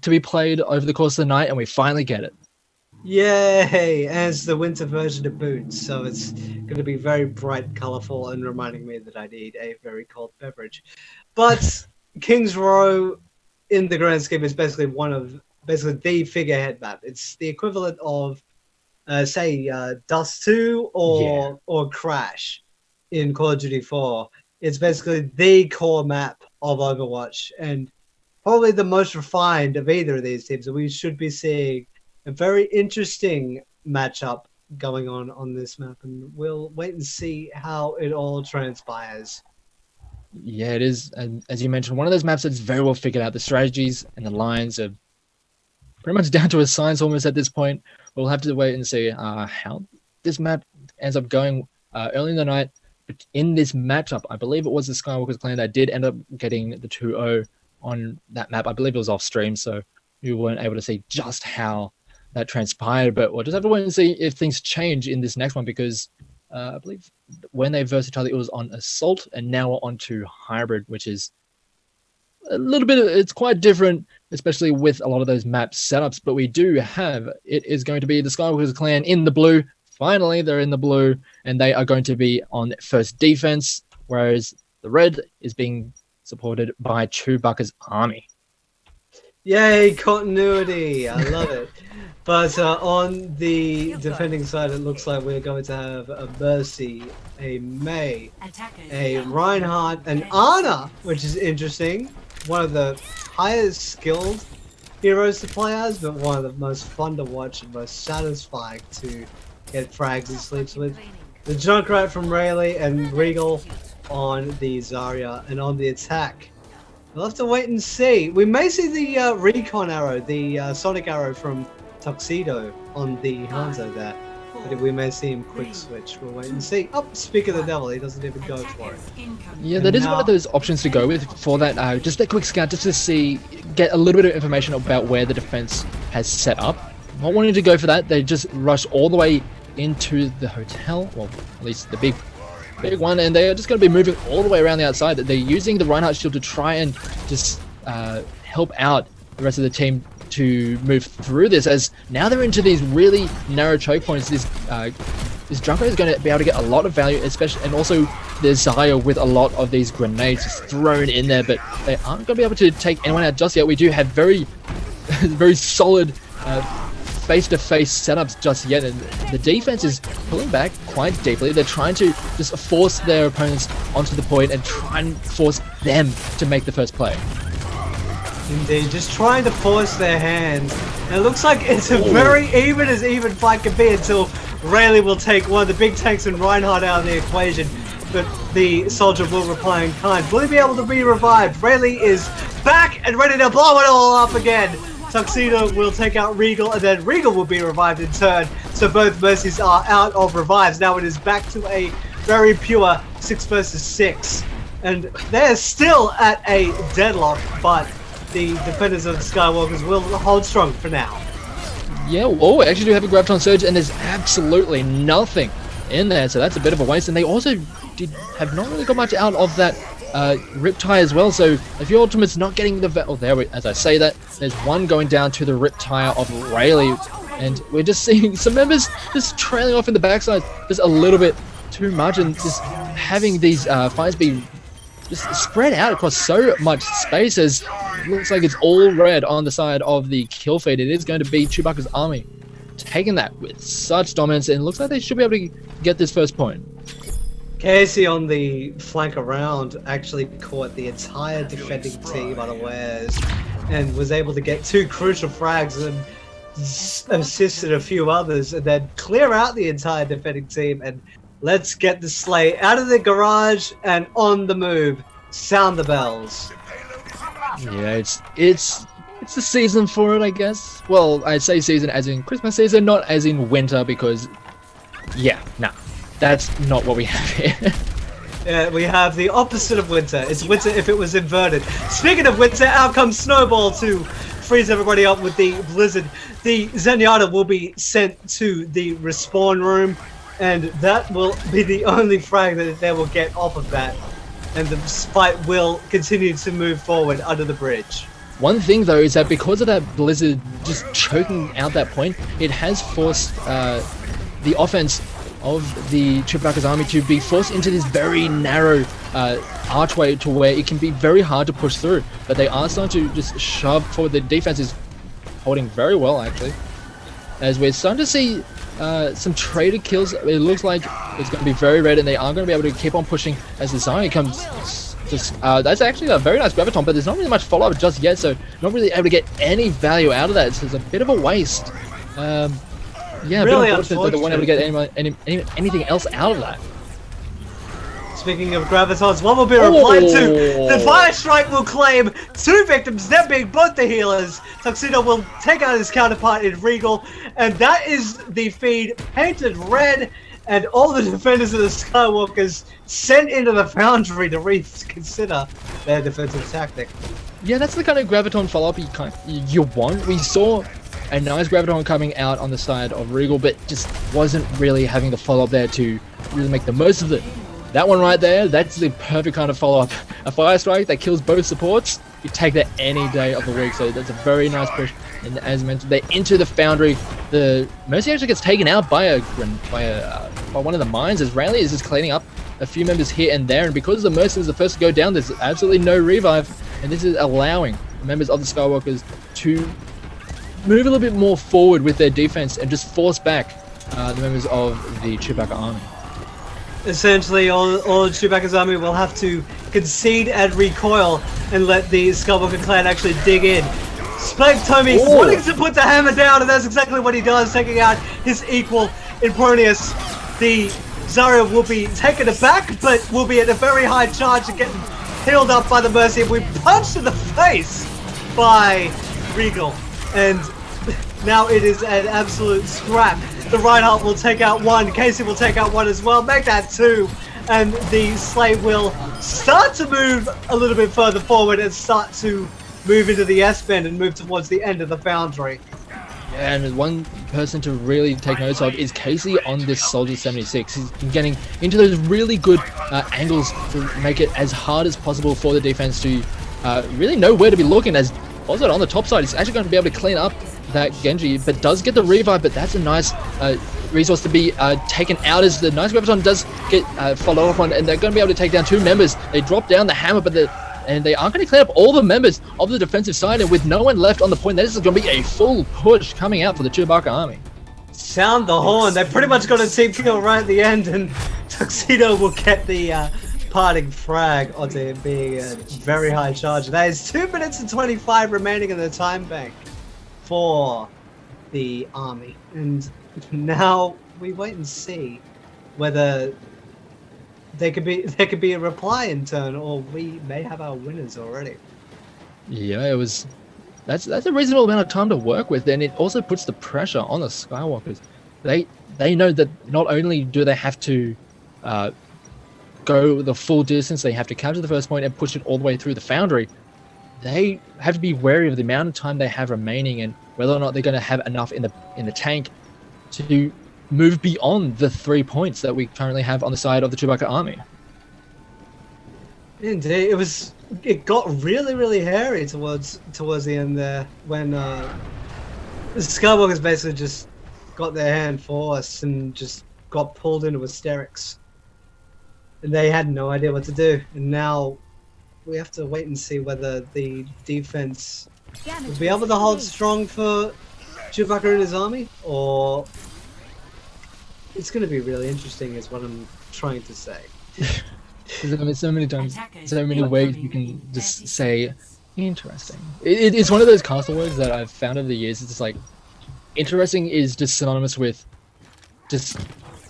to be played over the course of the night, and we finally get it. Yay! As the winter version of Boots, so it's going to be very bright, colourful, and reminding me that I need a very cold beverage. But King's Row, in the grand scheme, is basically the figurehead map. It's the equivalent of, say, Dust 2 or Crash in Call of Duty 4. It's basically the core map of Overwatch, and probably the most refined of either of these teams. So we should be seeing a very interesting matchup going on this map, and we'll wait and see how it all transpires. Yeah, it is. And as you mentioned, one of those maps that's very well figured out. The strategies and the lines are pretty much down to a science almost at this point. We'll have to wait and see how this map ends up going early in the night. But in this matchup, I believe it was the Skywalker's clan that did end up getting the 2-0 on that map. I believe it was off stream, so we weren't able to see just how that transpired. But we'll just have to wait and see if things change in this next one, because I believe when they versed each other, it was on Assault, and now we're on to Hybrid, which is a little bit, it's quite different, especially with a lot of those map setups. But we do have, it is going to be the Skywalker's clan in the blue. Finally, they're in the blue, and they are going to be on first defense, whereas the red is being supported by Chewbacca's army. Yay, continuity! I love it. But on the defending side, it looks like we're going to have a Mercy, a May, a Reinhardt, an Ana, which is interesting. One of the highest skilled heroes to play as, but one of the most fun to watch and most satisfying to get frags and sleeps with. The Junkrat from Rayleigh and Regal on the Zarya, and on the attack, we'll have to wait and see. We may see the Recon arrow, the Sonic arrow from Tuxedo on the Hanzo there. But we may see him quick switch. We'll wait and see. Oh, speak of the devil, he doesn't even go for it. Yeah, that is one of those options to go with for that. Just that quick scout, just to get a little bit of information about where the defense has set up. Not wanting to go for that, they just rush all the way into the hotel, well, at least the big one, and they are just going to be moving all the way around the outside. They're using the Reinhardt shield to try and just help out the rest of the team to move through this, as now they're into these really narrow choke points. This Junker is going to be able to get a lot of value, especially, and also there's Zarya with a lot of these grenades just thrown in there, but they aren't going to be able to take anyone out just yet. We do have very very solid face-to-face setups just yet, and the defense is pulling back quite deeply. They're trying to just force their opponents onto the point and try and force them to make the first play. Indeed, just trying to force their hand. And it looks like it's a very even fight can be, until Rayleigh will take one of the big tanks and Reinhardt out of the equation. But the soldier will reply in kind. Will he be able to be revived? Rayleigh is back and ready to blow it all up again. Tuxedo will take out Regal, and then Regal will be revived in turn. So both Mercies are out of revives. Now it is back to a very pure 6 versus 6. And they're still at a deadlock, but the defenders of the Skywalkers will hold strong for now. Yeah, oh, we actually do have a Graviton Surge, and there's absolutely nothing in there, so that's a bit of a waste. And they also have not really got much out of that Riptide as well, so if your ultimate's not getting the as I say that, there's one going down to the Riptide of Rayleigh, and we're just seeing some members just trailing off in the backside just a little bit too much, and just having these fights be just spread out across so much space, as it looks like it's all red on the side of the kill feed. It is going to be Chewbacca's army taking that with such dominance, and it looks like they should be able to get this first point. Casey on the flank around actually caught the entire defending team unawares and was able to get 2 crucial frags and assisted a few others, and then clear out the entire defending team. And let's get the sleigh out of the garage and on the move sound the bells. Yeah, it's the season for it, I guess. Well, I say season as in Christmas season, not as in winter, because yeah, nah, that's not what we have here. Yeah, we have the opposite of winter. It's winter if it was inverted. Speaking of winter, out comes Snowball to freeze everybody up with the blizzard. The Zenyatta will be sent to the respawn room, and that will be the only frag that they will get off of that. And the fight will continue to move forward under the bridge. One thing though is that because of that blizzard just choking out that point, it has forced the offense of the Chewbacca's army to be forced into this very narrow archway to where it can be very hard to push through. But they are starting to just shove forward. The defense is holding very well, actually. As we're starting to see some traitor kills, it looks like it's going to be very red, and they are going to be able to keep on pushing as the Zarya comes. That's actually a very nice graviton, but there's not really much follow-up just yet, so not really able to get any value out of that. So it's a bit of a waste. Yeah, really unfortunate that they weren't able to get anything else out of that. Speaking of gravitons, one will be replied to. The fire strike will claim 2 victims, them being both the healers. Tuxedo will take out his counterpart in Regal, and that is the feed painted red, and all the defenders of the Skywalkers sent into the Foundry to reconsider their defensive tactic. Yeah, that's the kind of graviton follow-up you want. We saw a nice graviton coming out on the side of Regal, but just wasn't really having the follow-up there to really make the most of it. That one right there, that's the perfect kind of follow-up. A fire strike that kills both supports, you take that any day of the week, so that's a very nice push. And as mentioned, they're into the Foundry. The Mercy actually gets taken out by one of the mines, as Rayleigh is just cleaning up a few members here and there, and because the Mercy was the first to go down, there's absolutely no revive, and this is allowing the members of the Skywalkers to move a little bit more forward with their defense and just force back the members of the Chewbacca army. Essentially, all Chewbacca's army will have to concede and recoil and let the Skywalker clan actually dig in. Spike Tommy wanting to put the hammer down, and that's exactly what he does, taking out his equal Impernius. The Zarya will be taken aback, but will be at a very high charge and getting healed up by the Mercy. And we punched in the face by Regal, and now it is an absolute scrap. The Reinhardt will take out 1, Casey will take out 1 as well, make that 2, and the Slave will start to move a little bit further forward and start to move into the S-bend and move towards the end of the Foundry. Yeah, and one person to really take notice of is Casey on this Soldier 76. He's been getting into those really good angles to make it as hard as possible for the defense to really know where to be looking, as also on the top side, he's actually going to be able to clean up that Genji, but does get the revive, but that's a nice resource to be taken out, as the nice graviton does get followed up on, and they're going to be able to take down 2 members. They drop down the hammer, but they are going to clean up all the members of the defensive side, and with no one left on the point, this is going to be a full push coming out for the Chewbacca army. Sound the horn. They pretty much got a team kill right at the end, and Tuxedo will get the parting frag onto him being a very high charge. That is 2 minutes and 25 remaining in the time bank for the army, and now we wait and see whether there could be a reply in turn, or we may have our winners already. Yeah, that's a reasonable amount of time to work with, and it also puts the pressure on the Skywalkers. They know that not only do they have to go the full distance, they have to capture the first point and push it all the way through the Foundry. They have to be wary of the amount of time they have remaining, and whether or not they're going to have enough in the tank to move beyond the 3 points that we currently have on the side of the Chewbacca army. Indeed, it got really hairy towards the end there, when the Skywalkers basically just got their hand forced and just got pulled into hysterics, and they had no idea what to do. And now we have to wait and see whether the defense will be able to hold strong for Chewbacca and his army, or it's going to be really interesting, is what I'm trying to say. There's so many times, so many ways you can just say interesting. It's one of those castle words that I've found over the years. It's just like, interesting is just synonymous with just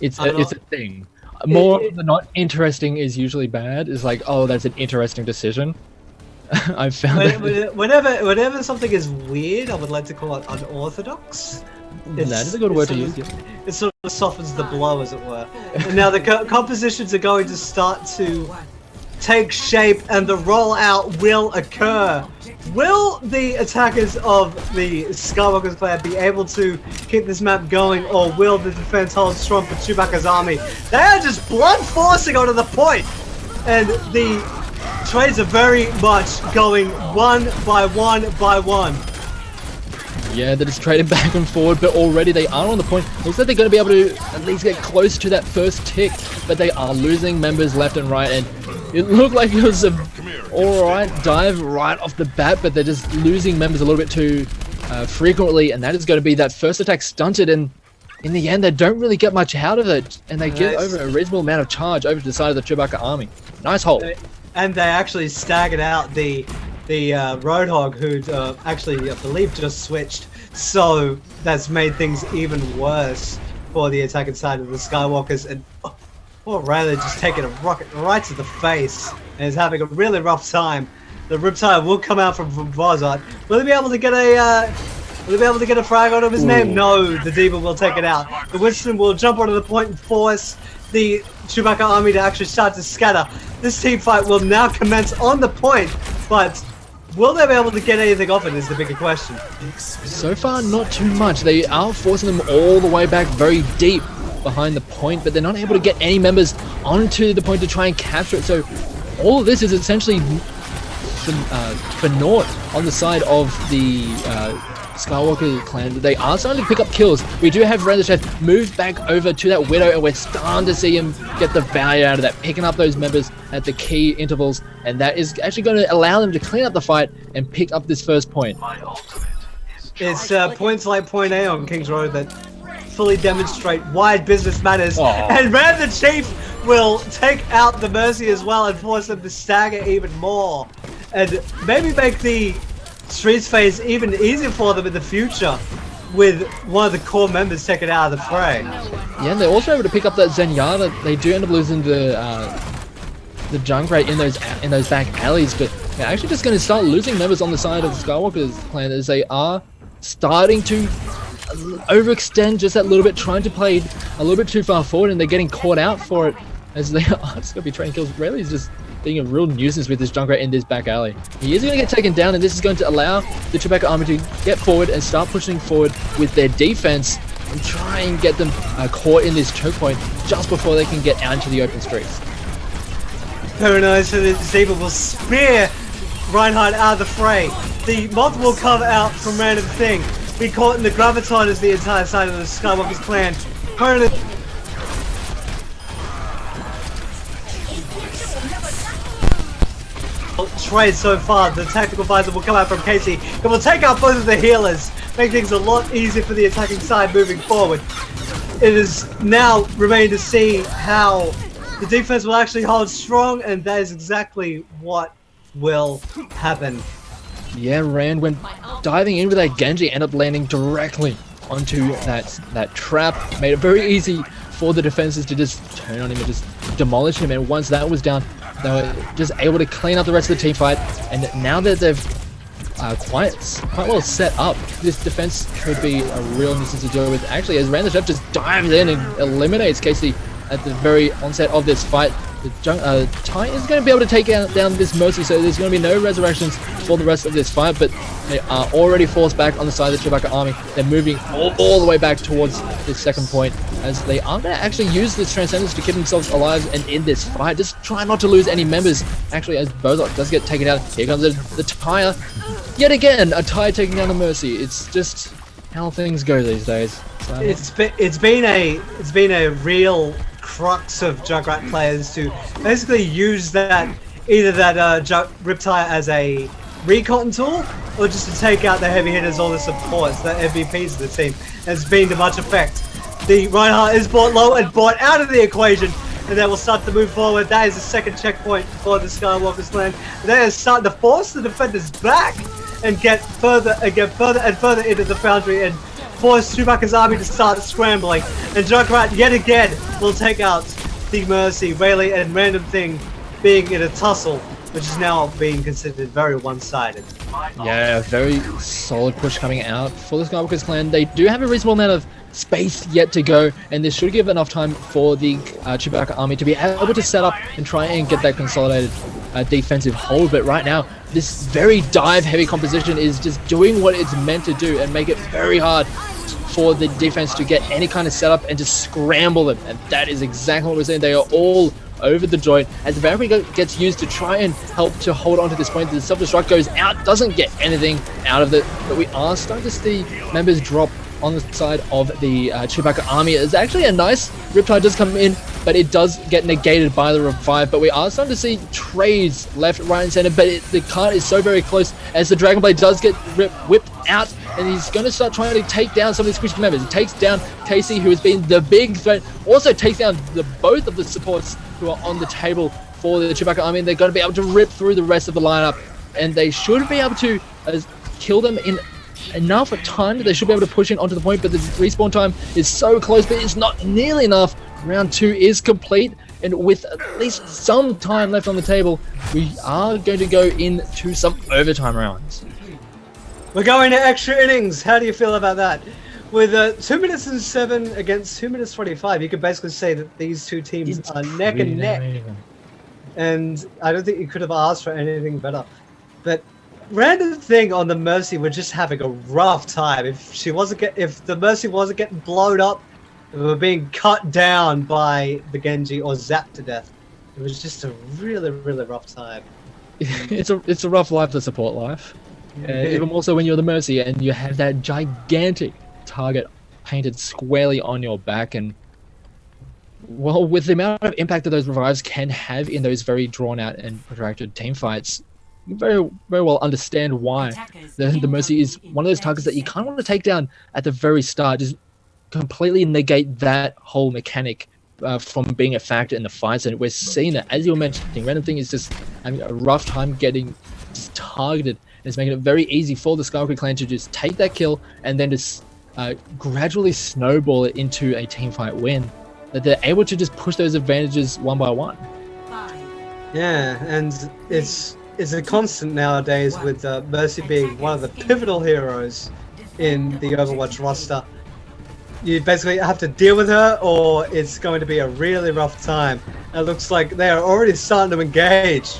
it's a thing. More than not interesting is usually bad. It's like, oh, that's an interesting decision. I've found that. Whenever something is weird, I would like to call it unorthodox. That is a good word to use. It sort of softens the blow, as it were. And now the compositions are going to start to take shape, and the rollout will occur. Will the attackers of the Skywalker's clan be able to keep this map going, or will the defense hold strong for Chewbacca's army? They are just blunt forcing onto the point, and the trades are very much going one by one by one. Yeah, they're just trading back and forward, but already they are on the point. Looks like they're going to be able to at least get close to that first tick, but they are losing members left and right, and it looked like it was a alright dive right off the bat, but they're just losing members a little bit too frequently, and that is going to be that first attack stunted, and in the end they don't really get much out of it, and they get over a reasonable amount of charge over to the side of the Chewbacca army. Nice hold. And they actually staggered out the Roadhog, who'd actually, I believe, just switched. So that's made things even worse for the attacking side of the Skywalkers. And poor Rayleigh just taking a rocket right to the face and is having a really rough time. The Riptide will come out from Vazat. Will he be able to get a? Will he be able to get a frag out of his name? No, the Diva will take it out. The Winston will jump onto the point and force the Chewbacca army to actually start to scatter. This team fight will now commence on the point, but will they be able to get anything off it is the bigger question. So far, not too much. They are forcing them all the way back very deep behind the point, but they're not able to get any members onto the point to try and capture it. So all of this is essentially for naught on the side of the Skywalker clan. They are starting to pick up kills. We do have Renderchef move back over to that Widow, and we're starting to see him get the value out of that, picking up those members at the key intervals, and that is actually going to allow them to clean up the fight and pick up this first point. It's points like point A on King's Road that fully demonstrate why business matters. And Rand the Chief will take out the Mercy as well and force them to stagger even more, and maybe make the Streets phase even easier for them in the future with one of the core members taken out of the fray. Yeah, and they're also able to pick up that Zenyatta. They do end up losing the Junkrat in those back alleys, but they're actually just going to start losing members on the side of the Skywalker's clan as they are starting to overextend just that little bit, trying to play a little bit too far forward, and they're getting caught out for it as they are just going to be trading kills. Rayleigh's just being a real nuisance with this Junkrat in this back alley. He is going to get taken down, and this is going to allow the Chewbacca army to get forward and start pushing forward with their defense and try and get them caught in this choke point just before they can get out into the open streets. Very nice, so the Zeba will spear Reinhardt out of the fray. The moth will come out from random thing. Be caught in the graviton as the entire side of the Skywalker's clan. Permanent trade so far. The tactical visor will come out from Casey. It will take out both of the healers, make things a lot easier for the attacking side moving forward. It is now remained to see how the defense will actually hold strong, and that is exactly what will happen. Yeah, Rand, when diving in with that Genji, ended up landing directly onto that trap. Made it very easy for the defenses to just turn on him and just demolish him, and once that was down, they were just able to clean up the rest of the team fight. And now that they've quite well set up, this defense could be a real nuisance to deal with. Actually, as Rand the Chef just dives in and eliminates Casey at the very onset of this fight, the Titan is going to be able to take down this Mercy, so there's going to be no resurrections for the rest of this fight, but they are already forced back on the side of the Chewbacca army. They're moving all the way back towards this second point, as they are going to actually use this Transcendence to keep themselves alive and in this fight. Just try not to lose any members. Actually, as Bozok does get taken out, here comes the Tire. Yet again, a Tire taking down the Mercy. It's just how things go these days. So, it's been a real crux of Junkrat players to basically use that Riptire as a recon tool, or just to take out the heavy hitters or the supports, the MVPs of the team. Has been to much effect. The Reinhardt is brought low and brought out of the equation, and then we'll start to move forward. That is the second checkpoint for the Skywalker's clan. They are starting to force the defenders back and get further and further into the foundry and force Chewbacca's army to start scrambling. And Junkrat yet again will take out the Mercy, Rayleigh, and Random Thing being in a tussle, which is now being considered very one-sided. Yeah, very solid push coming out for the Skywalker's clan. They do have a reasonable amount of space yet to go, and this should give enough time for the Chewbacca army to be able to set up and try and get that consolidated defensive hold. But right now, this very dive-heavy composition is just doing what it's meant to do and make it very hard for the defense to get any kind of setup and just scramble them. And that is exactly what we're saying. They are all over the joint as the Valkyrie gets used to try and help to hold on to this point. The self-destruct goes out, doesn't get anything out of it, but we are starting to see members drop on the side of the Chewbacca army. It's actually a nice Riptide does come in, but it does get negated by the revive. But we are starting to see trades left, right, and center. But the cart is so very close as the Dragon Blade does get whipped out, and he's going to start trying to take down some of these squishy members. He takes down Casey, who has been the big threat. Also takes down both of the supports who are on the table for the Chewbacca army. And they're going to be able to rip through the rest of the lineup, and they should be able to kill them in enough time that they should be able to push in onto the point. But the respawn time is so close, but it's not nearly enough. Round 2 is complete, and with at least some time left on the table, we are going to go into some overtime rounds. We're going to extra innings. How do you feel about that? With 2 minutes and 7 against 2 minutes 25, you could basically say that these two teams are neck and neck. And I don't think you could have asked for anything better. But Random Thing on the Mercy were just having a rough time. If the Mercy wasn't getting blown up, they were being cut down by the Genji or zapped to death. It was just a really, really rough time. It's a rough life, the support life. Even more so when you're the Mercy and you have that gigantic target painted squarely on your back. And well, with the amount of impact that those revives can have in those very drawn out and protracted team fights, you very well understand why the Mercy is one of those targets that you kind of want to take down at the very start. Just completely negate that whole mechanic from being a factor in the fights. And we're seeing that, as you were mentioning, Random Thing is just having a rough time getting just targeted. And it's making it very easy for the Skywalker clan to just take that kill and then just gradually snowball it into a teamfight win. That they're able to just push those advantages one by one. Yeah, and it's a constant nowadays with Mercy being one of the pivotal heroes in the Overwatch roster. You basically have to deal with her, or it's going to be a really rough time. It looks like they are already starting to engage.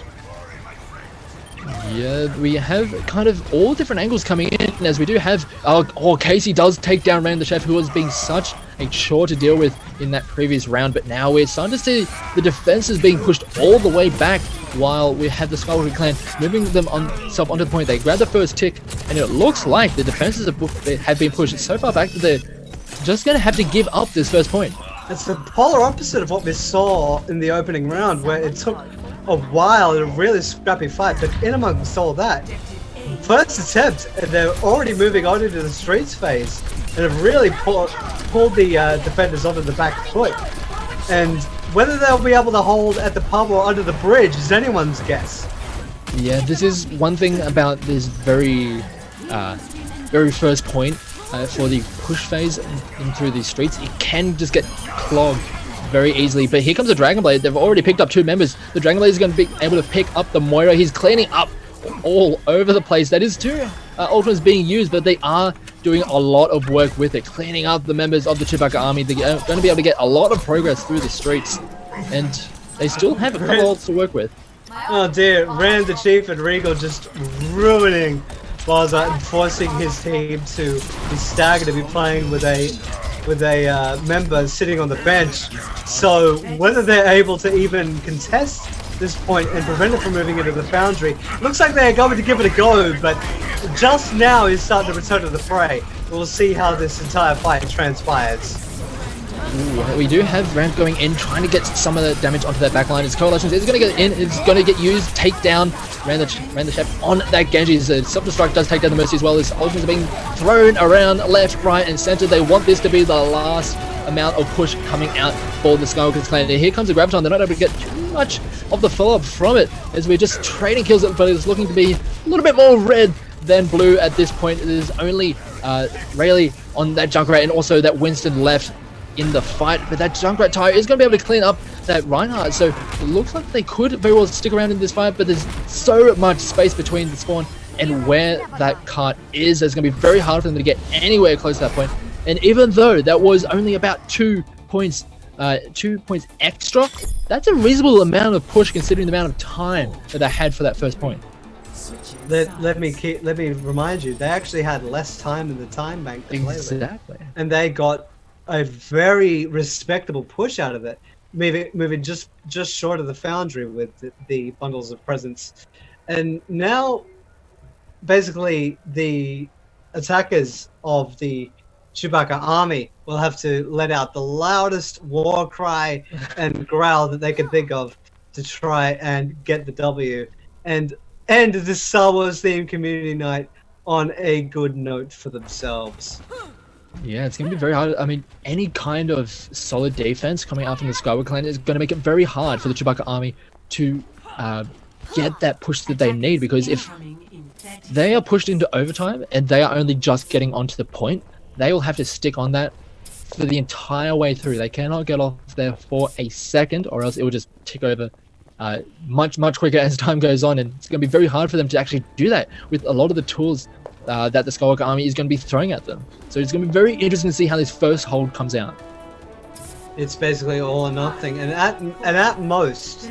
Yeah, we have kind of all different angles coming in, as we do have Casey does take down Rand the Chef, who was being such a chore to deal with in that previous round, but now we're starting to see the defenses being pushed all the way back while we have the Skywalker clan moving them onto the point. They grab the first tick, and it looks like the defenses have been pushed so far back that they're just going to have to give up this first point. It's the polar opposite of what we saw in the opening round, where it took a while in a really scrappy fight, but in amongst all that, first attempt, and they're already moving on into the streets phase, and have really pulled the defenders onto the back foot. And whether they'll be able to hold at the pub or under the bridge is anyone's guess. Yeah, this is one thing about this very first point for the push phase in through these streets. It can just get clogged very easily, but here comes the Dragon Blade. They've already picked up 2 members. The Dragon Blade is going to be able to pick up the Moira. He's cleaning up all over the place. That is 2 ultimates being used, but they are doing a lot of work with it, cleaning up the members of the Chewbacca army. They're going to be able to get a lot of progress through the streets, and they still have a couple ults to work with. Oh dear, Rand the Chief and Regal just ruining Baza and forcing his team to be staggered, to be playing with a member sitting on the bench. So whether they're able to even contest this point and prevent it from moving into the foundry, looks like they're going to give it a go, but just now he's starting to return to the fray. We'll see how this entire fight transpires. Ooh, we do have Rand going in, trying to get some of the damage onto that backline. His Coalitions is going to get in, it's going to get used, take down Rand the Chef on that Genji. His self-destruct does take down the Mercy as well. His ultimates are being thrown around left, right, and center. They want this to be the last amount of push coming out for the Skywalker's clan. And here comes the Graviton. They're not able to get too much of the follow-up from it, as we're just trading kills, but it's looking to be a little bit more red than blue at this point. It is only Rayleigh on that Junkrat, and also that Winston left in the fight, but that Junkrat tire is going to be able to clean up that Reinhardt, so it looks like they could very well stick around in this fight, but there's so much space between the spawn and where that cart is. It's going to be very hard for them to get anywhere close to that point. And even though that was only about 2 points extra, that's a reasonable amount of push considering the amount of time that they had for that first point. Let me remind you, they actually had less time in the time bank to play with. Exactly. And they got a very respectable push out of it, moving just short of the foundry with the bundles of presents. And now, basically, the attackers of the Chewbacca army will have to let out the loudest war cry and growl that they can think of to try and get the W and end this Star Wars themed community night on a good note for themselves. Yeah, it's going to be very hard. I mean, any kind of solid defense coming out from the Skywalker clan is going to make it very hard for the Chewbacca army to get that push that they need, because if they are pushed into overtime and they are only just getting onto the point, they will have to stick on that for the entire way through. They cannot get off there for a second, or else it will just tick over much quicker as time goes on, and it's going to be very hard for them to actually do that with a lot of the tools that the Skywalker army is going to be throwing at them. So it's going to be very interesting to see how this first hold comes out. It's basically all or nothing, and at most,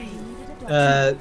I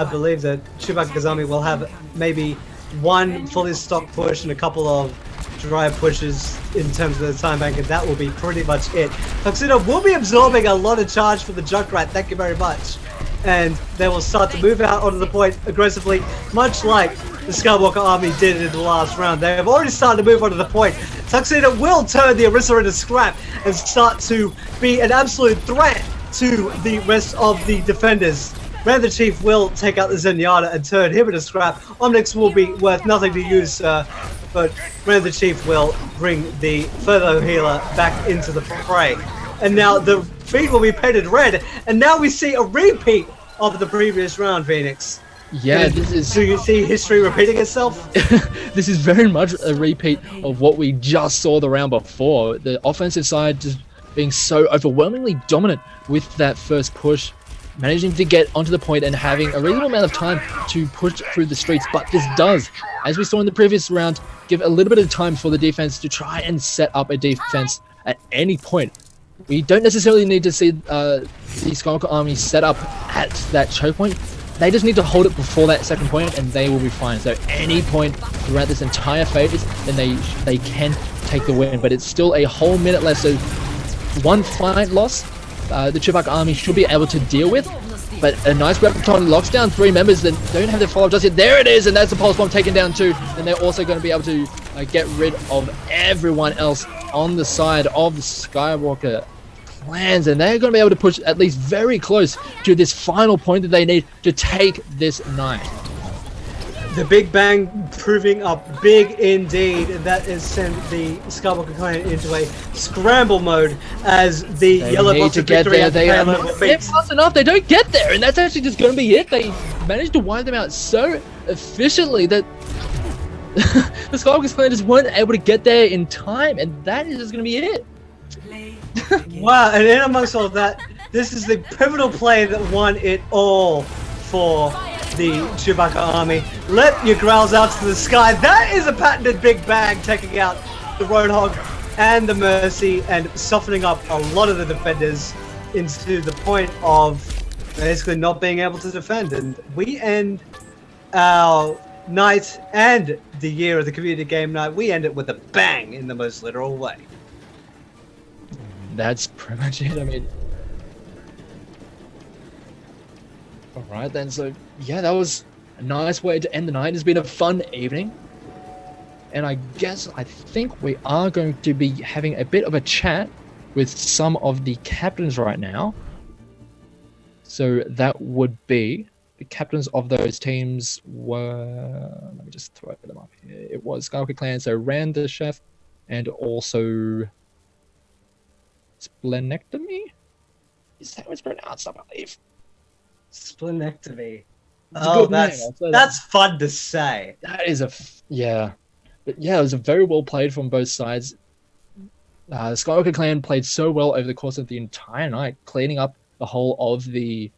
believe that Chewbacca's army will have maybe one fully stocked push and a couple of dry pushes in terms of the time bank, and that will be pretty much it. Tuxedo will be absorbing a lot of charge for the Junkrat, thank you very much. And they will start to move out onto the point aggressively, much like the Skywalker army did in the last round. They have already started to move onto the point. Tuxedo will turn the Orisa into scrap and start to be an absolute threat to the rest of the defenders. Rand the Chief will take out the Zenyatta and turn him into scrap. Omnix will be worth nothing to use, but Rand the Chief will bring the further healer back into the fray. And now the feed will be painted red, and now we see a repeat of the previous round, Phoenix. Yeah, this is... So you see history repeating itself? This is very much a repeat of what we just saw the round before. The offensive side just being so overwhelmingly dominant with that first push, managing to get onto the point and having a reasonable amount of time to push through the streets. But this does, as we saw in the previous round, give a little bit of time for the defense to try and set up a defense at any point. We don't necessarily need to see the Skywalker army set up at that choke point. They just need to hold it before that second point, and they will be fine. So any point throughout this entire phase, then they can take the win. But it's still a whole minute left, so one fight loss, the Chewbacca army should be able to deal with. But a nice Reptron locks down 3 members that don't have their follow-up just yet. There it is, and that's the pulse bomb taken down too. And they're also going to be able to get rid of everyone else on the side of the Skywalker clans, and they're going to be able to push at least very close to this final point that they need to take this night. The Big Bang proving up big indeed, and that has sent the Skywalker clan into a scramble mode as the yellow box of victory at the player level beats. Close enough, they don't get there, and that's actually just going to be it. They managed to wipe them out so efficiently that the Skywalker clan just weren't able to get there in time, and that is just going to be it. Wow, and in amongst all of that, this is the pivotal play that won it all for the Chewbacca army. Let your growls out to the sky. That is a patented Big Bang, taking out the Roadhog and the Mercy and softening up a lot of the defenders into the point of basically not being able to defend. And we end our night and the year of the community game night, we end it with a bang in the most literal way. That's pretty much it. I mean, alright then, so yeah, that was a nice way to end the night. It's been a fun evening, and I think we are going to be having a bit of a chat with some of the captains right now. So that would be the captains of those teams were, let me just throw them up here. It was Skywalker Clan, so Rand the Chef, and also Splenectomy? Is that what it's pronounced, I believe? Splenectomy. Oh, that's fun to say. That is yeah. But yeah, it was a very well played from both sides. The Skywalker clan played so well over the course of the entire night, cleaning up the whole of the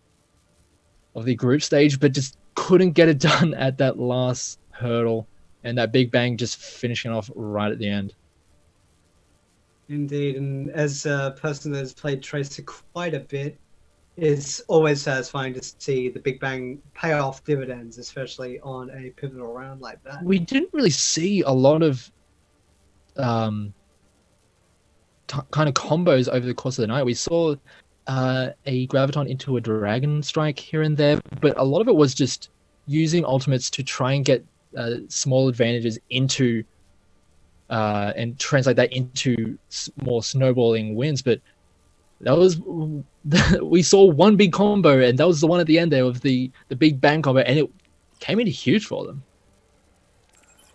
group stage, but just couldn't get it done at that last hurdle, and that Big Bang just finishing off right at the end. Indeed, and as a person that has played Tracer quite a bit, it's always satisfying to see the Big Bang pay off dividends, especially on a pivotal round like that. We didn't really see a lot of kind of combos over the course of the night. We saw a Graviton into a Dragon Strike here and there, but a lot of it was just using ultimates to try and get small advantages into and translate that into more snowballing wins. But that was we saw one big combo, and that was the one at the end there of the Big Bang combo, and it came in huge for them.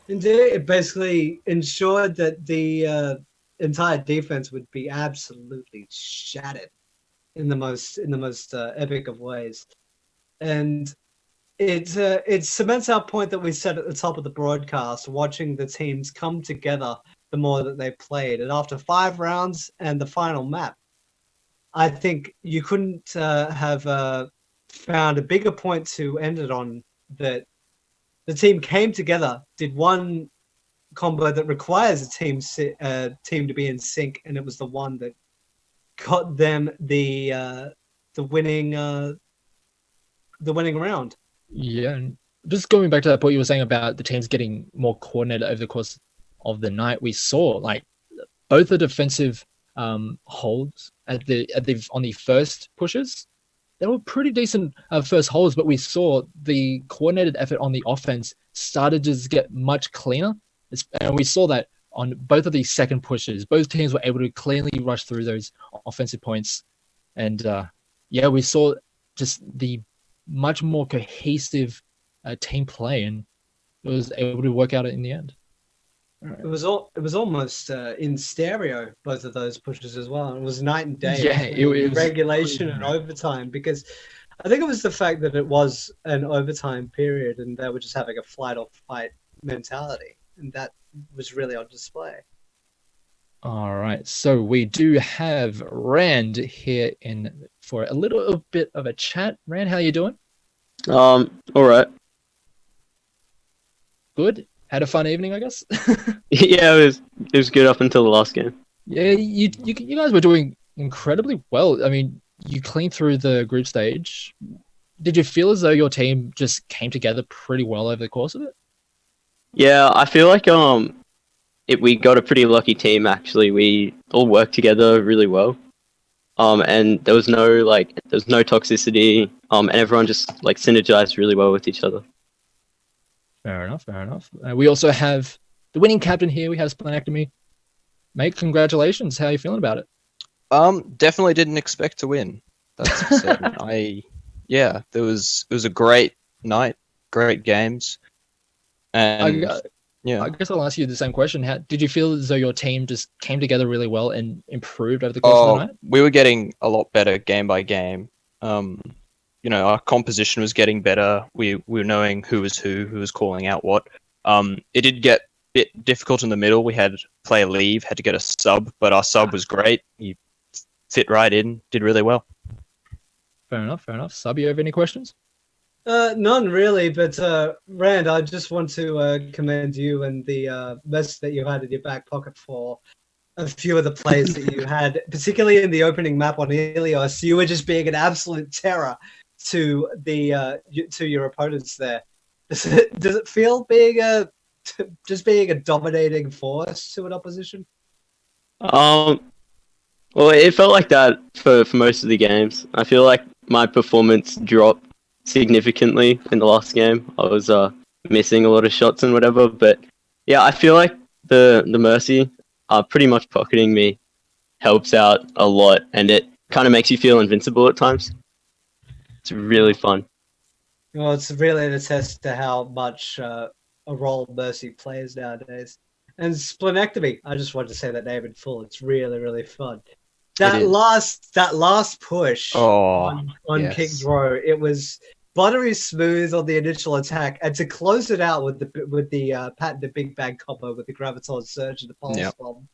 Indeed, it basically ensured that the entire defense would be absolutely shattered in the most epic of ways, and it cements our point that we said at the top of the broadcast. Watching the teams come together the more that they played, and after 5 rounds and the final map, I think you couldn't have found a bigger point to end it on. That the team came together, did one combo that requires a team to be in sync, and it was the one that got them the winning round. Yeah, and just going back to that point you were saying about the teams getting more coordinated over the course of the night, we saw like both the defensive holds at the on the first pushes. They were pretty decent first holds, but we saw the coordinated effort on the offense started to just get much cleaner. And we saw that on both of these second pushes. Both teams were able to cleanly rush through those offensive points. And yeah, we saw just the much more cohesive team play, and it was able to work out in the end. It was almost in stereo, both of those pushes as well. And it was night and day. Yeah, it was regulation and overtime, because I think it was the fact that it was an overtime period and they were just having a flight or fight mentality, and that was really on display. All right, so we do have Rand here in for a little bit of a chat. Rand, how you doing? All right. Good. Had a fun evening, I guess. Yeah, it was good up until the last game. Yeah, you guys were doing incredibly well. I mean, you cleaned through the group stage. Did you feel as though your team just came together pretty well over the course of it? Yeah, I feel like we got a pretty lucky team actually. We all worked together really well. And there was no toxicity. And everyone just like synergized really well with each other. Fair enough. We also have the winning captain here. We have Splenectomy. Mate, congratulations. How are you feeling about it? Definitely didn't expect to win. That's for certain. It was a great night, great games, and I guess I'll ask you the same question. How did you feel as though your team just came together really well and improved over the course of the night? We were getting a lot better game by game. Our composition was getting better. We were knowing who was calling out what. It did get a bit difficult in the middle. We had player leave, had to get a sub, but our sub was great. He fit right in, did really well. Fair enough. Sub, you have any questions? None really, but Rand, I just want to commend you and the message that you had in your back pocket for a few of the plays that you had, particularly in the opening map on Helios. You were just being an absolute terror to your opponents there. Does it feel being a dominating force to an opposition? Well, it felt like that for most of the games. I feel like my performance dropped significantly in the last game. I was missing a lot of shots and whatever, but yeah, I feel like the Mercy pretty much pocketing me helps out a lot, and it kind of makes you feel invincible at times. It's really fun. Well, it's really an attest to how much a role Mercy plays nowadays. And Splenectomy, I just wanted to say that name in full. It's really, really fun. That last push on yes. King's Row, it was buttery smooth on the initial attack, and to close it out with the patented Big Bang combo with the Graviton Surge and the Pulse Bomb.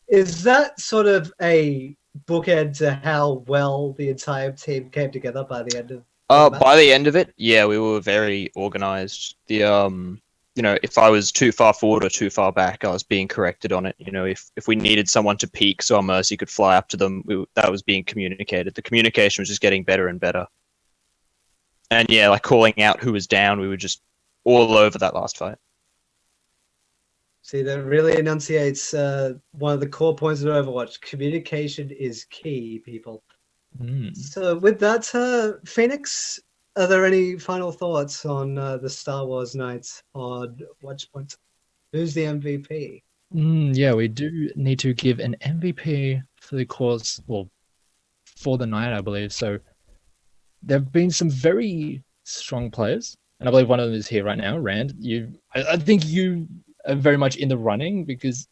Is that sort of a bookend to how well the entire team came together by the end of the match? By the end of it, yeah, we were very organized. If I was too far forward or too far back, I was being corrected on it. If we needed someone to peek so our Mercy could fly up to them, that was being communicated. The communication was just getting better and better. And yeah, like calling out who was down, we were just all over that last fight. See, that really enunciates one of the core points of Overwatch. Communication is key, people. So with that, Phoenix, are there any final thoughts on the Star Wars night on Watchpoint? Who's the MVP? Yeah, we do need to give an MVP for the course, well, for the night, I believe. So there have been some very strong players, and I believe one of them is here right now. Rand, I think you are very much in the running because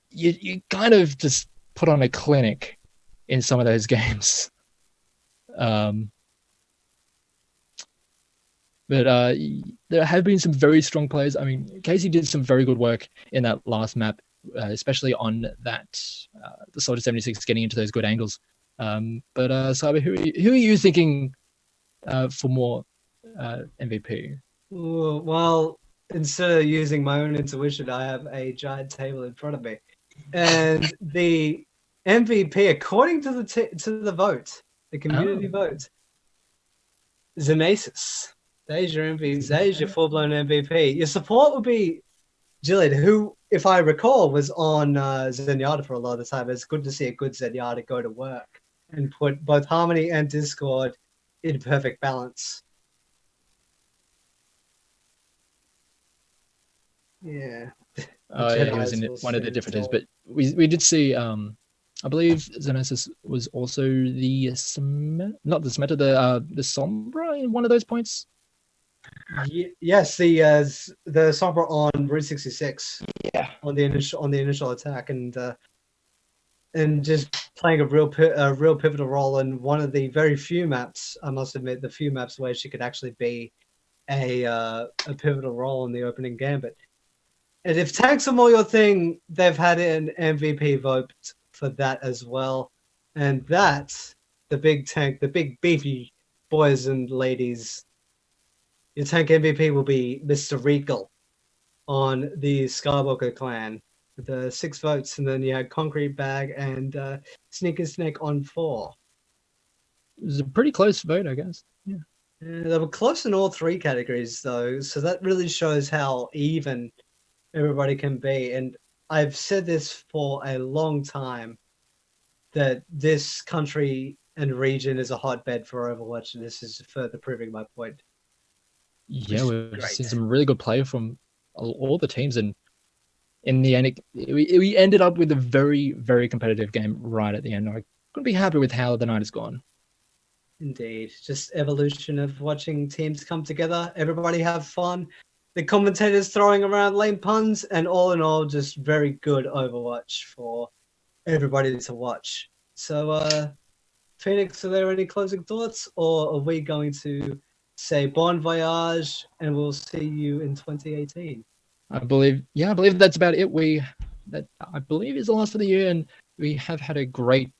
you kind of just put on a clinic in some of those games. But there have been some very strong players. I mean, Casey did some very good work in that last map, especially on that the Soldier 76 getting into those good angles. But Cyber, who are you thinking for more MVP? Ooh, well, instead of using my own intuition, I have a giant table in front of me, and the MVP, according to the vote, the community vote, Zemasis. There's your MVP. There's your full-blown MVP. Your support would be Jillian, who, if I recall, was on Zenyatta for a lot of the time. It's good to see a good Zenyatta go to work and put both Harmony and Discord in perfect balance. Yeah. He was in one of the different teams, but we did see. I believe Zenosis was also the not the Smeta, the Sombra in one of those points. Yes, the Sombra on Route 66. Yeah. On the initial attack, and just playing a real pivotal role in one of the very few maps. I must admit, the few maps where she could actually be a pivotal role in the opening gambit. And if tanks are more your thing, they've had an MVP vote for that as well. And that, the big tank, the big beefy boys and ladies, your tank MVP will be Mr. Regal on the Skywalker clan with the 6 votes. And then you had Concrete Bag and Sneaker Snake on 4. It was a pretty close vote, I guess. Yeah. They were close in all 3 categories, though. So that really shows how even everybody can be. And I've said this for a long time, that this country and region is a hotbed for Overwatch, and this is further proving my point. Yeah, we've seen some really good play from all the teams, and in the end, we ended up with a very, very competitive game right at the end. I couldn't be happy with how the night has gone. Indeed. Just evolution of watching teams come together, everybody have fun, the commentators throwing around lame puns, and all in all, just very good Overwatch for everybody to watch. So, Phoenix, are there any closing thoughts, or are we going to say bon voyage and we'll see you in 2018? I believe that's about it. That I believe is the last for the year, and we have had a great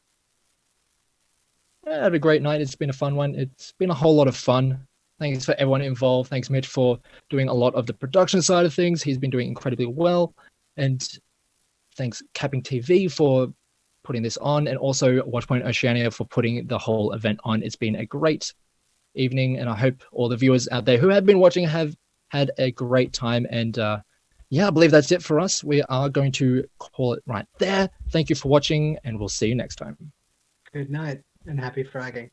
night. It's been a fun one. It's been a whole lot of fun. Thanks for everyone involved. Thanks, Mitch, for doing a lot of the production side of things. He's been doing incredibly well. And thanks, CappingTV, for putting this on, and also Watchpoint Oceania for putting the whole event on. It's been a great evening, and I hope all the viewers out there who have been watching have had a great time. And I believe that's it for us. We are going to call it right there. Thank you for watching, and we'll see you next time. Good night, and happy fragging.